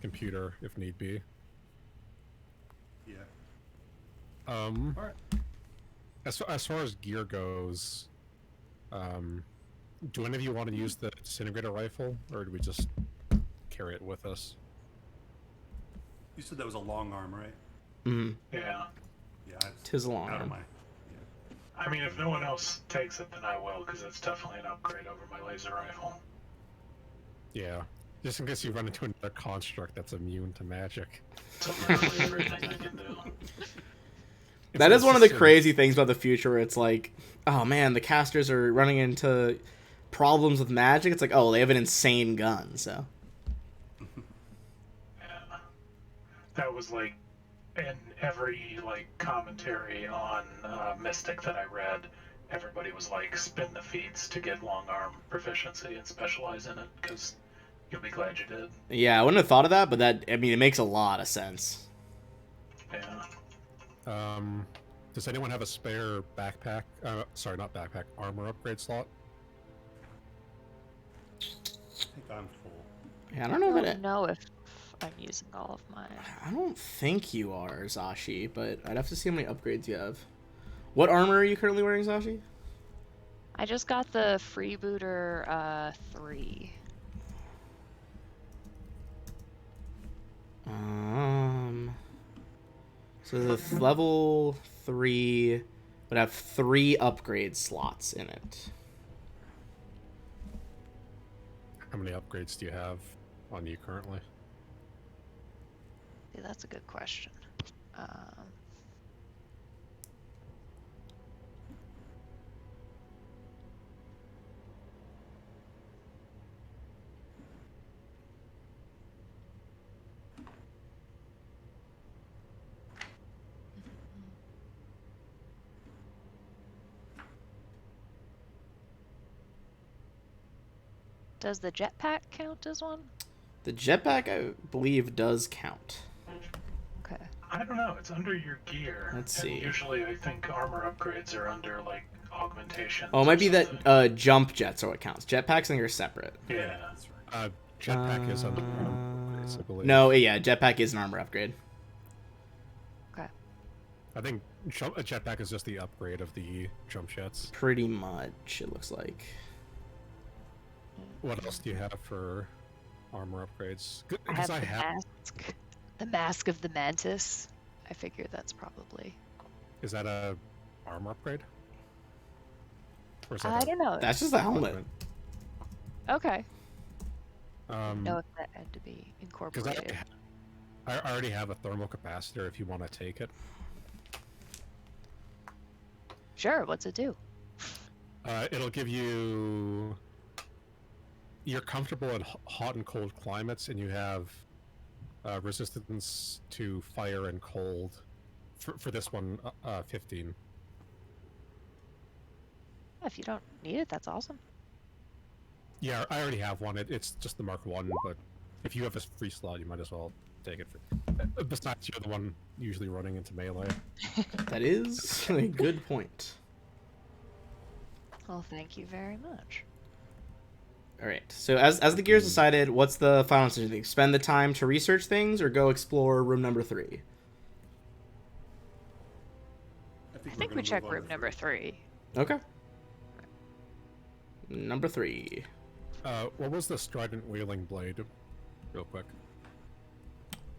computer if need be. Yeah. All right. As far as gear goes, do any of you want to use the disintegrator rifle, or do we just carry it with us? You said that was a long arm, right? Mm-hmm. Yeah. Yeah. It's Tis a long out of arm. my. I mean, if no one else takes it, then I will, because it's definitely an upgrade over my laser rifle. Yeah. Just in case you run into another construct that's immune to magic. It's literally everything I can do. That is one of the crazy things about the future where it's like, oh man, the casters are running into problems with magic. It's like, oh, they have an insane gun, so. Yeah. That was like in every like commentary on Mystic that I read, everybody was like, spin the feats to get long arm proficiency and specialize in it, because you'll be glad you did. Yeah, I wouldn't have thought of that, but that, I mean, it makes a lot of sense. Yeah. Does anyone have a spare backpack? Sorry, not backpack. Armor upgrade slot? I think I'm full. Yeah, I don't know I if don't know if I'm using all of mine. I don't think you are, Zashi, but I'd have to see how many upgrades you have. What armor are you currently wearing, Zashi? I just got the freebooter 3. So the level 3 but have 3 upgrade slots in it. How many upgrades do you have on you currently? Yeah, that's a good question. Does the jetpack count as one? The jetpack, I believe, does count. Okay. I don't know. It's under your gear. Let's And see. usually, I think armor upgrades are under like augmentations. Oh, it or might be something. that jump jets are what counts. Jetpacks, I think, are separate. Yeah. That's right. Jetpack is on the upgrades, I believe. No, yeah, jetpack is an armor upgrade. Okay. I think a jetpack is just the upgrade of the jump jets. Pretty much, it looks like. What else do you have for armor upgrades? I have the mask. The mask of the mantis. I figure that's probably. Is that a armor upgrade? Or is I don't know. That's just the helmet. equipment? Okay. Um, Know if that had to be Because incorporated. I already have a thermal capacitor if you want to take it. Sure. What's it do? It'll give you... You're comfortable in hot and cold climates, and you have resistance to fire and cold. For this one, 15. If you don't need it, that's awesome. Yeah, I already have one. It's just the Mark 1, but if you have a free slot, you might as well take it. Besides, you're the one usually running into melee. That is a good point. Well, thank you very much. All right. So as the gears decided, what's the final decision? Thing? Spend the time to research things, or go explore room number 3? I think we check room number 3. Okay. Number 3. What was the Strident Wheeling Blade? Real quick.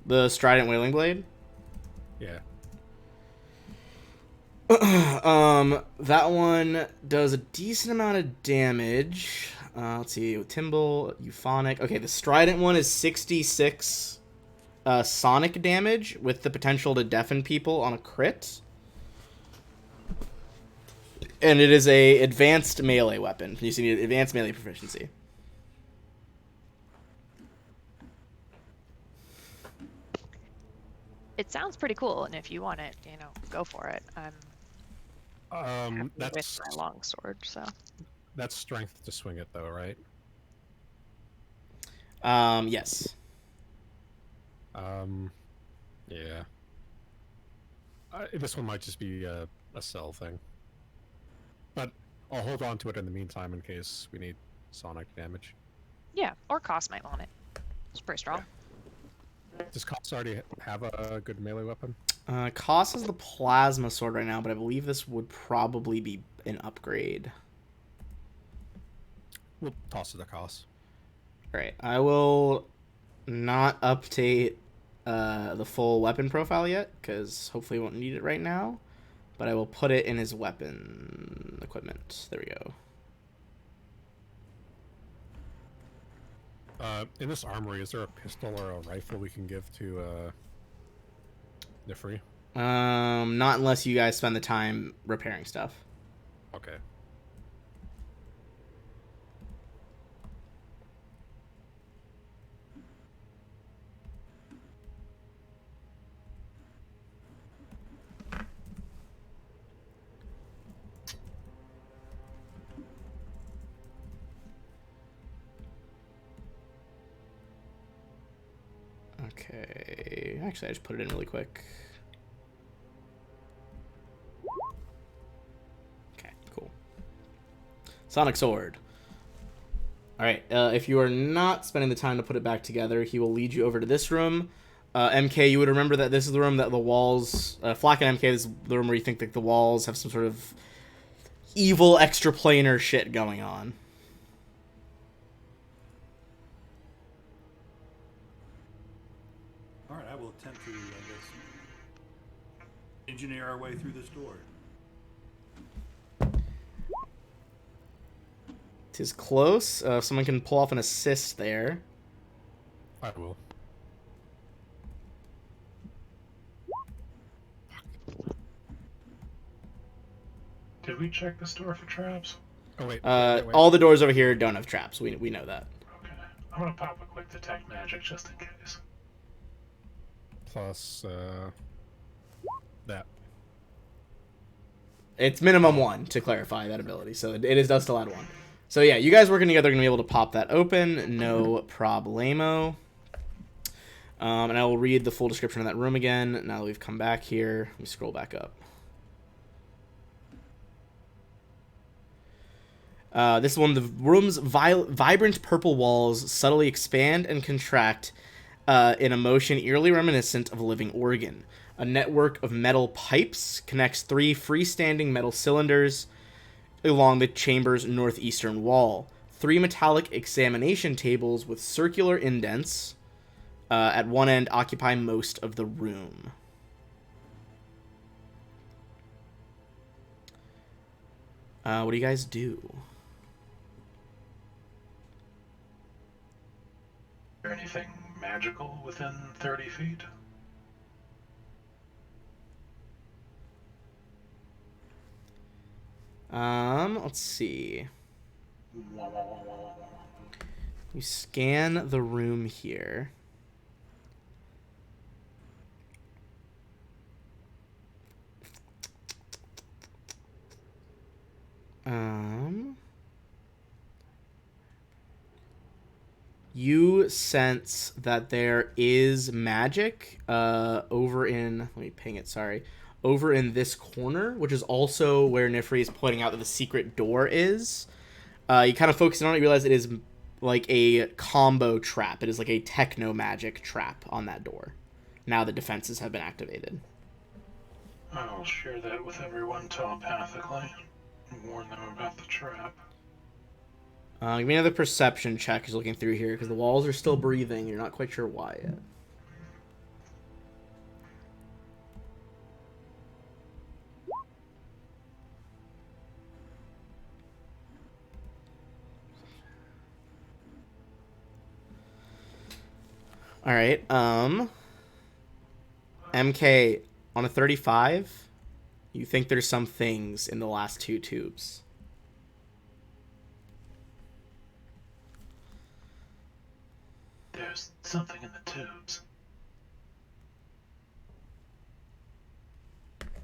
The Strident Whaling Blade. Yeah. That one does a decent amount of damage. Let's see, Timble, Euphonic. Okay, the Strident one is 66 sonic damage with the potential to deafen people on a crit. And it is a advanced melee weapon. You see advanced melee proficiency. It sounds pretty cool, and if you want it, go for it. I'm happy That's with my longsword, so. that's strength to swing it, though, right? Yes. Yeah. This one might just be a sell thing, but I'll hold on to it in the meantime in case we need sonic damage. Yeah, or Cost might want it. It's pretty strong. Does Cost already have a good melee weapon? Koss has the plasma sword right now, but I believe this would probably be an upgrade. We'll toss it to Cost. Alright, I will not update the full weapon profile yet, because hopefully he won't need it right now. But I will put it in his weapon equipment. There we go. In this armory, is there a pistol or a rifle we can give to Nifri? Not unless you guys spend the time repairing stuff. Okay. Okay. Actually, I just put it in really quick. Okay, cool. Sonic Sword. Alright, if you are not spending the time to put it back together, he will lead you over to this room. MK, you would remember that this is the room that the walls... Flack and MK, this is the room where you think that the walls have some sort of evil extraplanar shit going on. Alright, I will attempt to, I guess, engineer our way through this door. 'Tis close. If someone can pull off an assist there. I will. Did we check the store for traps? Oh wait. All the doors over here don't have traps. We know that. Okay. I'm gonna pop a quick detect magic just in case. Plus that. It's minimum 1 to clarify that ability, so it does still add 1. So yeah, you guys working together are gonna be able to pop that open, no problemo. And I will read the full description of that room again. Now that we've come back here, let me scroll back up. This one, the room's vibrant purple walls subtly expand and contract in a motion eerily reminiscent of a living organ. A network of metal pipes connects 3 freestanding metal cylinders along the chamber's northeastern wall. 3 metallic examination tables with circular indents at one end occupy most of the room. What do you guys do? Is there anything magical within 30 feet? Let's see. You scan the room here. You sense that there is magic over in, let me ping it, sorry, over in this corner, which is also where Nifri is pointing out that the secret door is. You kind of focus on it, you realize it is like a combo trap. It is like a techno magic trap on that door, now that defenses have been activated. I'll share that with everyone telepathically and warn them about the trap. Give me another perception check as looking through here, because the walls are still breathing. You're not quite sure why yet. All right. MK, on a 35, you think there's some things in the last 2 tubes. There's something in the tubes.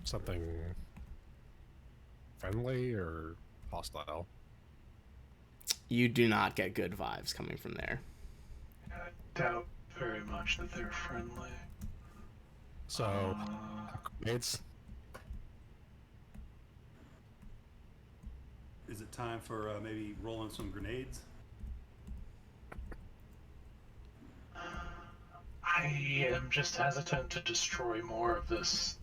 Something friendly or hostile? You do not get good vibes coming from there. I doubt very much that they're friendly. So, grenades? Is it time for maybe rolling some grenades? I am just hesitant to destroy more of this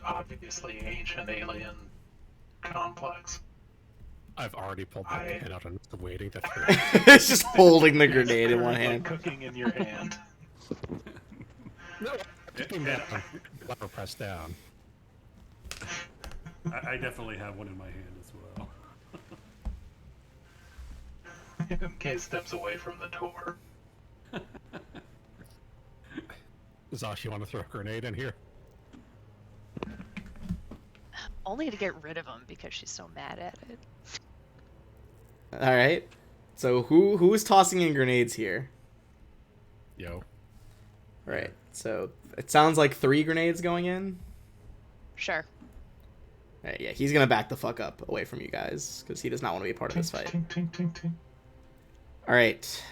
obviously ancient alien complex. I've already pulled my hand out and I'm waiting to throw It's just holding the grenade in one Like hand. cooking in your hand. No, picking that lever press down. I definitely have one in my hand as well. MK steps away from the door. Zosh, you want to throw a grenade in here? Only to get rid of him because she's so mad at it. All right. So who is tossing in grenades here? Yo. Right. So it sounds like 3 grenades going in. Sure. All right, yeah, he's gonna back the fuck up away from you guys because he does not want to be a part of this fight. Tink, tink, tink, tink. All right.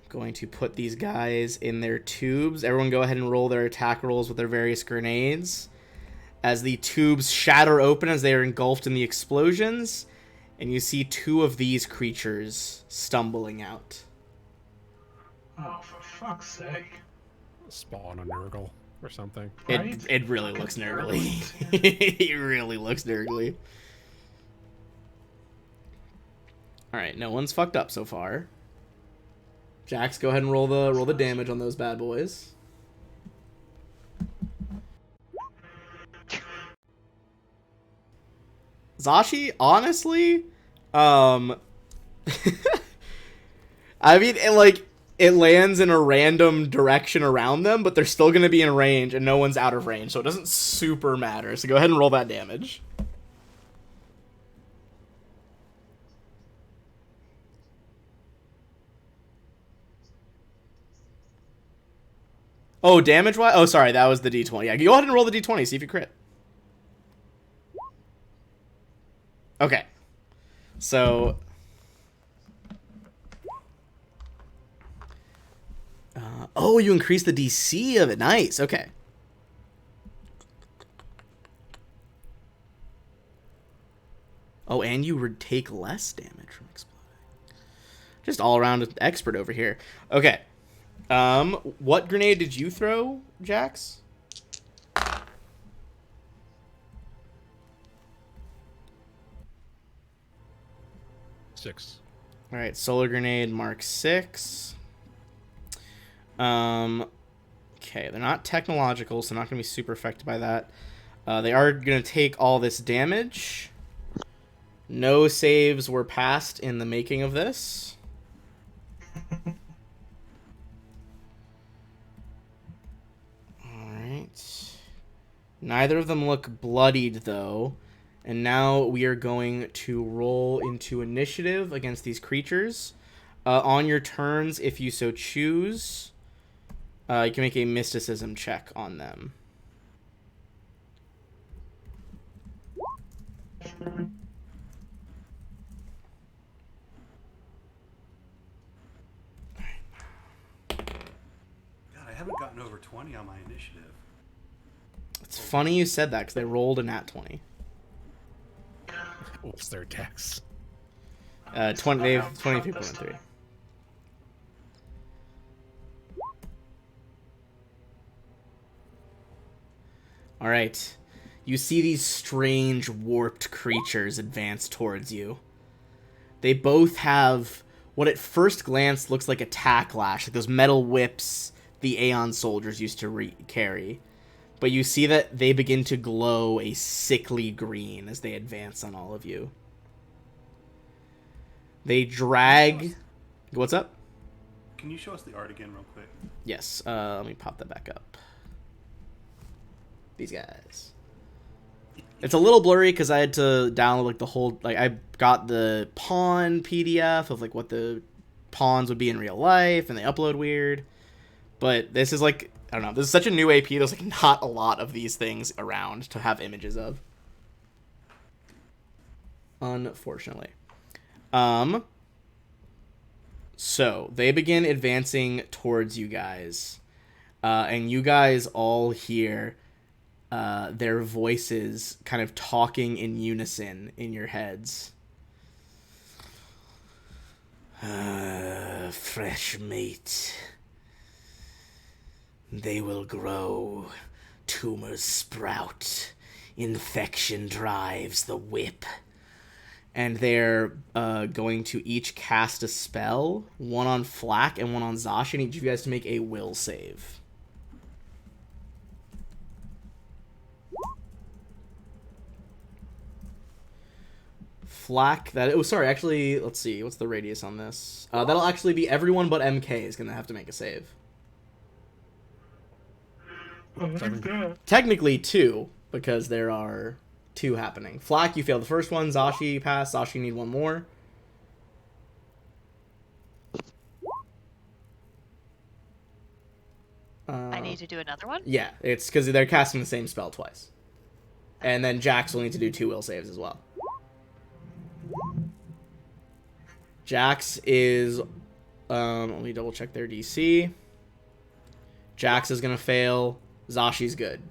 Going to put these guys in their tubes. Everyone go ahead and roll their attack rolls with their various grenades. As the tubes shatter open as they are engulfed in the explosions, and you see 2 of these creatures stumbling out. Oh, for fuck's sake. Spawn a Nurgle or something. Right? It really looks nurgly. It really looks nurgly. Alright, no one's fucked up so far. Jax, go ahead and roll the damage on those bad boys. Zashi, honestly, I mean, it lands in a random direction around them, but they're still going to be in range, and no one's out of range, so it doesn't super matter. So go ahead and roll that damage. Oh, damage-wise? Oh, sorry, that was the d20. Yeah, go ahead and roll the d20, see if you crit. Okay. So... oh, you increase the DC of it. Nice, okay. Oh, and you would take less damage from exploding. Just all-around expert over here. Okay. What grenade did you throw, Jax? Six. All right, solar grenade Mark 6. Okay, they're not technological, so not going to be super affected by that. They are going to take all this damage. No saves were passed in the making of this. Alright. Neither of them look bloodied, though. And now we are going to roll into initiative against these creatures. On your turns, if you so choose, you can make a mysticism check on them. God, I haven't gotten over 20 on my initiative. It's funny you said that because they rolled a nat 20. What's their dex? 20. They have 23.3. All right. You see these strange warped creatures advance towards you. They both have what at first glance looks like attack lash, like those metal whips the Aeon soldiers used to carry. But you see that they begin to glow a sickly green as they advance on all of you. They drag... What's up? Can you show us the art again real quick? Yes, let me pop that back up. These guys. It's a little blurry because I had to download like the whole... Like, I got the pawn PDF of like what the pawns would be in real life, and they upload weird. But this is like... I don't know. This is such a new AP. There's like not a lot of these things around to have images of. Unfortunately. So they begin advancing towards you guys. And you guys all hear their voices kind of talking in unison in your heads. Fresh meat. They will grow, tumors sprout, infection drives the whip. And they're going to each cast a spell, one on Flack and one on Zashi. I need you guys to make a will save. Flack, that... Oh, sorry, actually, let's see. What's the radius on this? That'll actually be everyone but MK is going to have to make a save. Technically 2, because there are 2 happening. Flack, you failed the first one. Zashi, you passed. Zashi, you need one more. I need to do another one? Yeah, it's because they're casting the same spell twice. And then Jax will need to do 2 will saves as well. Jax is... let me double check their DC. Jax is going to fail. Zashi's good.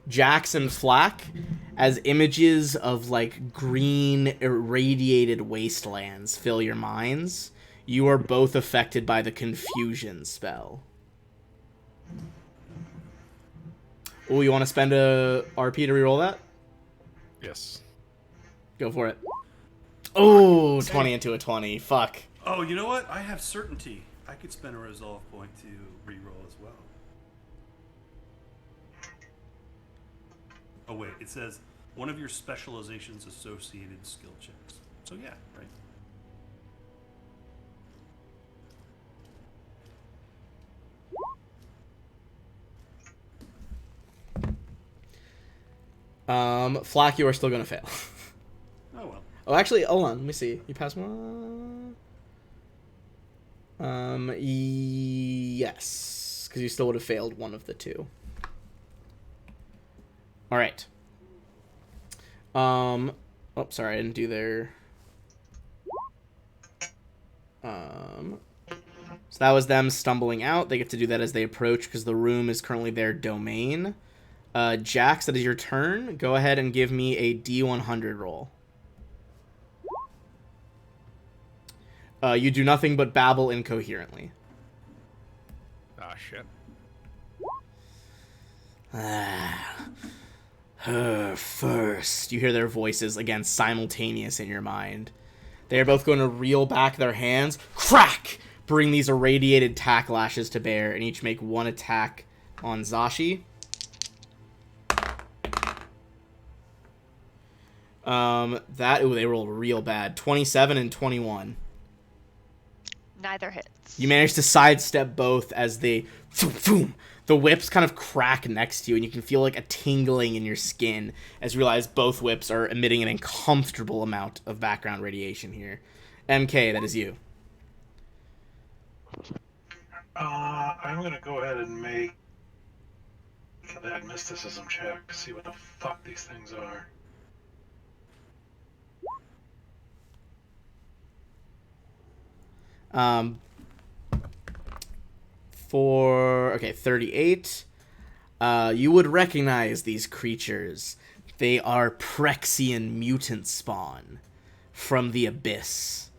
Jax and Flack, as images of like green irradiated wastelands fill your minds, you are both affected by the confusion spell. Oh, you want to spend a RP to reroll that? Yes. Go for it. Oh, 20 into a 20. Fuck. Oh, you know what? I have certainty. I could spend a resolve point to reroll as well. Oh wait, it says one of your specializations associated skill checks. So yeah, right. Flack, you are still gonna fail. Oh well. Oh, actually, hold on. Let me see. You passed one. Yes, because you still would have failed one of the two. All right. Oh, sorry, I didn't do their. So that was them stumbling out. They get to do that as they approach because the room is currently their domain. Jax, that is your turn. Go ahead and give me a D100 roll. You do nothing but babble incoherently. Ah, shit. Her first. You hear their voices again simultaneous in your mind. They are both going to reel back their hands. Crack! Bring these irradiated tack lashes to bear and each make one attack on Zashi. They rolled real bad. 27 and 21. Neither hits. You manage to sidestep both as they, the whips kind of crack next to you, and you can feel like a tingling in your skin as you realize both whips are emitting an uncomfortable amount of background radiation here. MK, that is you. I'm gonna go ahead and make that mysticism check to see what the fuck these things are. For 38. You would recognize these creatures. They are Prexian mutant spawn from the Abyss.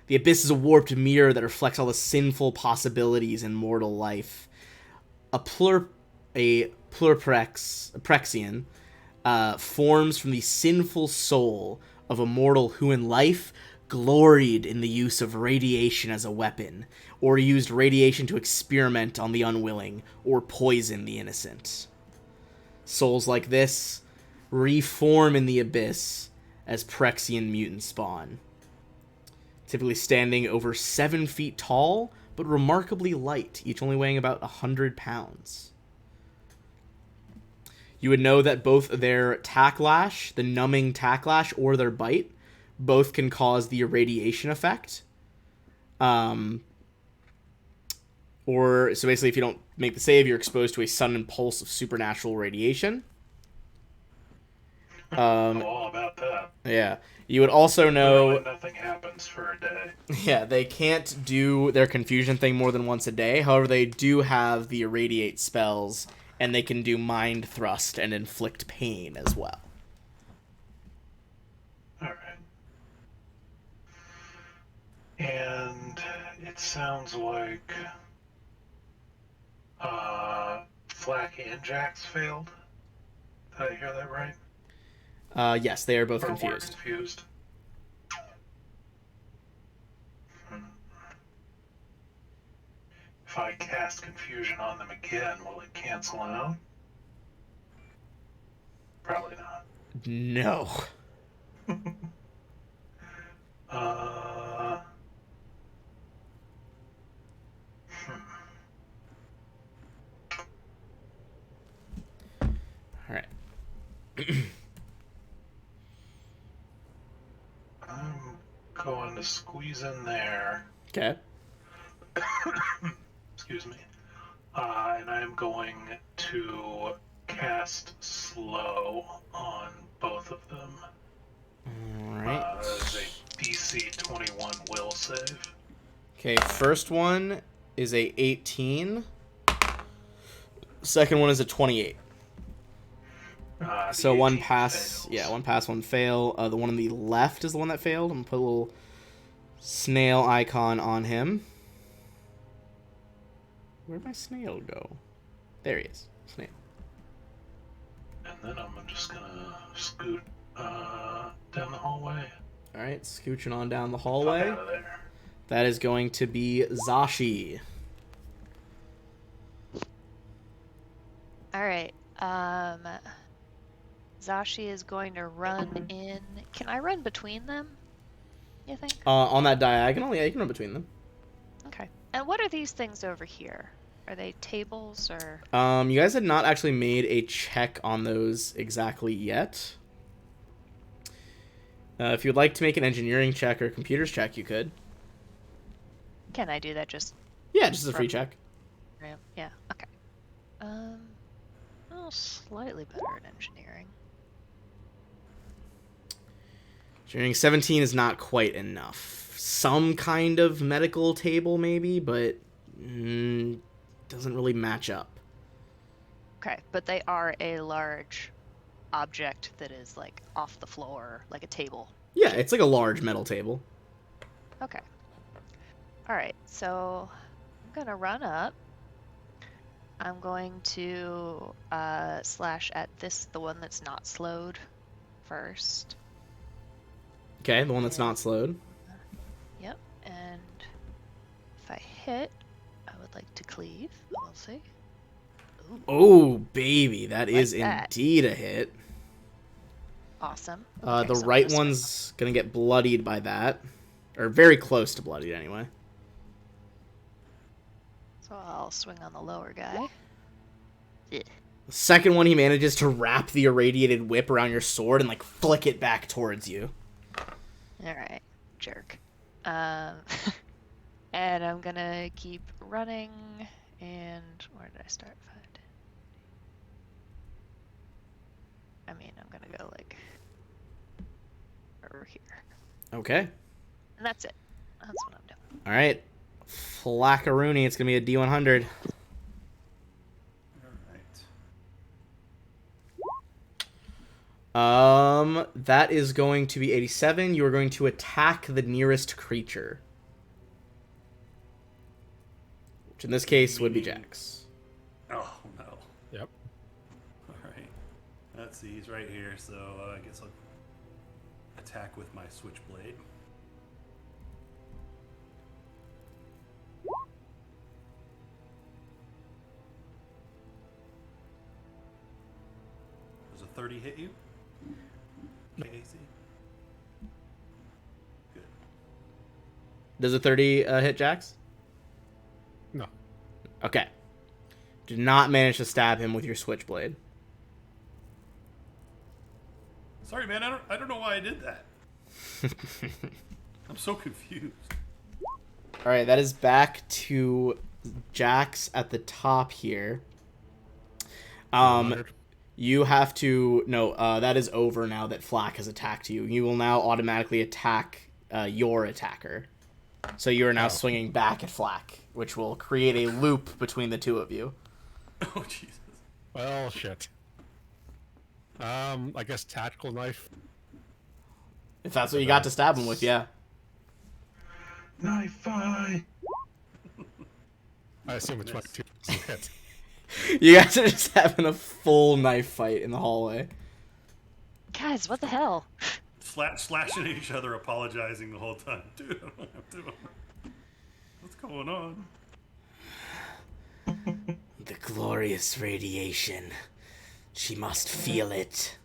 The Abyss is a warped mirror that reflects all the sinful possibilities in mortal life. A Prexian forms from the sinful soul of a mortal who in life gloried in the use of radiation as a weapon, or used radiation to experiment on the unwilling, or poison the innocent. Souls like this reform in the Abyss as Prexian mutant spawn, typically standing over 7 feet tall, but remarkably light, each only weighing about 100 pounds. You would know that both their tacklash, the numbing tacklash, or their bite, both can cause the irradiation effect. So basically, if you don't make the save, you're exposed to a sudden pulse of supernatural radiation. All about that. Yeah. You would also know... Literally nothing happens for a day. Yeah, they can't do their confusion thing more than once a day. However, they do have the irradiate spells, and they can do mind thrust and inflict pain as well. Alright. And it sounds like Flack and Jax failed. Did I hear that right? Yes, they are both Or were confused. confused. If I cast confusion on them again, will it cancel out? Probably not. No. Uh, All right. I'm going to squeeze in there. Okay. Excuse me. And I'm going to cast slow on both of them. All right. As a DC 21 will save. Okay, first one is a 18. Second one is a 28. So one pass, fails. yeah, one pass, one fail. The one on the left is the one that failed. I'm gonna put a little snail icon on him. Where'd my snail go? There he is. Snail. And then I'm just gonna scoot down the hallway. All right, scooching on down the Fuck hallway. out of there. That is going to be Zashi. All right. Zashi is going to run in. Can I run between them? You think? On that diagonal, yeah, you can run between them. Okay. And what are these things over here? Are they tables or? You guys had not actually made a check on those exactly yet. If you'd like to make an engineering check or a computers check, you could. Can I do that just? Yeah, just as a free check. Yeah. Okay. Well, slightly better at engineering. Engineering 17 is not quite enough. Some kind of medical table, maybe, but doesn't really match up. Okay, but they are a large object that is like off the floor, like a table. Yeah, it's like a large metal table. Okay. All right, so I'm gonna run up. I'm going to slash at the one that's not slowed first. Okay, the one that's not slowed. Yep, and if I hit, I would like to cleave. We'll see. Ooh, Oh, baby, that Like is that. indeed a hit. awesome. The Okay, so I'm right gonna swing. one's gonna get bloodied by that. Or very close to bloodied, anyway. So I'll swing on the lower guy. Yeah. The second one, he manages to wrap the irradiated whip around your sword and, like, flick it back towards you. Alright, jerk. And I'm gonna keep running, and where did I start? 5, 10. I mean, I'm gonna go, like, over here. Okay. And that's it. That's what I'm doing. Alright. Flackaroony, it's gonna be a D100. All right. That is going to be 87. You are going to attack the nearest creature. Which in this case would be Jax. Oh no. Yep. All right. Let's see. He's right here, so I guess I'll attack with my switchblade. Does a 30 hit you? KAC? Good. Does a 30 hit Jax? No. Okay. Did not manage to stab him with your switchblade. Sorry, man. I don't know why I did that. I'm so confused. Alright, that is back to Jax at the top here. 100. You have to... No, that is over now that Flack has attacked you. You will now automatically attack your attacker. So you are now swinging back at Flack, which will create a loop between the two of you. Oh, Jesus. Well, shit. I guess tactical knife. If that's what you got to stab him with, yeah. Knife fight. I assume it's 22 hit. You guys are just having a full knife fight in the hallway. Guys, what the hell? Slashing at each other, apologizing the whole time. Dude, I don't have to. What's going on? The glorious radiation. She must feel it.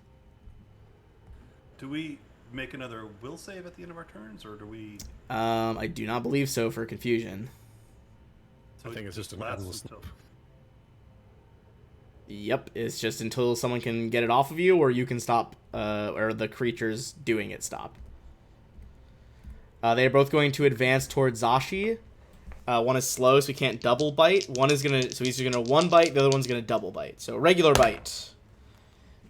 Do we make another will save at the end of our turns, or do we... I do not believe so for confusion. I think it's just an lasts endless until- loop. Yep, it's just until someone can get it off of you, or you can stop, or the creatures doing it stop. They are both going to advance towards Zashi. One is slow, so he can't double bite. One is gonna, so he's gonna one bite. The other one's gonna double bite. So regular bite.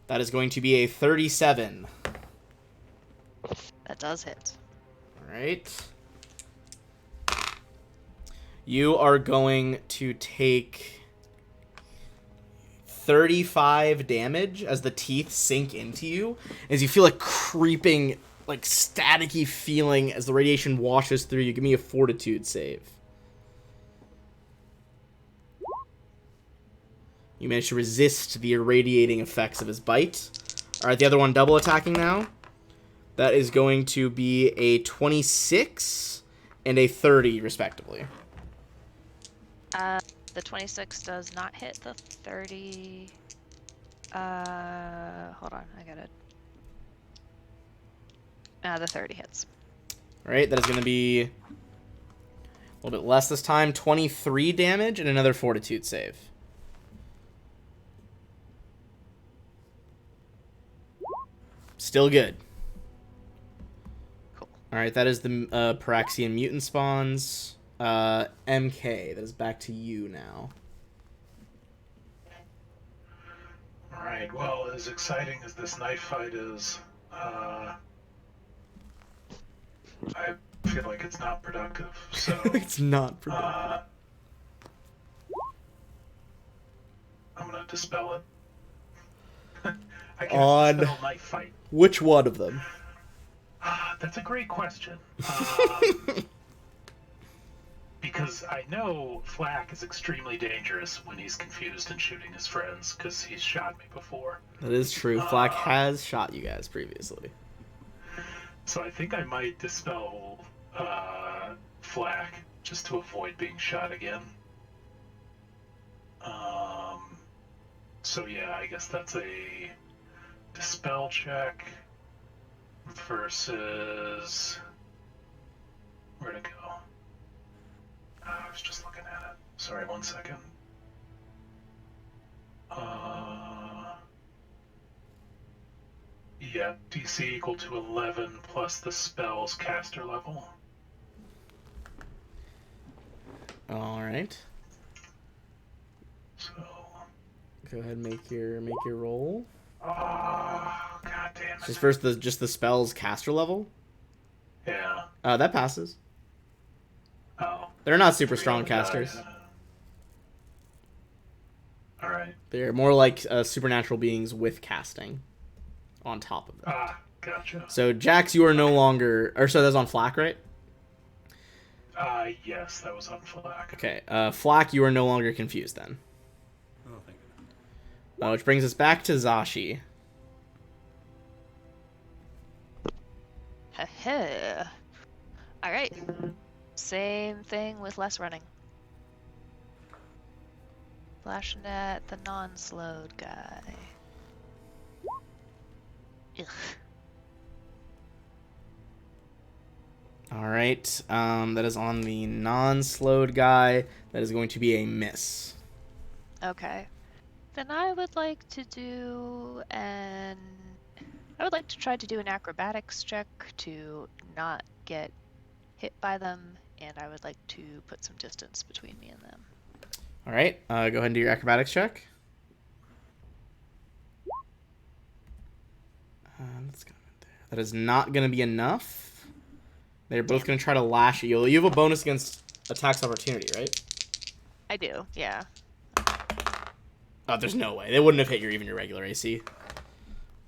That is going to be a 37. That does hit. All right. You are going to take 35 damage as the teeth sink into you, as you feel a creeping, like, staticky feeling as the radiation washes through you. Give me a fortitude save. You manage to resist the irradiating effects of his bite. Alright, the other one double attacking now. That is going to be a 26 and a 30, respectively. The 26 does not hit. The 30 Hold on, I gotta. The 30 hits. All right, that is going to be a little bit less this time. 23 damage and another Fortitude save. Still good. Cool. All right, that is the Pyraxian mutant spawns. MK, that is back to you now. Alright, well, as exciting as this knife fight is, I feel like it's not productive, so... It's not productive. I'm gonna dispel it. I can't On dispel knife fight. which one of them? That's a great question. Because I know Flack is extremely dangerous when he's confused and shooting his friends, because he's shot me before. That is true. Flack has shot you guys previously. So I think I might dispel Flack just to avoid being shot again. So yeah, I guess that's a dispel check versus... Where'd it go? I was just looking at it. Sorry, 1 second. Yeah, DC equal to 11 plus the spell's caster level. All right. So... Go ahead and make your roll. Oh, god damn it. Just first the spell's caster level. Yeah. That passes. Oh. They're not super Three strong other guys. casters. Alright. They're more like supernatural beings with casting on top of them. Gotcha. So Jax, you are no longer, or so that's on Flack, right? Yes, that was on Flack. Okay, Flack, you are no longer confused then. Oh, thank you. Which brings us back to Zashi. Alright. Same thing with less running. Flashing at the non-slowed guy. Ugh. All right, that is on the non-slowed guy. That is going to be a miss. Okay. Then I would like to try to do an acrobatics check to not get hit by them, and I would like to put some distance between me and them. All right, go ahead and do your acrobatics check. Let's go there. That is not going to be enough. They're both going to try to lash at you. You have a bonus against attacks opportunity, right? I do, yeah. Oh, there's no way. They wouldn't have hit your regular AC.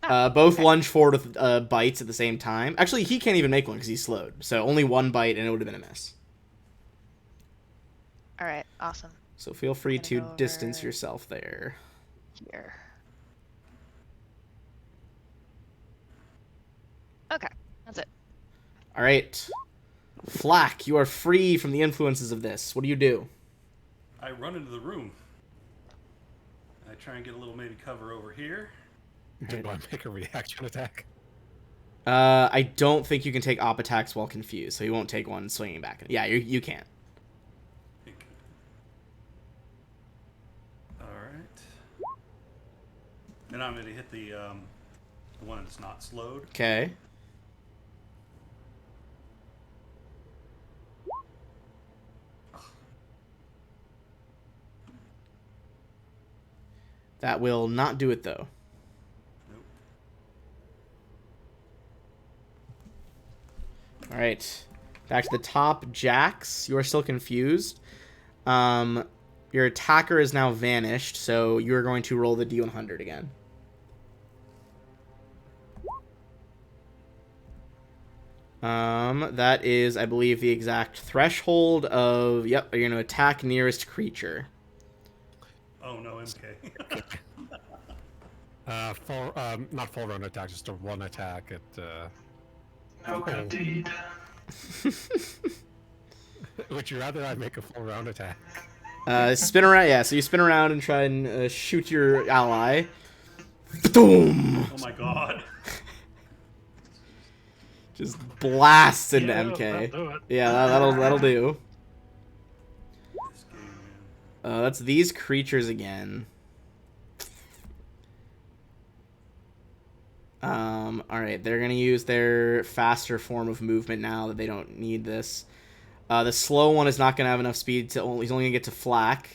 Oh, Both okay. lunge forward with bites at the same time. Actually, he can't even make one because he's slowed. So only one bite, and it would have been a miss. Alright, awesome. So feel free to Go distance over yourself there. Here. Okay, that's it. All right. Flack, you are free from the influences of this. What do you do? I run into the room. I try and get a little maybe cover over here. Do I make a reaction attack? I don't think you can take op attacks while confused, so you won't take one swinging back. Yeah, you can't. All right. And I'm going to hit the one that's not slowed. Okay. That will not do it, though. Nope. All right. Back to the top. Jax, you are still confused. Your attacker is now vanished, so you're going to roll the D100 again. That is, I believe, the exact threshold of... Yep, you're going to attack nearest creature. Oh, no, MK. Not full run attack, just a one attack at. No good deed. Would you rather I make a full round attack? Spin around, yeah, so you spin around and try and shoot your ally. Boom! Oh my god. Just blasts into Yeah, MK. that'll do it. Yeah, that'll do. This game, man. That's these creatures again. Alright, they're gonna use their faster form of movement now that they don't need this. The slow one is not gonna have enough speed to he's only gonna get to flak,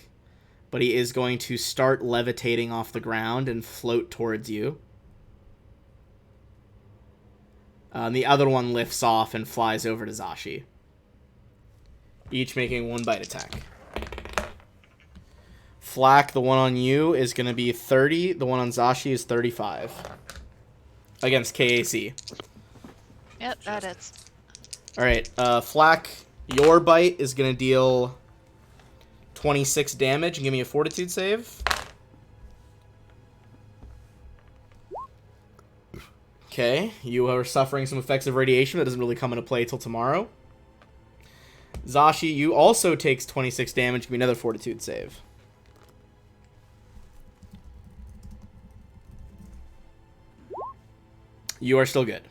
but he is going to start levitating off the ground and float towards you. The other one lifts off and flies over to Zashi. Each making 1 bite attack. Flak, the one on you, is going to be 30. The one on Zashi is 35. Against KAC. Yep, that is. Alright, Flak, your bite is going to deal 26 damage. And give me a fortitude save. Okay, you are suffering some effects of radiation that doesn't really come into play till tomorrow. Zashi, you also takes 26 damage. Give me another fortitude save. You are still good.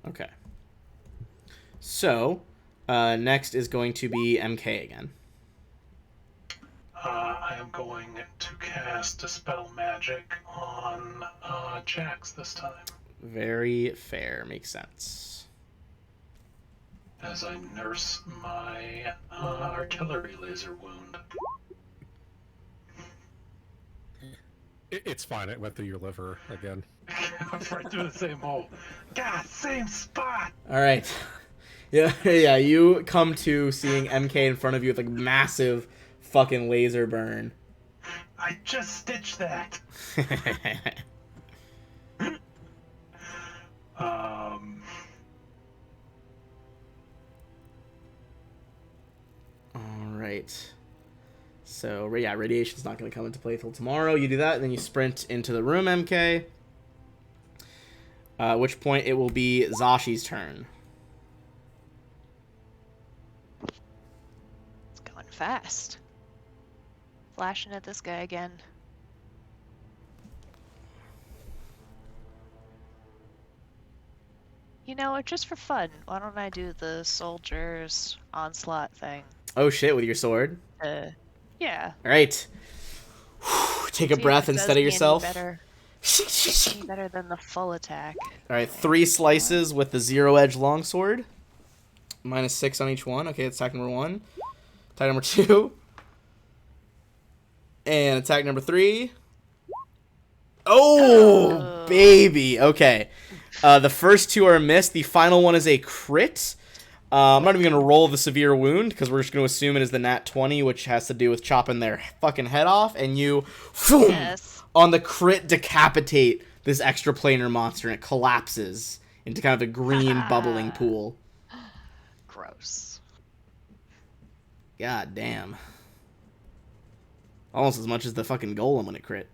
Okay. So, next is going to be MK again. I am going to cast Dispel Magic on Jax this time, Very fair. Makes sense. as I nurse my artillery laser wound. It's fine. It went through your liver again. Right through the same hole. God, same spot! Alright. Yeah, you come to seeing MK in front of you with like massive fucking laser burn. I just stitched that! Alright. So, yeah, radiation's not going to come into play till tomorrow. You do that, and then you sprint into the room, MK. At which point it will be Zashi's turn. It's going fast. Flashing at this guy again. You know what? Just for fun, why don't I do the soldier's onslaught thing? Oh shit, with your sword. Yeah. Alright. Take a See if breath it and does steady me any yourself. Better, any better than the full attack. Alright, 3 slices with the zero-edge longsword. -6 on each one. Okay, that's attack number 1. Attack number 2. And attack number 3. Oh, baby. Okay. The first 2 are a miss. The final one is a crit. I'm not even going to roll the severe wound, because we're just going to assume it is the nat 20, which has to do with chopping their fucking head off. And you, boom, Yes. on the crit, decapitate this extraplanar monster, and it collapses into kind of a green bubbling pool. Gross. God damn. Almost as much as the fucking golem when it crit.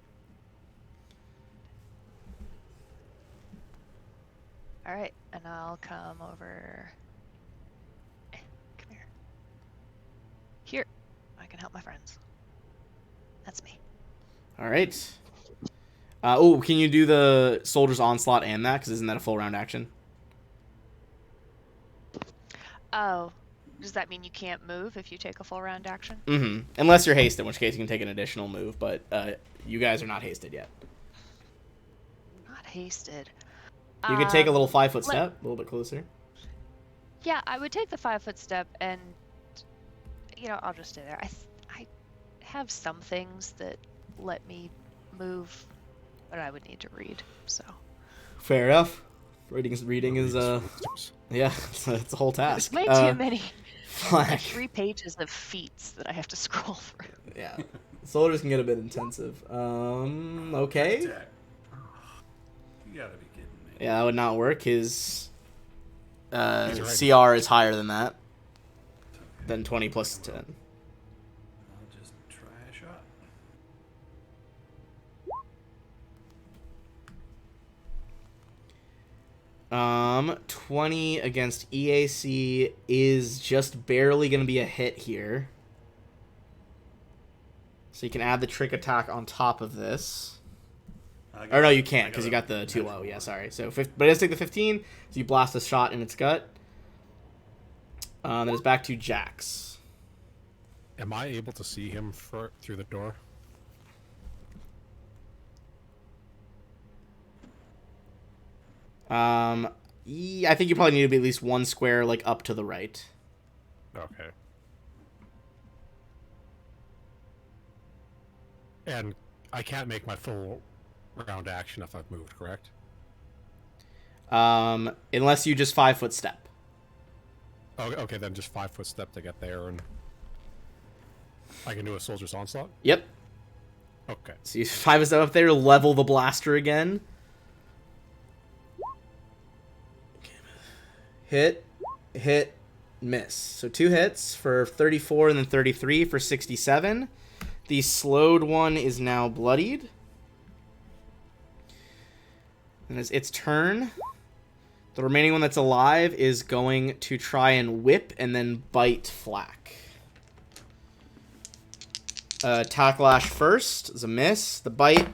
Alright, and I'll come over. Come here. Here. I can help my friends. That's me. Alright. Oh, can you do the soldier's onslaught and that? Because isn't that a full round action? Oh. Does that mean you can't move if you take a full round action? Mm-hmm. Unless you're hasted, in which case you can take an additional move, but you guys are not hasted yet. Not hasted. You could take a little 5-foot let- step, a little bit closer. Yeah, I would take the 5-foot step, and I'll just stay there. I have some things that let me move, but I would need to read. So Fair enough. Reading is Monsters. yeah, it's a whole task. way too many. Flack. 3 pages of feats that I have to scroll through. Yeah, soldiers can get a bit intensive. Okay. Attack. You gotta be kidding me. Yeah, that would not work. His right. CR is higher than that. Than 20 plus 10. I'll just try a shot. 20 against EAC is just barely going to be a hit here. So you can add the trick attack on top of this. Or no, you can't because you got the too low. Yeah, sorry. So, but it does take the 15, so you blast a shot in its gut. Then it's back to Jax. Am I able to see him through the door? Yeah, I think you probably need to be at least one square, like, up to the right. Okay. And I can't make my full round action if I've moved, correct? Unless you just 5-foot step. Oh, okay, then just 5-foot step to get there, and I can do a soldier's onslaught? Yep. Okay. So you 5 step up there, level the blaster again. Hit, miss. So 2 hits for 34 and then 33 for 67. The slowed one is now bloodied. And it's its turn. The remaining one that's alive is going to try and whip and then bite Flack. Attack lash first is a miss. The bite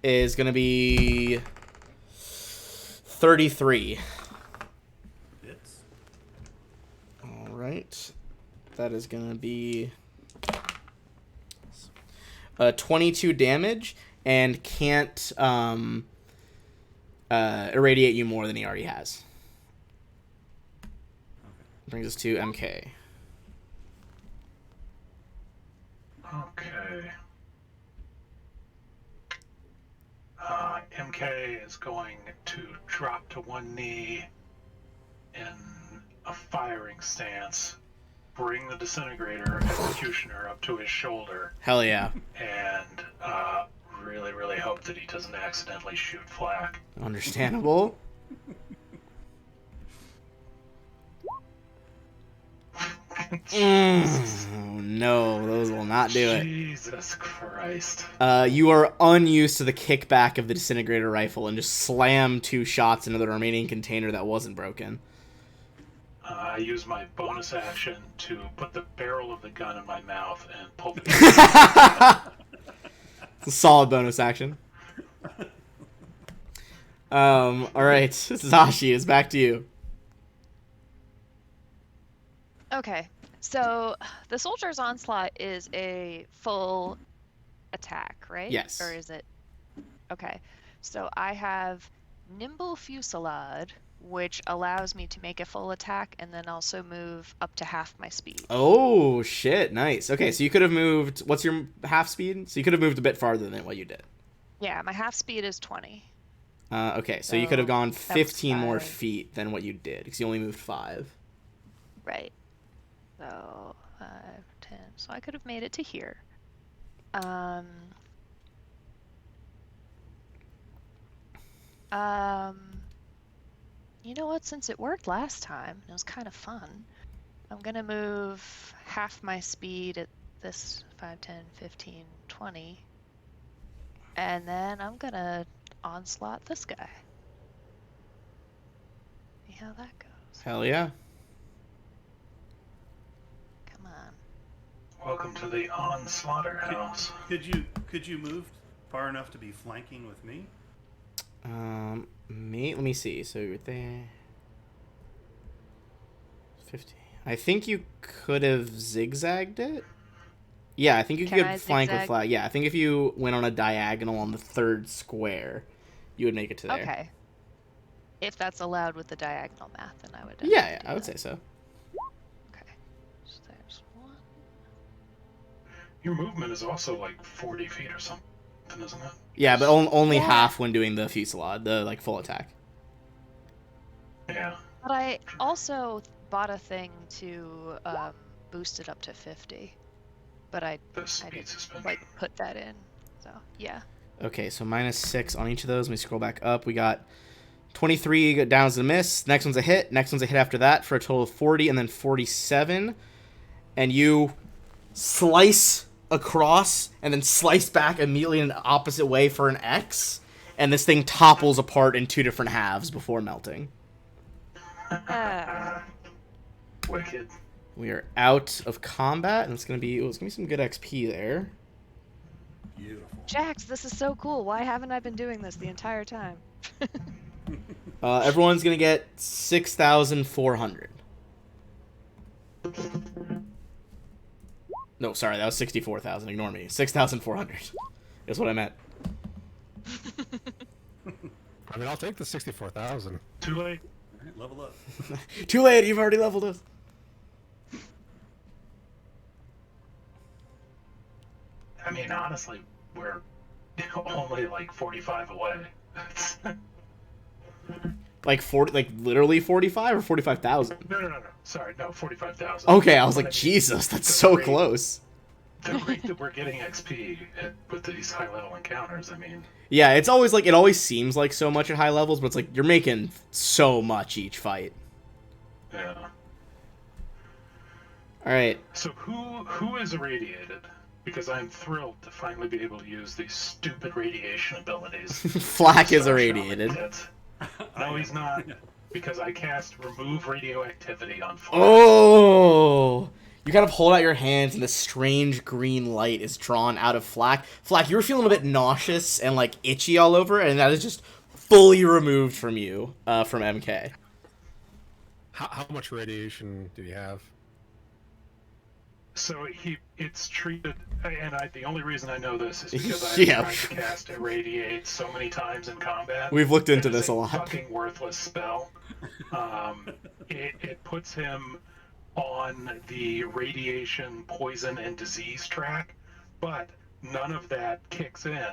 is going to be 33. Hits. All right. That is going to be 22 damage and can't irradiate you more than he already has. Brings us to MK. Okay. MK is going to drop to one knee in a firing stance, bring the disintegrator executioner up to his shoulder, Hell yeah. and really, really hope that he doesn't accidentally shoot Flack. Understandable. No, those will not do it. Jesus Christ. You are unused to the kickback of the disintegrator rifle and just slam 2 shots into the remaining container that wasn't broken. I use my bonus action to put the barrel of the gun in my mouth and pull the It's a solid bonus action. Alright, Zashi, it's back to you. Okay, so the soldier's onslaught is a full attack, right? Yes. Or is it? Okay, so I have nimble fusillade, which allows me to make a full attack and then also move up to half my speed. Oh, shit, nice. Okay, so you could have moved... What's your half speed? So you could have moved a bit farther than what you did. Yeah, my half speed is 20. Okay, so you could have gone that was 15 more 5. feet than what you did, because you only moved 5. Right. So 5, 10. So I could have made it to here. You know what? Since it worked last time, it was kind of fun. I'm gonna move half my speed at this 5, 10, 15, 20. And then I'm gonna onslaught this guy. See how that goes. Hell yeah. Come on. Welcome to the Onslaughter House. Could you move far enough to be flanking with me? Let me see. So you're there. 50. I think you could have zigzagged it. Yeah, I think you Can could I flank with zigzag? flag. Yeah, I think if you went on a diagonal on the 3rd square, you would make it to there. Okay. If that's allowed with the diagonal math, then I would. Yeah, I would say so. Okay. So there's 1. Your movement is also like 40 feet or something, isn't it? Yeah, but only Yeah. half when doing the fusillade, the like full attack. Yeah. But I also bought a thing to boost it up to 50. But I The speed didn't suspension. like put that in. So yeah. Okay, so -6 on each of those. Let me scroll back up. We got 23 down as a miss. Next one's a hit. Next one's a hit after that for a total of 40 and then 47. And you slice across and then slice back immediately in an opposite way for an X. and this thing topples apart in 2 different halves before melting. Wicked. We are out of combat, and it's gonna be some good XP there. Beautiful. Jax, this is so cool. Why haven't I been doing this the entire time? Everyone's gonna get 6,400. No, sorry, that was 64,000. Ignore me. 6,400 is what I meant. I mean, I'll take the 64,000. Too late. All right, level up. Too late. You've already leveled us. I mean, honestly, we're only like 45 away. Like 40, like literally 45 or 45,000. No. Sorry, no, 45,000. Okay, I was like, But Jesus, that's the so rate- close. The rate that we're getting XP with these high-level encounters, I mean, Yeah, it's always like, it always seems like so much at high levels, but it's like you're making so much each fight. yeah. All right. So who is irradiated? Because I'm thrilled to finally be able to use these stupid radiation abilities. Flak is Star irradiated. Shaman kits. No, he's not. Because I cast Remove Radioactivity on Flak. Oh! You kind of hold out your hands, and this strange green light is drawn out of Flak. Flak, you were feeling a bit nauseous and like itchy all over, and that is just fully removed from you, from MK. How much radiation do you have? So it's treated, and the only reason I know this is because I've Yeah. tried to cast Irradiate so many times in combat. We've looked into It is this a lot. Fucking worthless spell. It puts him on the radiation, poison, and disease track, but none of that kicks in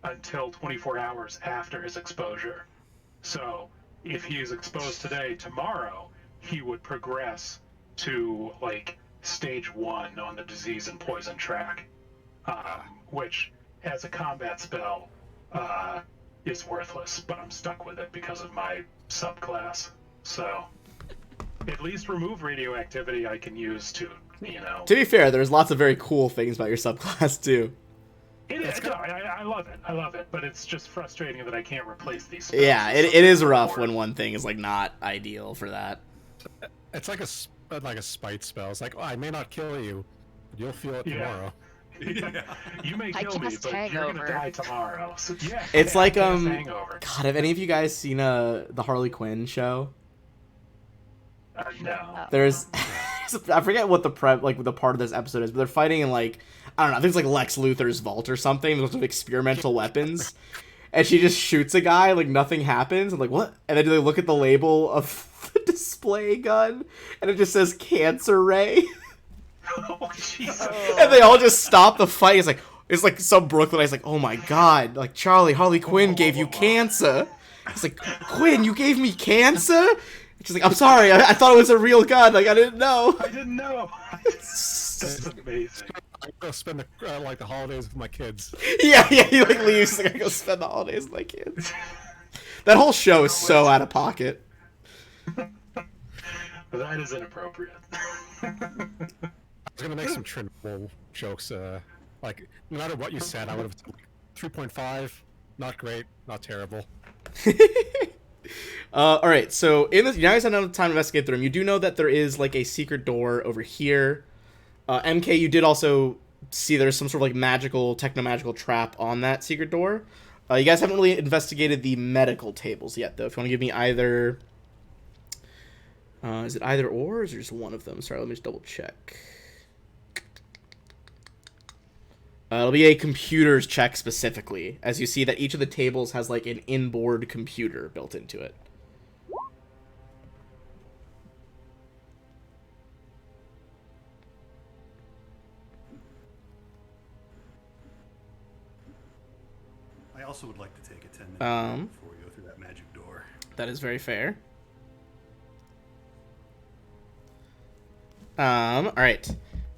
until 24 hours after his exposure. So if he is exposed today, tomorrow he would progress to like stage 1 on the disease and poison track, which as a combat spell is worthless, but I'm stuck with it because of my subclass. So at least Remove Radioactivity I can use to, To be fair, there's lots of very cool things about your subclass too. It is. No, I love it. I love it, but it's just frustrating that I can't replace these spells. Yeah, it is rough when one thing is like not ideal for that. It's like a spite spell. It's like, oh, I may not kill you, but you'll feel it Yeah. tomorrow. Yeah. You may I kill me, cast but you're Hangover. gonna die tomorrow. So yeah, It's like, I cast Hangover. God, have any of you guys seen the Harley Quinn show? No. There's, I forget what the the part of this episode is, but they're fighting in like, I don't know, I think it's like Lex Luthor's vault or something. There's some experimental weapons, and she just shoots a guy, like nothing happens. I'm like, what? And then they look at the label of the display gun, and it just says Cancer Ray, Oh, Jesus. and they all just stop the fight. It's like some Brooklynite's like, oh my god, like Charlie, Harley Quinn gave you cancer. It's like, Quinn, you gave me cancer? She's like, I'm sorry, I thought it was a real gun, like I didn't know. I didn't know. That's amazing. I go spend the holidays with my kids. Yeah, he like leaves. He's like, I go spend the holidays with my kids. That whole show is so out of pocket. That is inappropriate. I was gonna make some Chernobyl jokes. Like, no matter what you said, I would have 3.5. Not great, not terrible. All right, so in this, you guys have enough time to investigate the room. You do know that there is like a secret door over here. MK, you did also see there's some sort of like magical, techno-magical trap on that secret door. You guys haven't really investigated the medical tables yet, though. If you want to give me either, is it either or is it just one of them? Sorry, let me just double check. It'll be a computers check specifically, as you see that each of the tables has like an inboard computer built into it. I also would like to take a 10-minute break before we go through that magic door. That is very fair. All right.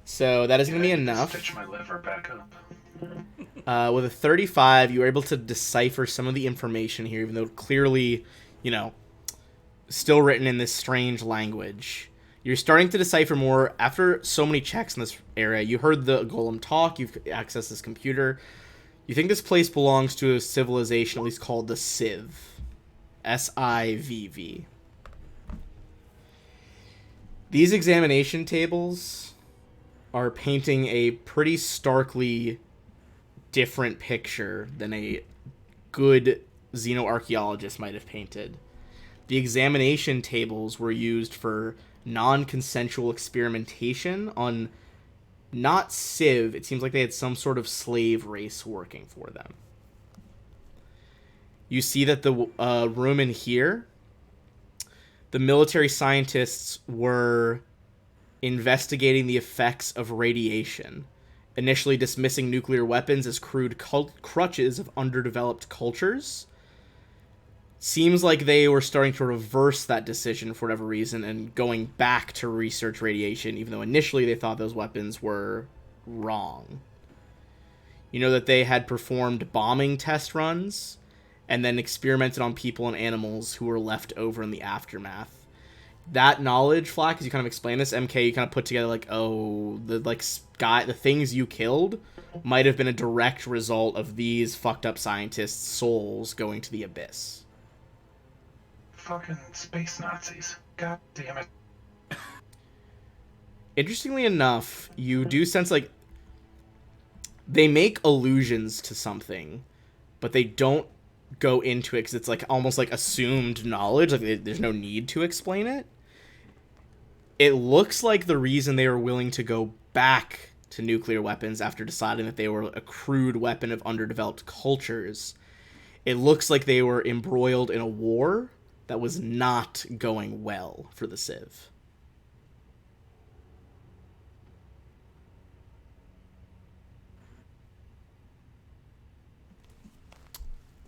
So that is going to be enough. Stitch my liver back up. With a 35, you were able to decipher some of the information here, even though clearly, still written in this strange language. You're starting to decipher more after so many checks in this area. You heard the golem talk. You've accessed this computer. You think this place belongs to a civilization at least called the Civ. Sivv. These examination tables are painting a pretty starkly different picture than a good xenoarchaeologist might have painted. The examination tables were used for non-consensual experimentation on not Civ. It seems like they had some sort of slave race working for them. You see that the room in here, the military scientists were investigating the effects of radiation, initially dismissing nuclear weapons as crude crutches of underdeveloped cultures. Seems like they were starting to reverse that decision for whatever reason and going back to research radiation, even though initially they thought those weapons were wrong. You know that they had performed bombing test runs and then experimented on people and animals who were left over in the aftermath. That knowledge, Flack, as you kind of explain this, MK, you kind of put together like, oh, the things you killed might have been a direct result of these fucked up scientists' souls going to the abyss. Fucking space Nazis. God damn it. Interestingly enough, you do sense like they make allusions to something, but they don't go into it because it's like almost like assumed knowledge. Like there's no need to explain it. It looks like the reason they were willing to go back to nuclear weapons after deciding that they were a crude weapon of underdeveloped cultures, it looks like they were embroiled in a war that was not going well for the Civ.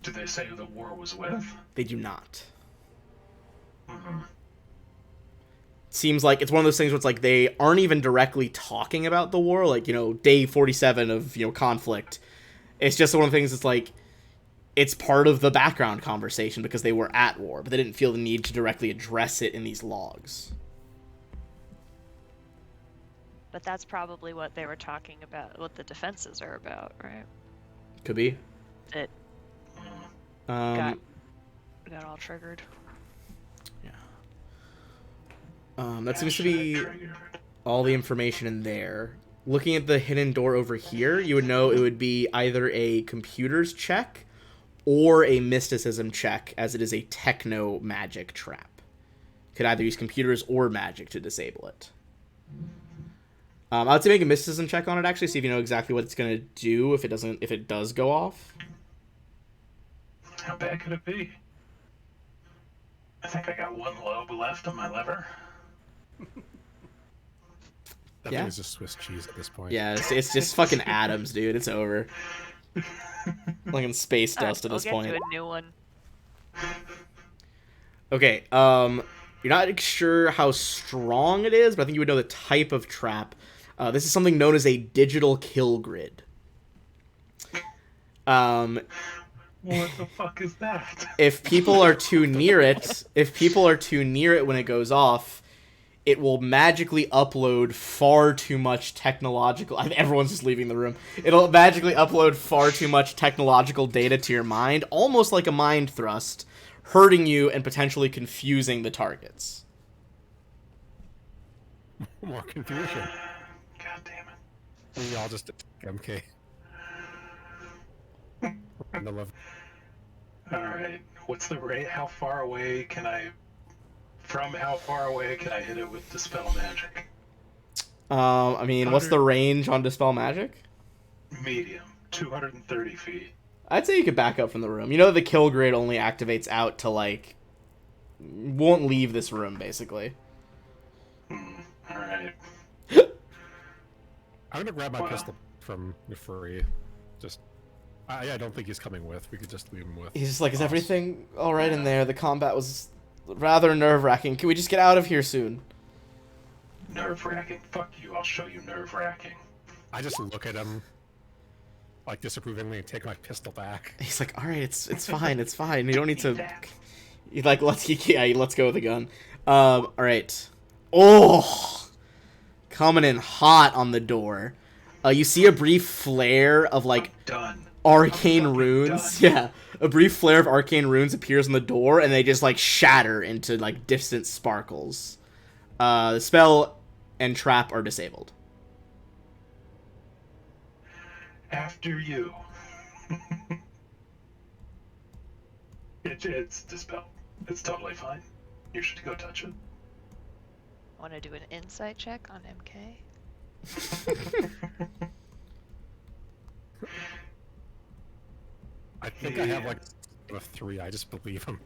Did they say who the war was with? They do not. Mm-hmm. Seems like it's one of those things where it's like they aren't even directly talking about the war, like, you know, day 47 of, you know, conflict. It's just one of the things that's like, it's part of the background conversation because they were at war, but they didn't feel the need to directly address it in these logs. But that's probably what they were talking about, what the defenses are about, right? Could be. It Um, got all triggered. yeah. That seems to be all the information in there. Looking at the hidden door over here, you would know it would be either a computer's check or a mysticism check, as it is a techno magic trap. Could either use computers or magic to disable it. I would say make a mysticism check on it, actually, see if you know exactly what it's going to do if it does go off. How bad could it be? I think I got one lobe left on my liver. That Yeah. thing is just Swiss cheese at this point. Yeah, it's just fucking atoms, dude. It's over. Like in space dust at this We'll point. get to a new one. Okay, you're not sure how strong it is, but I think you would know the type of trap. This is something known as a digital kill grid. What the fuck is that? If people are too near it, when it goes off, it will magically upload far too much technological... Everyone's just leaving the room. It'll magically upload far too much technological data to your mind, almost like a mind thrust, hurting you and potentially confusing the targets. More confusion. God damn it. We all just MK. And the love. Alright, what's the rate? How far away can I hit it with Dispel Magic? I mean, what's the range on Dispel Magic? Medium, 230 feet. I'd say you could back up from the room. You know the kill grid only activates out to, like... Won't leave this room, basically. Alright. I'm gonna grab my Wow. pistol from Nefuri. Just, I don't think he's coming with. We could just leave him with. He's just like, is us. everything alright in there? The combat was rather nerve-wracking. Can we just get out of here soon? Nerve-wracking? Fuck you, I'll show you nerve-wracking. I just look at him, like disapprovingly, and take my pistol back. He's like, alright, it's fine, it's fine. You don't need to... That. He's like, let's go with the gun. Alright. Oh! Coming in hot on the door. You see a brief flare of like Done. arcane I'm fucking runes. done. Yeah, a brief flare of arcane runes appears on the door, and they just like shatter into like distant sparkles. The spell and trap are disabled. After you. It's dispelled. It's totally fine. You should go touch it. Want to do an insight check on MK? I think I have like a 3. I just believe him.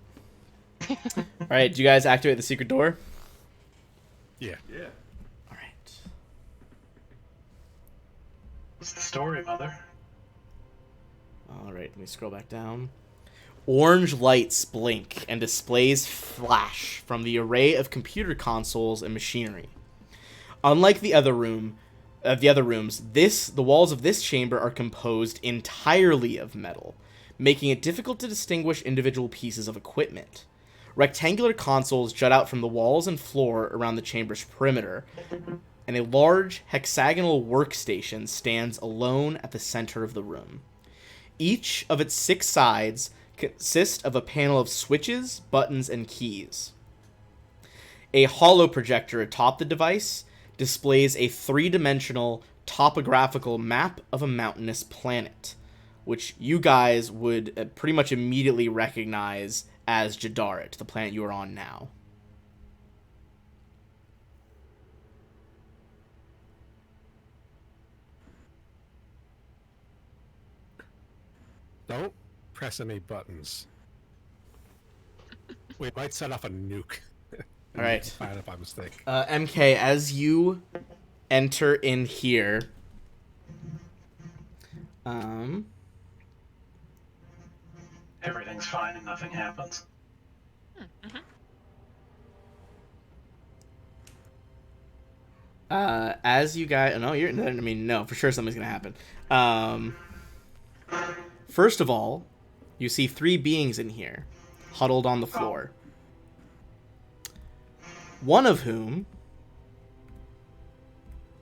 All right, do you guys activate the secret door? Yeah. Yeah. All right. What's the story, Mother? All right, let me scroll back down. Orange lights blink and displays flash from the array of computer consoles and machinery. Unlike the other rooms, the walls of this chamber are composed entirely of metal, making it difficult to distinguish individual pieces of equipment. Rectangular consoles jut out from the walls and floor around the chamber's perimeter, and a large hexagonal workstation stands alone at the center of the room. Each of its 6 sides consists of a panel of switches, buttons, and keys. A holo projector atop the device displays a 3-dimensional topographical map of a mountainous planet, which you guys would pretty much immediately recognize as Jadarit, the planet you are on now. Don't press any buttons. We might set off a nuke. All right. Fine if I mistake. MK, as you enter in here, Everything's fine and nothing happens. as you guys, no, for sure something's gonna happen. First of all, you see 3 beings in here, huddled on the floor. One of whom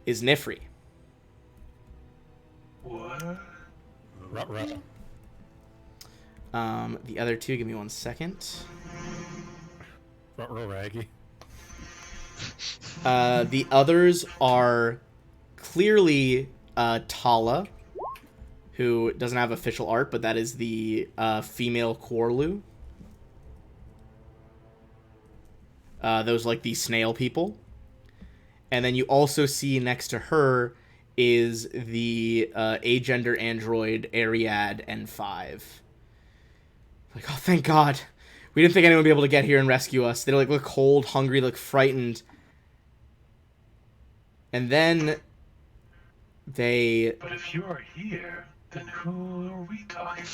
is Nifri. What? Ruh-roh. The other 2, give me 1 second. Ruh-roh Raggy. The others are clearly Tala, who doesn't have official art, but that is the female Korlu. Those like the snail people. And then you also see next to her is the agender android Ariad N5. Like, oh, thank God. We didn't think anyone would be able to get here and rescue us. They look cold, hungry, look frightened. And then they... But if you are here, then who are we talking?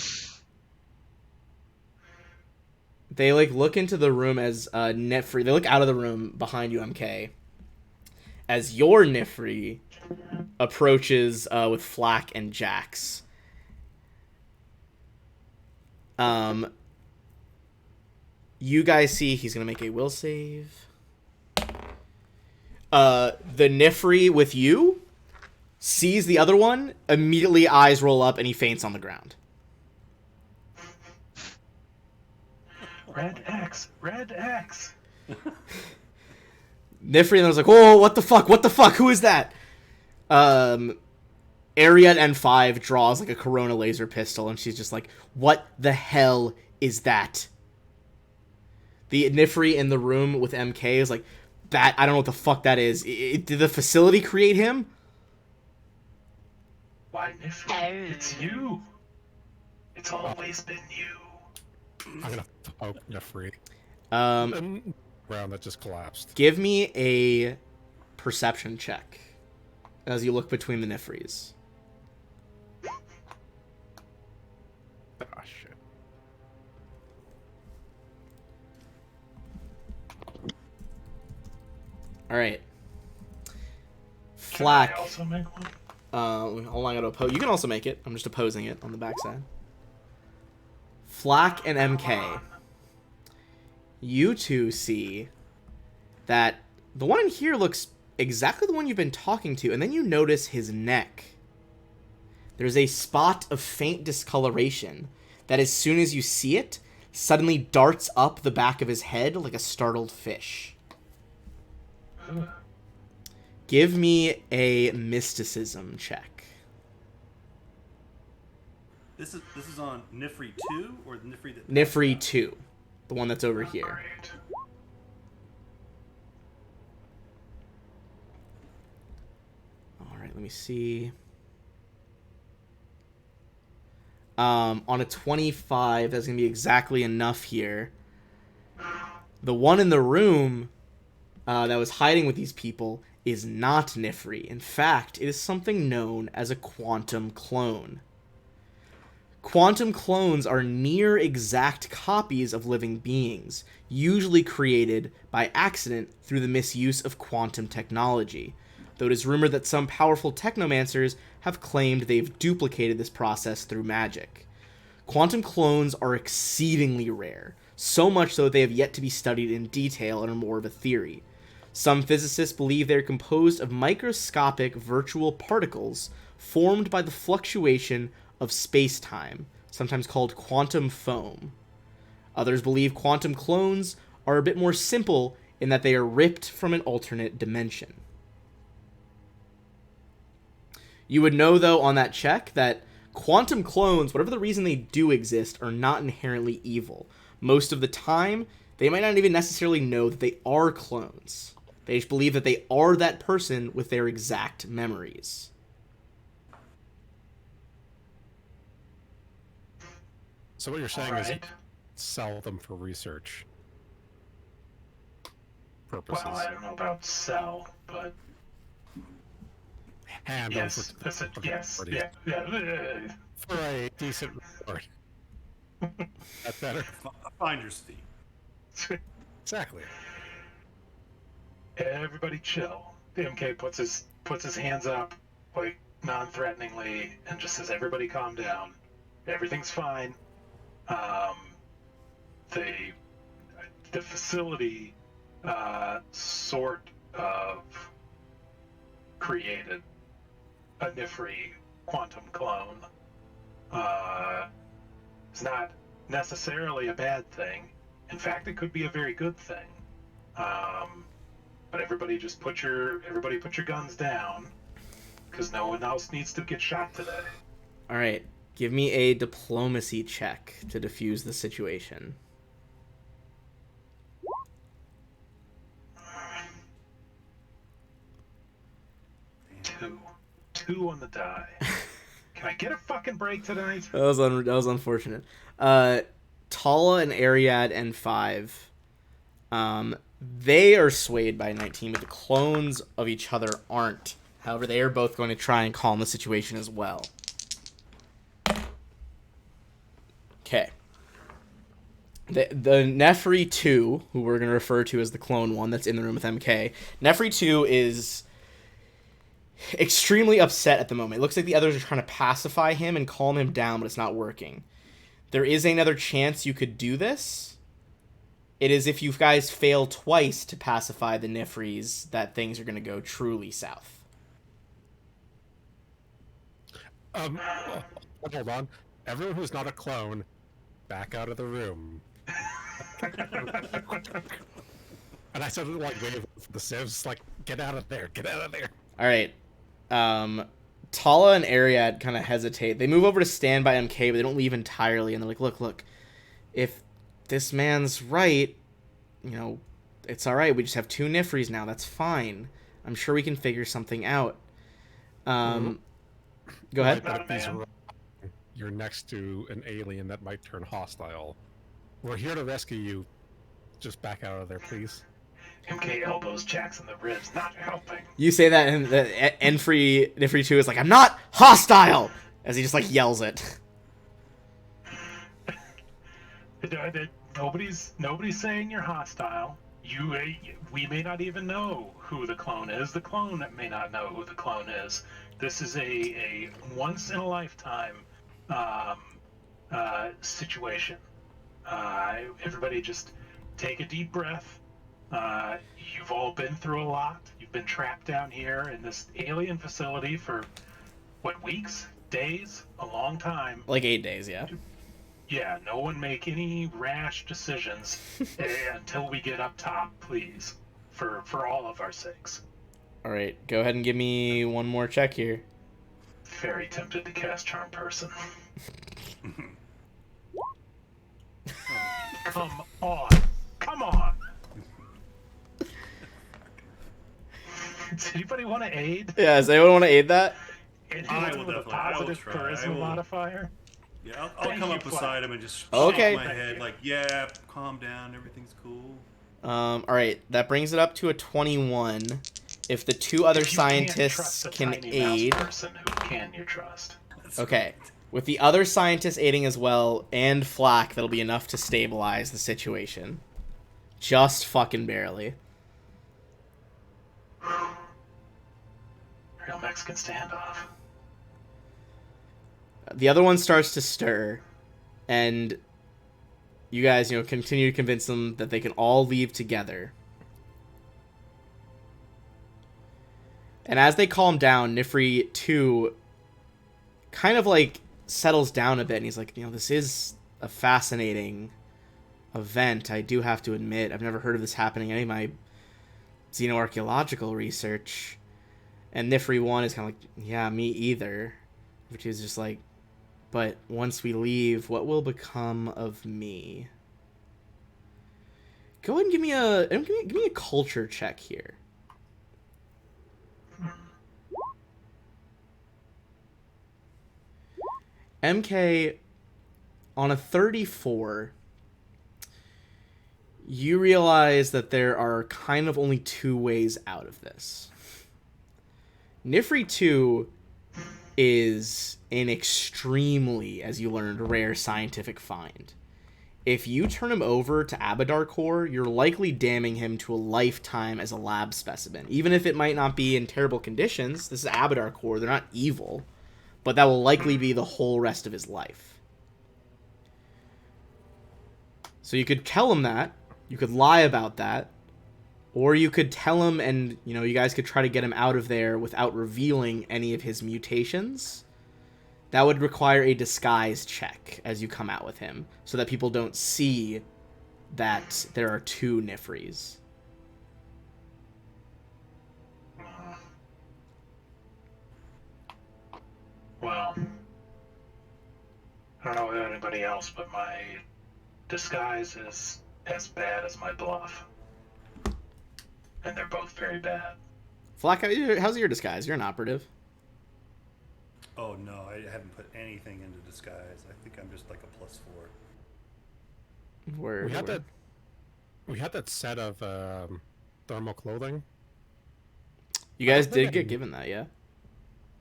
They look into the room as Nifri. They look out of the room behind you, MK. As your Nifri approaches with Flack and Jax. You guys see he's gonna make a will save. The Nifri with you sees the other one, immediately eyes roll up, and he faints on the ground. Red X, Red X. Nifri was like, "Whoa, what the fuck, who is that?" Ariad N5 draws like a Corona laser pistol, and she's just like, "What the hell is that?" The Nifri in the room with MK is like, "That, I don't know what the fuck that is. Did the facility create him?" Why, Nifty? It's you. It's always been you. I'm gonna poke Nefri. Ground that just collapsed. Give me a perception check as you look between the Nifris. Ah, shit. All right. Can I Flack. also make one? Hold on, I gotta oppose. You can also make it. I'm just opposing it on the backside. Flack and MK. You two see that the one in here looks exactly the one you've been talking to, and then you notice his neck there's a spot of faint discoloration that, as soon as you see it, suddenly darts up the back of his head like a startled fish. Give me a mysticism check. This is on Nifri 2 or the Nifri that Nifri 2, the one that's over here. Great. All right, let me see. On a 25, that's going to be exactly enough here. The one in the room that was hiding with these people is not Nifri. In fact, it is something known as a quantum clone. Quantum clones are near exact copies of living beings, usually created by accident through the misuse of quantum technology, though it is rumored that some powerful technomancers have claimed they've duplicated this process through magic. Quantum clones are exceedingly rare, so much so that they have yet to be studied in detail and are more of a theory. Some physicists believe they are composed of microscopic virtual particles formed by the fluctuation of space-time, sometimes called quantum foam. Others believe quantum clones are a bit more simple in that they are ripped from an alternate dimension. You would know, though, on that check, that quantum clones, whatever the reason they do exist, are not inherently evil. Most of the time, they might not even necessarily know that they are clones. They just believe that they are that person with their exact memories. So what you're saying is Alright. sell them for research purposes. Well, I don't know about sell, but Hand yes, over that's it. Yes, for yeah. for a decent reward. That's better. A finder's fee. Exactly. Everybody chill. MK puts his hands up, like non-threateningly, and just says, "Everybody calm down. Everything's fine." The facility sort of created a Nifri quantum clone. It's not necessarily a bad thing. In fact, it could be a very good thing. But everybody put your guns down, because no one else needs to get shot today. All right, give me a diplomacy check to defuse the situation. Two on the die. Can I get a fucking break tonight? That was unfortunate. Tala and Ariad and 5, they are swayed by 19, but the clones of each other aren't. However, they are both going to try and calm the situation as well. Okay. The Nefri 2, who we're going to refer to as the clone one that's in the room with MK, Nefri 2 is extremely upset at the moment. It looks like the others are trying to pacify him and calm him down, but it's not working. There is another chance you could do this. It is if you guys fail twice to pacify the Nifris that things are going to go truly south. Hold on. Everyone who's not a clone, back out of the room. And I started like waving for the Civs, like, get out of there, get out of there. All right. Tala and Ariad kind of hesitate. They move over to stand by MK, but they don't leave entirely. And they're like, look, if this man's right, it's all right. We just have 2 Nifris now. That's fine. I'm sure we can figure something out. Go ahead. Not a man. You're next to an alien that might turn hostile. We're here to rescue you. Just back out of there, please. MK elbows Jax in the ribs, not helping. You say that, and Nifri 2 is like, I'm not hostile! As he just, like, yells it. Nobody's saying you're hostile. We may not even know who the clone is. The clone may not know who the clone is. This is a once in a lifetime situation. Everybody just take a deep breath. You've all been through a lot. You've been trapped down here in this alien facility for, what, weeks? days, a long time. Like 8 days, yeah. Yeah, no one make any rash decisions until we get up top, please. For all of our sakes. All right, go ahead and give me one more check here. Very tempted to cast Charm Person. Come on. Come on. Does anybody want to aid? Yeah, does anyone want to aid that? Anyone will with a definitely- I will positive try. I charisma will- modifier? Yeah, I'll Thank come you, up Flack. beside him and just Okay. shake my Thank head you. like, yeah, calm down, everything's cool. All right, that brings it up to a 21. If the two other If you can't scientists trust a can tiny aid, mouse person, who can you trust? That's okay. great. With the other scientists aiding as well and Flack, that'll be enough to stabilize the situation. Just fucking barely. Real Mexican standoff. The other one starts to stir, and you guys, continue to convince them that they can all leave together. And as they calm down, Nifri 2 kind of like settles down a bit, and he's like, this is a fascinating event, I do have to admit. I've never heard of this happening in any of my xenoarchaeological research. And Nifri 1 is kind of like, yeah, me either. Which is just like, but once we leave, what will become of me? Go ahead and give me a culture check here. MK, on a 34, you realize that there are kind of only two ways out of this. Nifri 2 is an extremely, as you learned, rare scientific find. If you turn him over to Abadar Corps, you're likely damning him to a lifetime as a lab specimen. Even if it might not be in terrible conditions, this is Abadar Corps, they're not evil, but that will likely be the whole rest of his life. So you could tell him that, you could lie about that, or you could tell him and, you guys could try to get him out of there without revealing any of his mutations. That would require a disguise check as you come out with him, so that people don't see that there are two Nifris. Well, I don't know about anybody else, but my disguise is as bad as my bluff. And they're both very bad. Flack, how's your disguise? You're an operative. Oh no, I haven't put anything into disguise. I think I'm just like a +4. Word. We had that set of thermal clothing. You guys I don't think did get I- given that, yeah?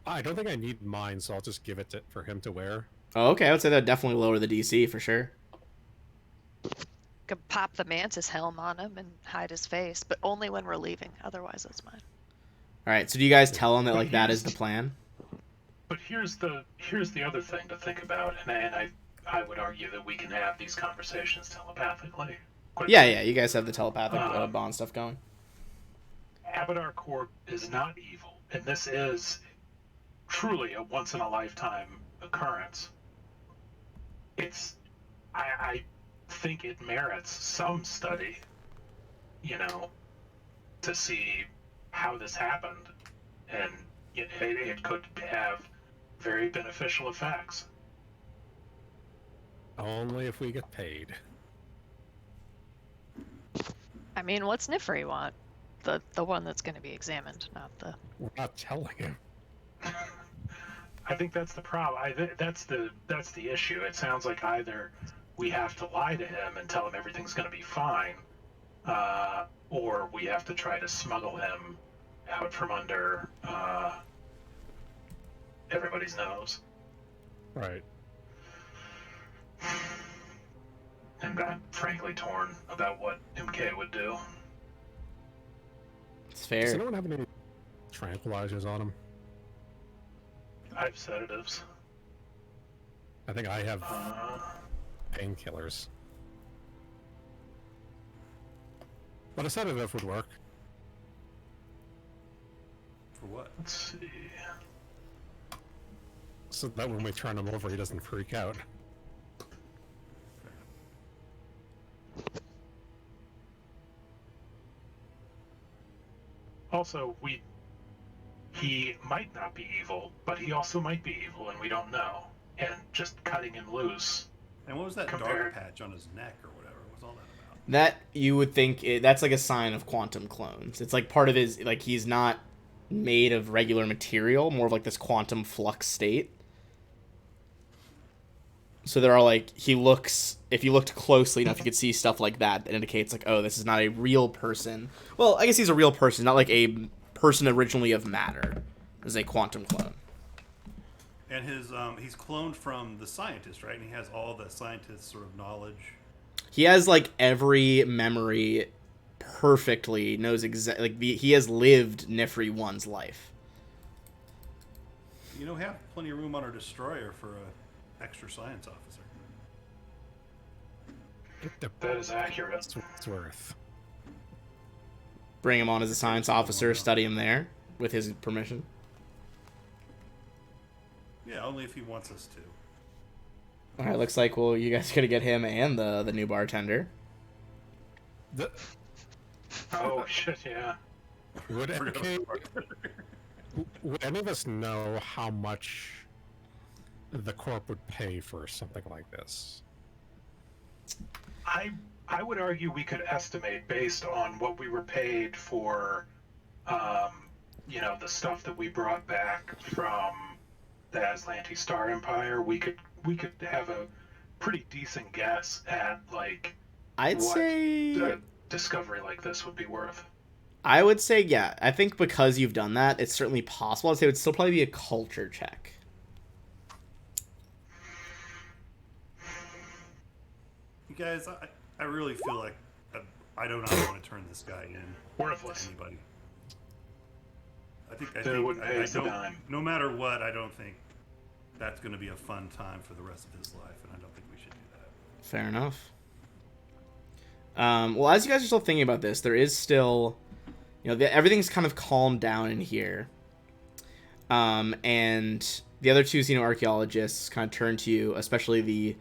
I don't think I need mine, so I'll just give it for him to wear. Oh, okay. I would say that would definitely lower the DC for sure. Could pop the mantis helm on him and hide his face, but only when we're leaving. Otherwise, that's mine. All right. So do you guys tell him that that is the plan? But here's the other thing to think about, and I would argue that we can have these conversations telepathically. quickly. Yeah. You guys have the telepathic bond stuff going. Abadar Corp is not evil, and this is truly a once-in-a-lifetime occurrence. I think it merits some study, to see how this happened, and it could have very beneficial effects. Only if we get paid. I mean, what's Nifri want? The one that's going to be examined, not the... We're not telling him. I think that's the problem. That's the issue. It sounds like either we have to lie to him and tell him everything's going to be fine, or we have to try to smuggle him out from under everybody's nose. Right. And I'm frankly torn about what MK would do. It's Does fair. anyone have any tranquilizers on him? I have sedatives. I think I have Uh, painkillers. But a sedative would work. For what? let's see. so that when we turn him over, he doesn't freak out. Also, he might not be evil, but he also might be evil, and we don't know. And just cutting him loose. And what was that Compared- dark patch on his neck or whatever? What's all that about? That you would think that's like a sign of quantum clones. It's like part of his, like, he's not made of regular material, more of like this quantum flux state. So there are like, he looks, if you looked closely enough, you could see stuff like that that indicates like, oh, this is not a real person. Well, I guess he's a real person, not like a person originally of matter. This is a quantum clone. And he's cloned from the scientist, right? And he has all the scientist's sort of knowledge. He has like every memory perfectly, knows exactly, like he has lived Nifri 1's life. You know, we have plenty of room on our destroyer for a extra science officer. That is accurate. That's what it's worth. Bring him on as a science officer, study him there with his permission. Yeah, only if he wants us to. All right, looks like, well, you guys are gonna get him and the new bartender. The, Oh shit! Yeah. would, Forgot okay, about the bartender. would any of us know how much the corp would pay for something like this? I would argue we could estimate based on what we were paid for, the stuff that we brought back from the Aslanti Star Empire. We could have a pretty decent guess at like I'd what say, a discovery like this would be worth. I would say, yeah. I think because you've done that, it's certainly possible. I'd say it would still probably be a culture check. You guys, I really feel like I do not want to turn this guy in Worthless. to anybody. They wouldn't pay us a don't, dime. no matter what, I don't think that's going to be a fun time for the rest of his life, and I don't think we should do that. Fair enough. Well, as you guys are still thinking about this, there is still, everything's kind of calmed down in here. And the other two xenoarchaeologists kind of turn to you, especially the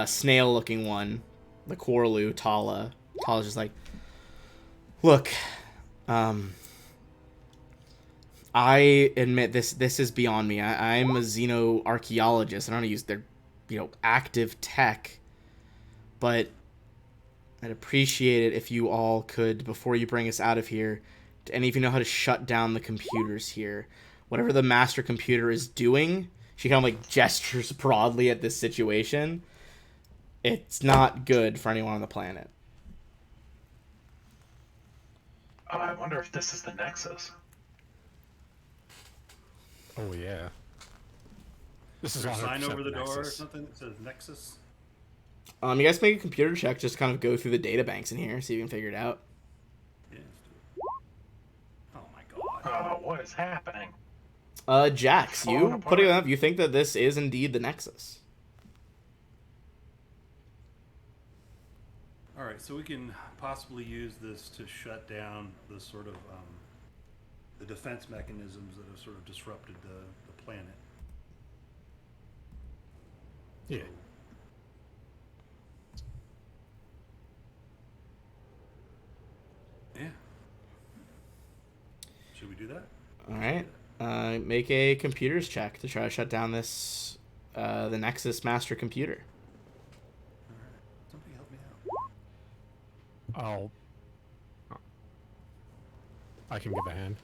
snail-looking one, the Quarlu, Tala. Tala's just like, look, I admit this is beyond me. I'm a xenoarchaeologist. I don't use their, active tech, but I'd appreciate it if you all could, before you bring us out of here, do any of you know how to shut down the computers here? Whatever the master computer is doing, she kind of like gestures broadly at this situation. It's not good for anyone on the planet. I wonder if this is the Nexus. Oh yeah. This Is is there a 100% sign over the door or Nexus. something that says Nexus? You guys make a computer check, just kind of go through the data banks in here, see if you can figure it out. Yeah, let's do it. Oh my god. What is happening? Jax, Falling you apart. putting it up, you think that this is indeed the Nexus. Alright, so we can possibly use this to shut down the sort of the defense mechanisms that have sort of disrupted the planet. Yeah. Yeah. Should we do that? All right. Make a computers check to try to shut down this, the Nexus master computer. Alright. Somebody help me out. I can give a hand.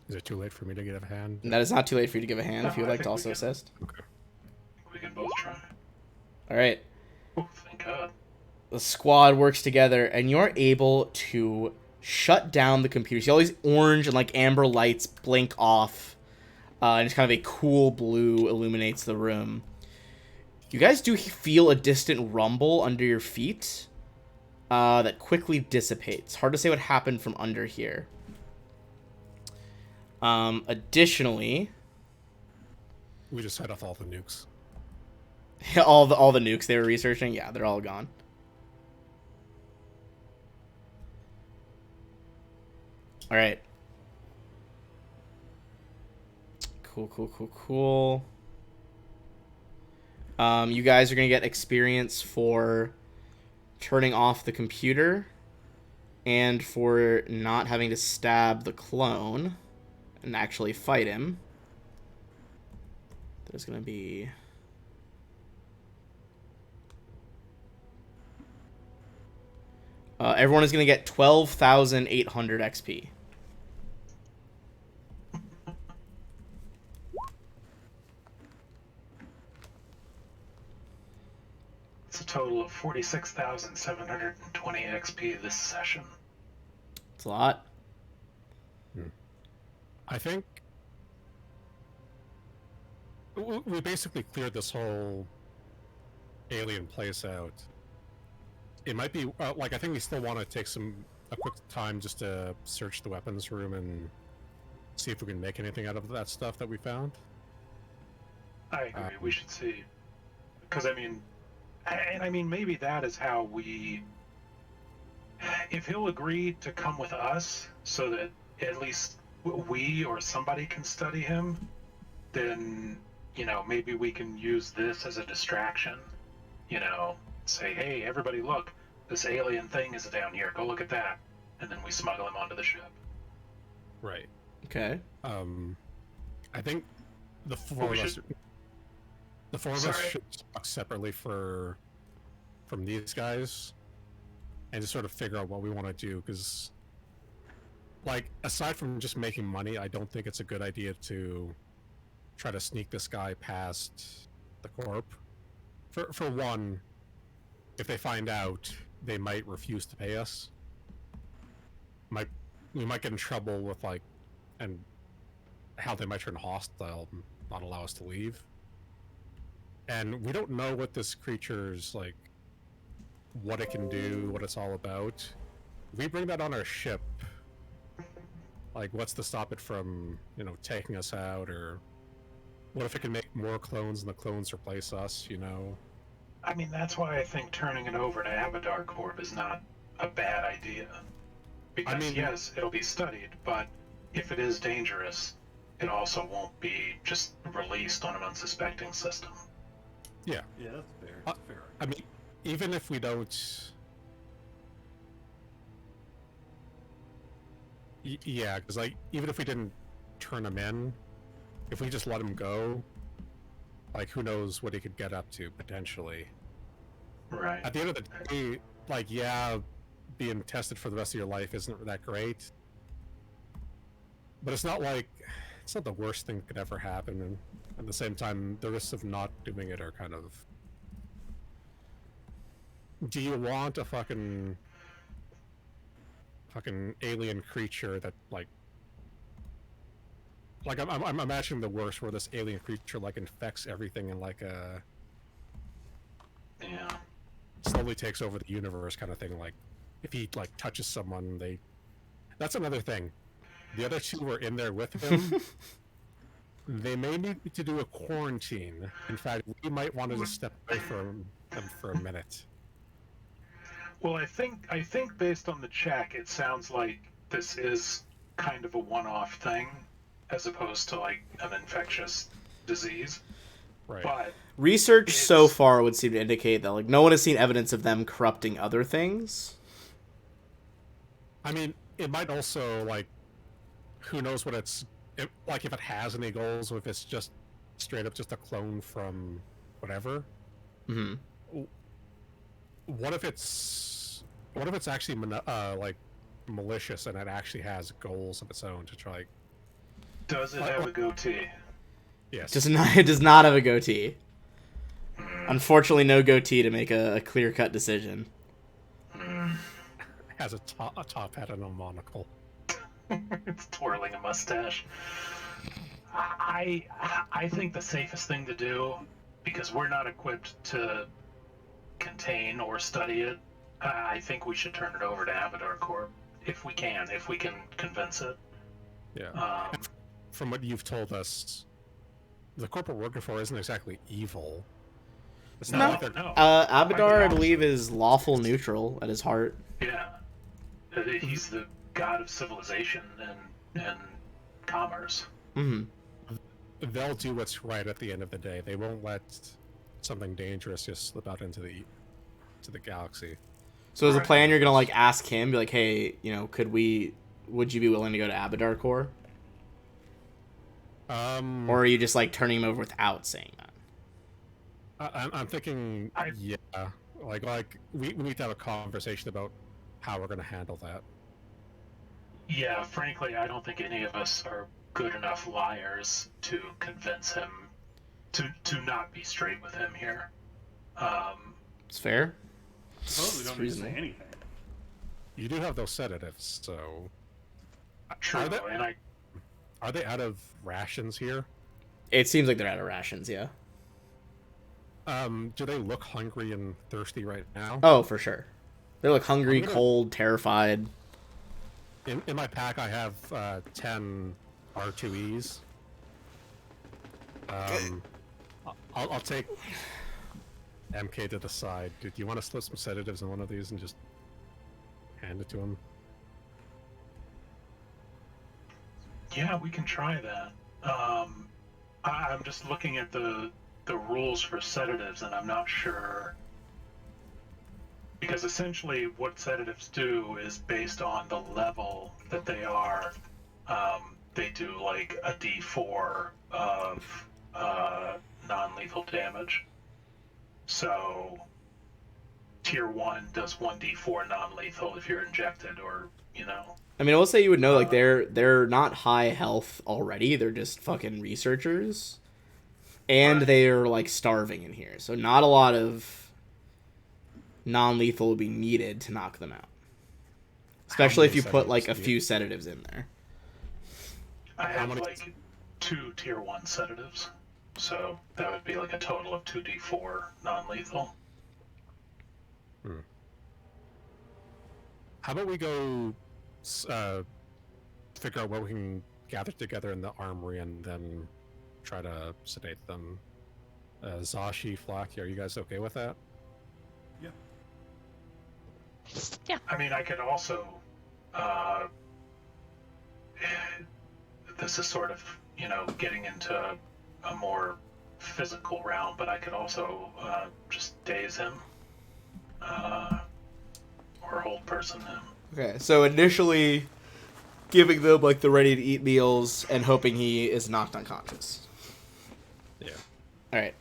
Is it too late for me to give a hand? That is not too late for you to give a hand if you would I like to think we also can. assist. Okay. We can both try. All right. Oh, thank God. The squad works together, and you're able to shut down the computer. See all these orange and like amber lights blink off, and it's kind of a cool blue illuminates the room. You guys do feel a distant rumble under your feet that quickly dissipates. Hard to say what happened from under here. Additionally, We just set off all the nukes. all the nukes they were researching, yeah, they're all gone. All right. Cool. You guys are gonna get experience for turning off the computer and for not having to stab the clone and actually fight him. There's gonna be... everyone is gonna get 12,800 XP. It's a total of 46,720 XP this session. It's a lot. I think we basically cleared this whole alien place out. It might be like, I think we still want to take a quick time just to search the weapons room and see if we can make anything out of that stuff that we found. I agree. We should see, because I mean, maybe that is how we. If he'll agree to come with us, so that at least we or somebody can study him, then maybe we can use this as a distraction. Say, hey, everybody, look, this alien thing is down here. Go look at that, and then we smuggle him onto the ship. Right. Okay. I think the four of us should talk separately from these guys, and just sort of figure out what we want to do. Because, like, aside from just making money, I don't think it's a good idea to try to sneak this guy past the corp. For one, if they find out, they might refuse to pay us. We might get in trouble with, like, and how they might turn hostile and not allow us to leave. And we don't know what this creature's, like, what it can do, what it's all about. If we bring that on our ship, like, what's to stop it from, taking us out? Or what if it can make more clones and the clones replace us, I mean, that's why I think turning it over to Abadar Corp is not a bad idea. Because, yes, it'll be studied, but if it is dangerous, it also won't be just released on an unsuspecting system. Yeah. Yeah, that's fair. That's fair. I mean, even if we don't... Yeah, because, like, even if we didn't turn him in, if we just let him go, like, who knows what he could get up to, potentially. Right. At the end of the day, like, yeah, being tested for the rest of your life isn't that great. But it's not the worst thing that could ever happen, and at the same time, the risks of not doing it are kind of... Do you want a fucking alien creature that, like I'm imagining the worst, where this alien creature, like, infects everything and, like, Yeah. slowly takes over the universe kind of thing. Like, if he, like, touches someone, that's another thing. The other two were in there with him. They may need to do a quarantine. In fact, we might want to just step away from them for a minute. Well, I think based on the check, it sounds like this is kind of a one-off thing, as opposed to, like, an infectious disease. Right. But Research so far would seem to indicate that, like, no one has seen evidence of them corrupting other things. I mean, it might also, like, who knows what if it has any goals, or if it's just straight up just a clone from whatever. Mm-hmm. What if it's actually like malicious, and it actually has goals of its own to try? does it have a goatee? Yes. It does not have a goatee. Unfortunately, no goatee to make a clear-cut decision. Has a top hat and a monocle. It's twirling a mustache. I think the safest thing to do, because we're not equipped to contain or study it, I think we should turn it over to Abadar Corp if we can convince it. Yeah. From what you've told us, the corp we're working for isn't exactly evil. It's not like they're... No. Abadar, I believe, is lawful neutral at his heart. Yeah. He's the god of civilization and commerce. Mm-hmm. they'll do what's right at the end of the day. They won't let something dangerous just slip out into the galaxy. So as a Right. plan, you're gonna like ask him, be like, hey, would you be willing to go to Abadar Core? Or are you just like turning him over without saying that? I'm thinking, yeah, like we need to have a conversation about how we're gonna handle that. Yeah, frankly, I don't think any of us are good enough liars to convince him to not be straight with him here. It's fair. Suppose we don't need to say reasonable. anything. You do have those sedatives, so True, Are they- and are they out of rations here? It seems like they're out of rations, yeah. Do they look hungry and thirsty right now? Oh, for sure. They look hungry, I'm gonna- cold, terrified. In my pack, I have 10 R2Es. I'll take MK to the side. Do you want to slip some sedatives in one of these and just hand it to him? yeah, we can try that. I'm just looking at the rules for sedatives, and I'm not sure, because essentially what sedatives do is based on the level that they are. They do like a D4 of non-lethal damage. So tier 1 does 1d4 non-lethal if you're injected, or I mean, I will say you would know, like, they're not high health already. They're just fucking researchers. And Right. they're, like, starving in here. So not a lot of non-lethal would be needed to knock them out. Especially if many you put, like, a sedatives do few sedatives in there. I have many- like 2 tier 1 sedatives, so that would be like a total of 2d4 non-lethal. How about we go figure out what we can gather together in the armory and then try to sedate them? Zashi, Flak, are you guys okay with that? Yeah. I mean, I could also this is sort of getting into a more physical realm, but I could also just daze him or hold person him. Okay, so initially giving them, like, the ready-to-eat meals and hoping he is knocked unconscious. Yeah. Alright,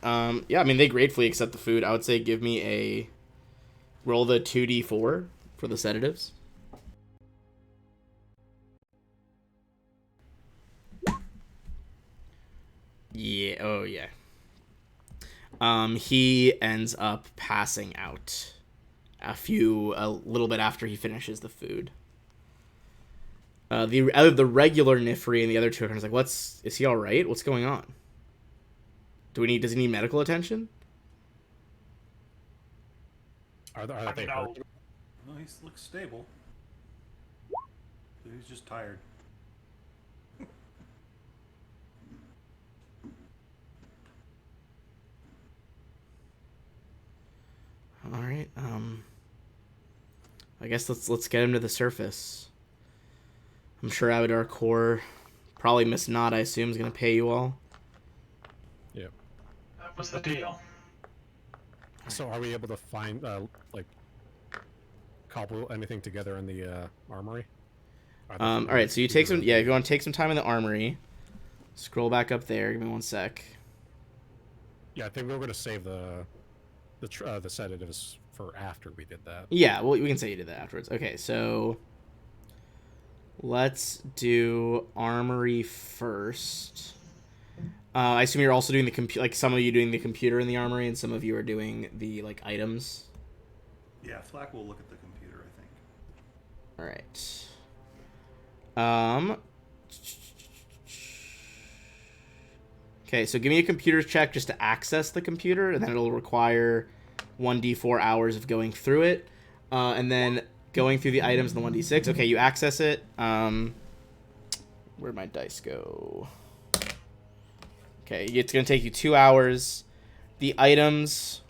yeah, I mean, they gratefully accept the food. I would say give me a... Roll the 2d4 for the sedatives. Yeah, oh yeah. He ends up passing out a little bit after he finishes the food. The regular Nifri and the other two are like, is he alright? What's going on? Does he need medical attention? Are I they mean, hurt? Well, he looks stable. He's just tired. All right. I guess let's get him to the surface. I'm sure Abadar Core, probably Miss Knot, I assume, is gonna pay you all. Yeah. That was the deal. So are we able to find cobble anything together in the armory? All right. So you take some. Yeah, if you want to take some time in the armory, scroll back up there. Give me one sec. Yeah, I think we were gonna save the sedatives for after we did that. Yeah, well, we can say you did that afterwards. Okay, so let's do armory first. I assume you're also doing the like some of you doing the computer in the armory, and some of you are doing the like items. Yeah, Flack will look at the computer, I think. All right. Okay, so give me a computer's check just to access the computer, and then it'll require 1d4 hours of going through it, and then going through the items in the 1d6. Okay, you access it. Where'd my dice go? Okay, it's gonna take you 2 hours. The items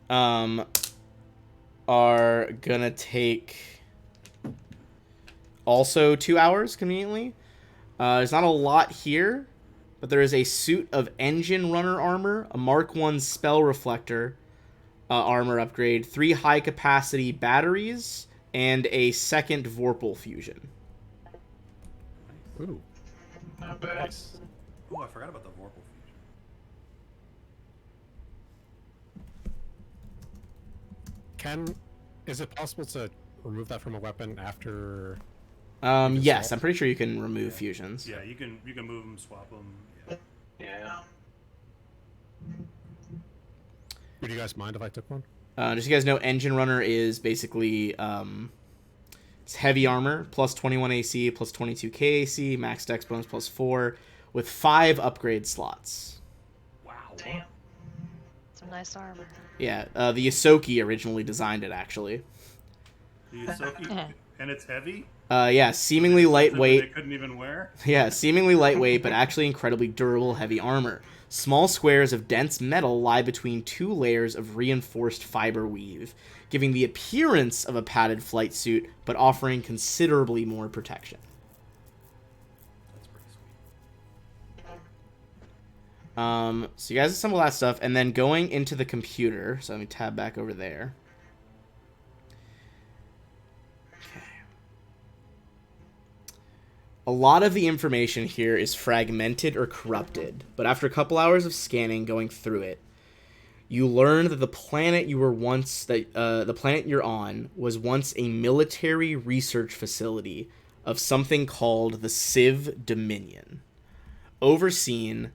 are gonna take also 2 hours, conveniently. There's not a lot here. but there is a suit of engine runner armor, a Mark 1 spell reflector armor upgrade, 3 high-capacity batteries, and a second Vorpal fusion. Ooh, Not bad. nice. Oh, I forgot about the Vorpal fusion. Is it possible to remove that from a weapon after? Yes, swap? I'm pretty sure you can remove fusions. Yeah, you can move them, swap them. Yeah. Yeah. Would you guys mind if I took one? Just so you guys know, Engine Runner is basically it's heavy armor, plus 21 AC, plus 22 KAC, max dex bonus plus 4, with 5 upgrade slots. Wow. Damn. Some nice armor. Yeah, the Yosoki originally designed it, actually. The Yosoki, and it's heavy. Yeah, seemingly They lightweight. couldn't even wear. Yeah, seemingly lightweight, but actually incredibly durable heavy armor. Small squares of dense metal lie between 2 layers of reinforced fiber weave, giving the appearance of a padded flight suit, but offering considerably more protection. That's pretty sweet. So you guys assemble that stuff, and then going into the computer. So let me tab back over there. A lot of the information here is fragmented or corrupted, but after a couple hours of scanning, going through it, you learn that the planet the planet you're on was once a military research facility of something called the Civ Dominion, overseen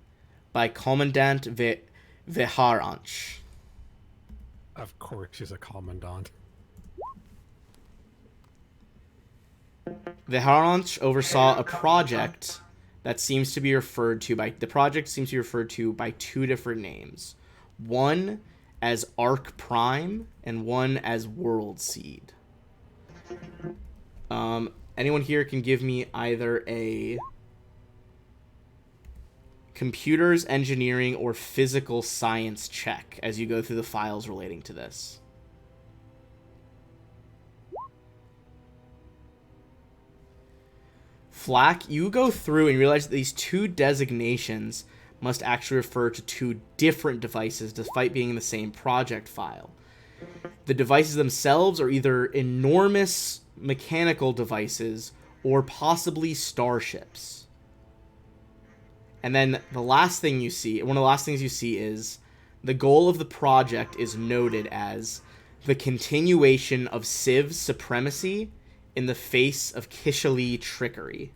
by Commandant Veharanch. Of course, she's a commandant. Veharanch oversaw a project that seems to be referred to by 2 different names. One as Ark Prime and one as Worldseed. Anyone here can give me either a computers, engineering, or physical science check as you go through the files relating to this. Flack, you go through and realize that these 2 designations must actually refer to 2 different devices despite being in the same project file. The devices themselves are either enormous mechanical devices or possibly starships. And then the last thing you see, one of the last things you see is the goal of the project is noted as the continuation of Civ's supremacy in the face of Kishali trickery.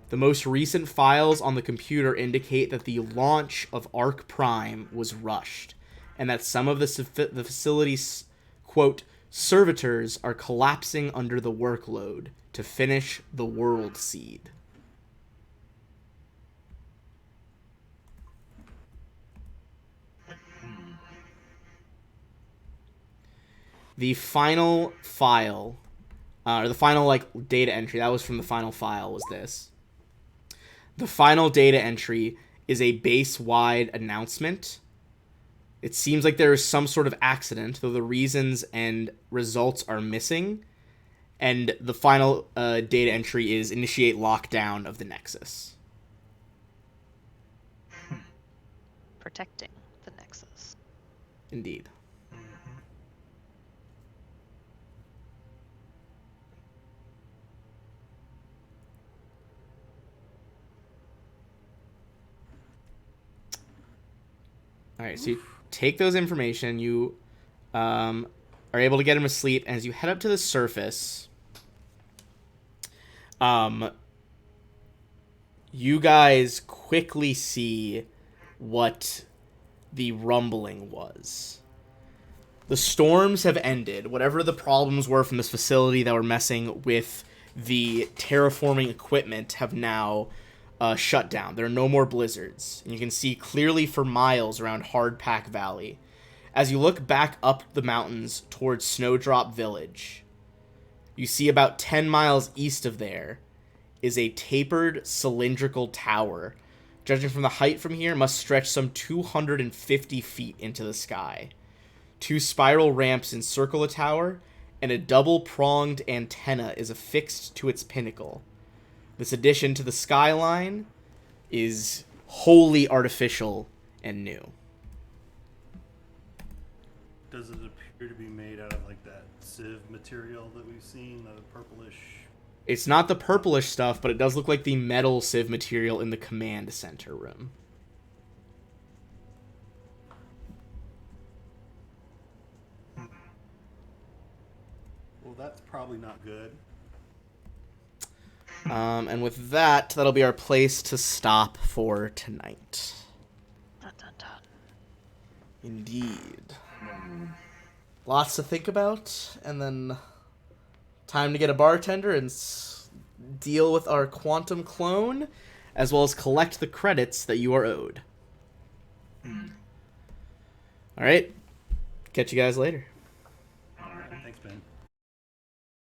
The most recent files on the computer indicate that the launch of Ark Prime was rushed, and that some of the facility's, quote, servitors are collapsing under the workload to finish the Worldseed. The final file, or the final, data entry, that was from the final file, was this. The final data entry is a base-wide announcement. It seems like there is some sort of accident, though the reasons and results are missing. And the final data entry is initiate lockdown of the Nexus. Protecting the Nexus. Indeed. All right, so you take those information, you are able to get him asleep, and as you head up to the surface, you guys quickly see what the rumbling was. The storms have ended. Whatever the problems were from this facility that were messing with the terraforming equipment have now shut down. There are no more blizzards, and you can see clearly for miles around Hardpack Valley. As you look back up the mountains towards Snowdrop Village, you see about 10 miles east of there is a tapered cylindrical tower. Judging from the height from here, must stretch some 250 feet into the sky. 2 spiral ramps encircle the tower, and a double-pronged antenna is affixed to its pinnacle. This addition to the skyline is wholly artificial and new. Does it appear to be made out of like that sieve material that we've seen, the purplish? It's not the purplish stuff, but it does look like the metal sieve material in the command center room. Well, that's probably not good. And with that, that'll be our place to stop for tonight. Dun, dun, dun. Indeed. Lots to think about, and then time to get a bartender and deal with our quantum clone, as well as collect the credits that you are owed. All right. Catch you guys later.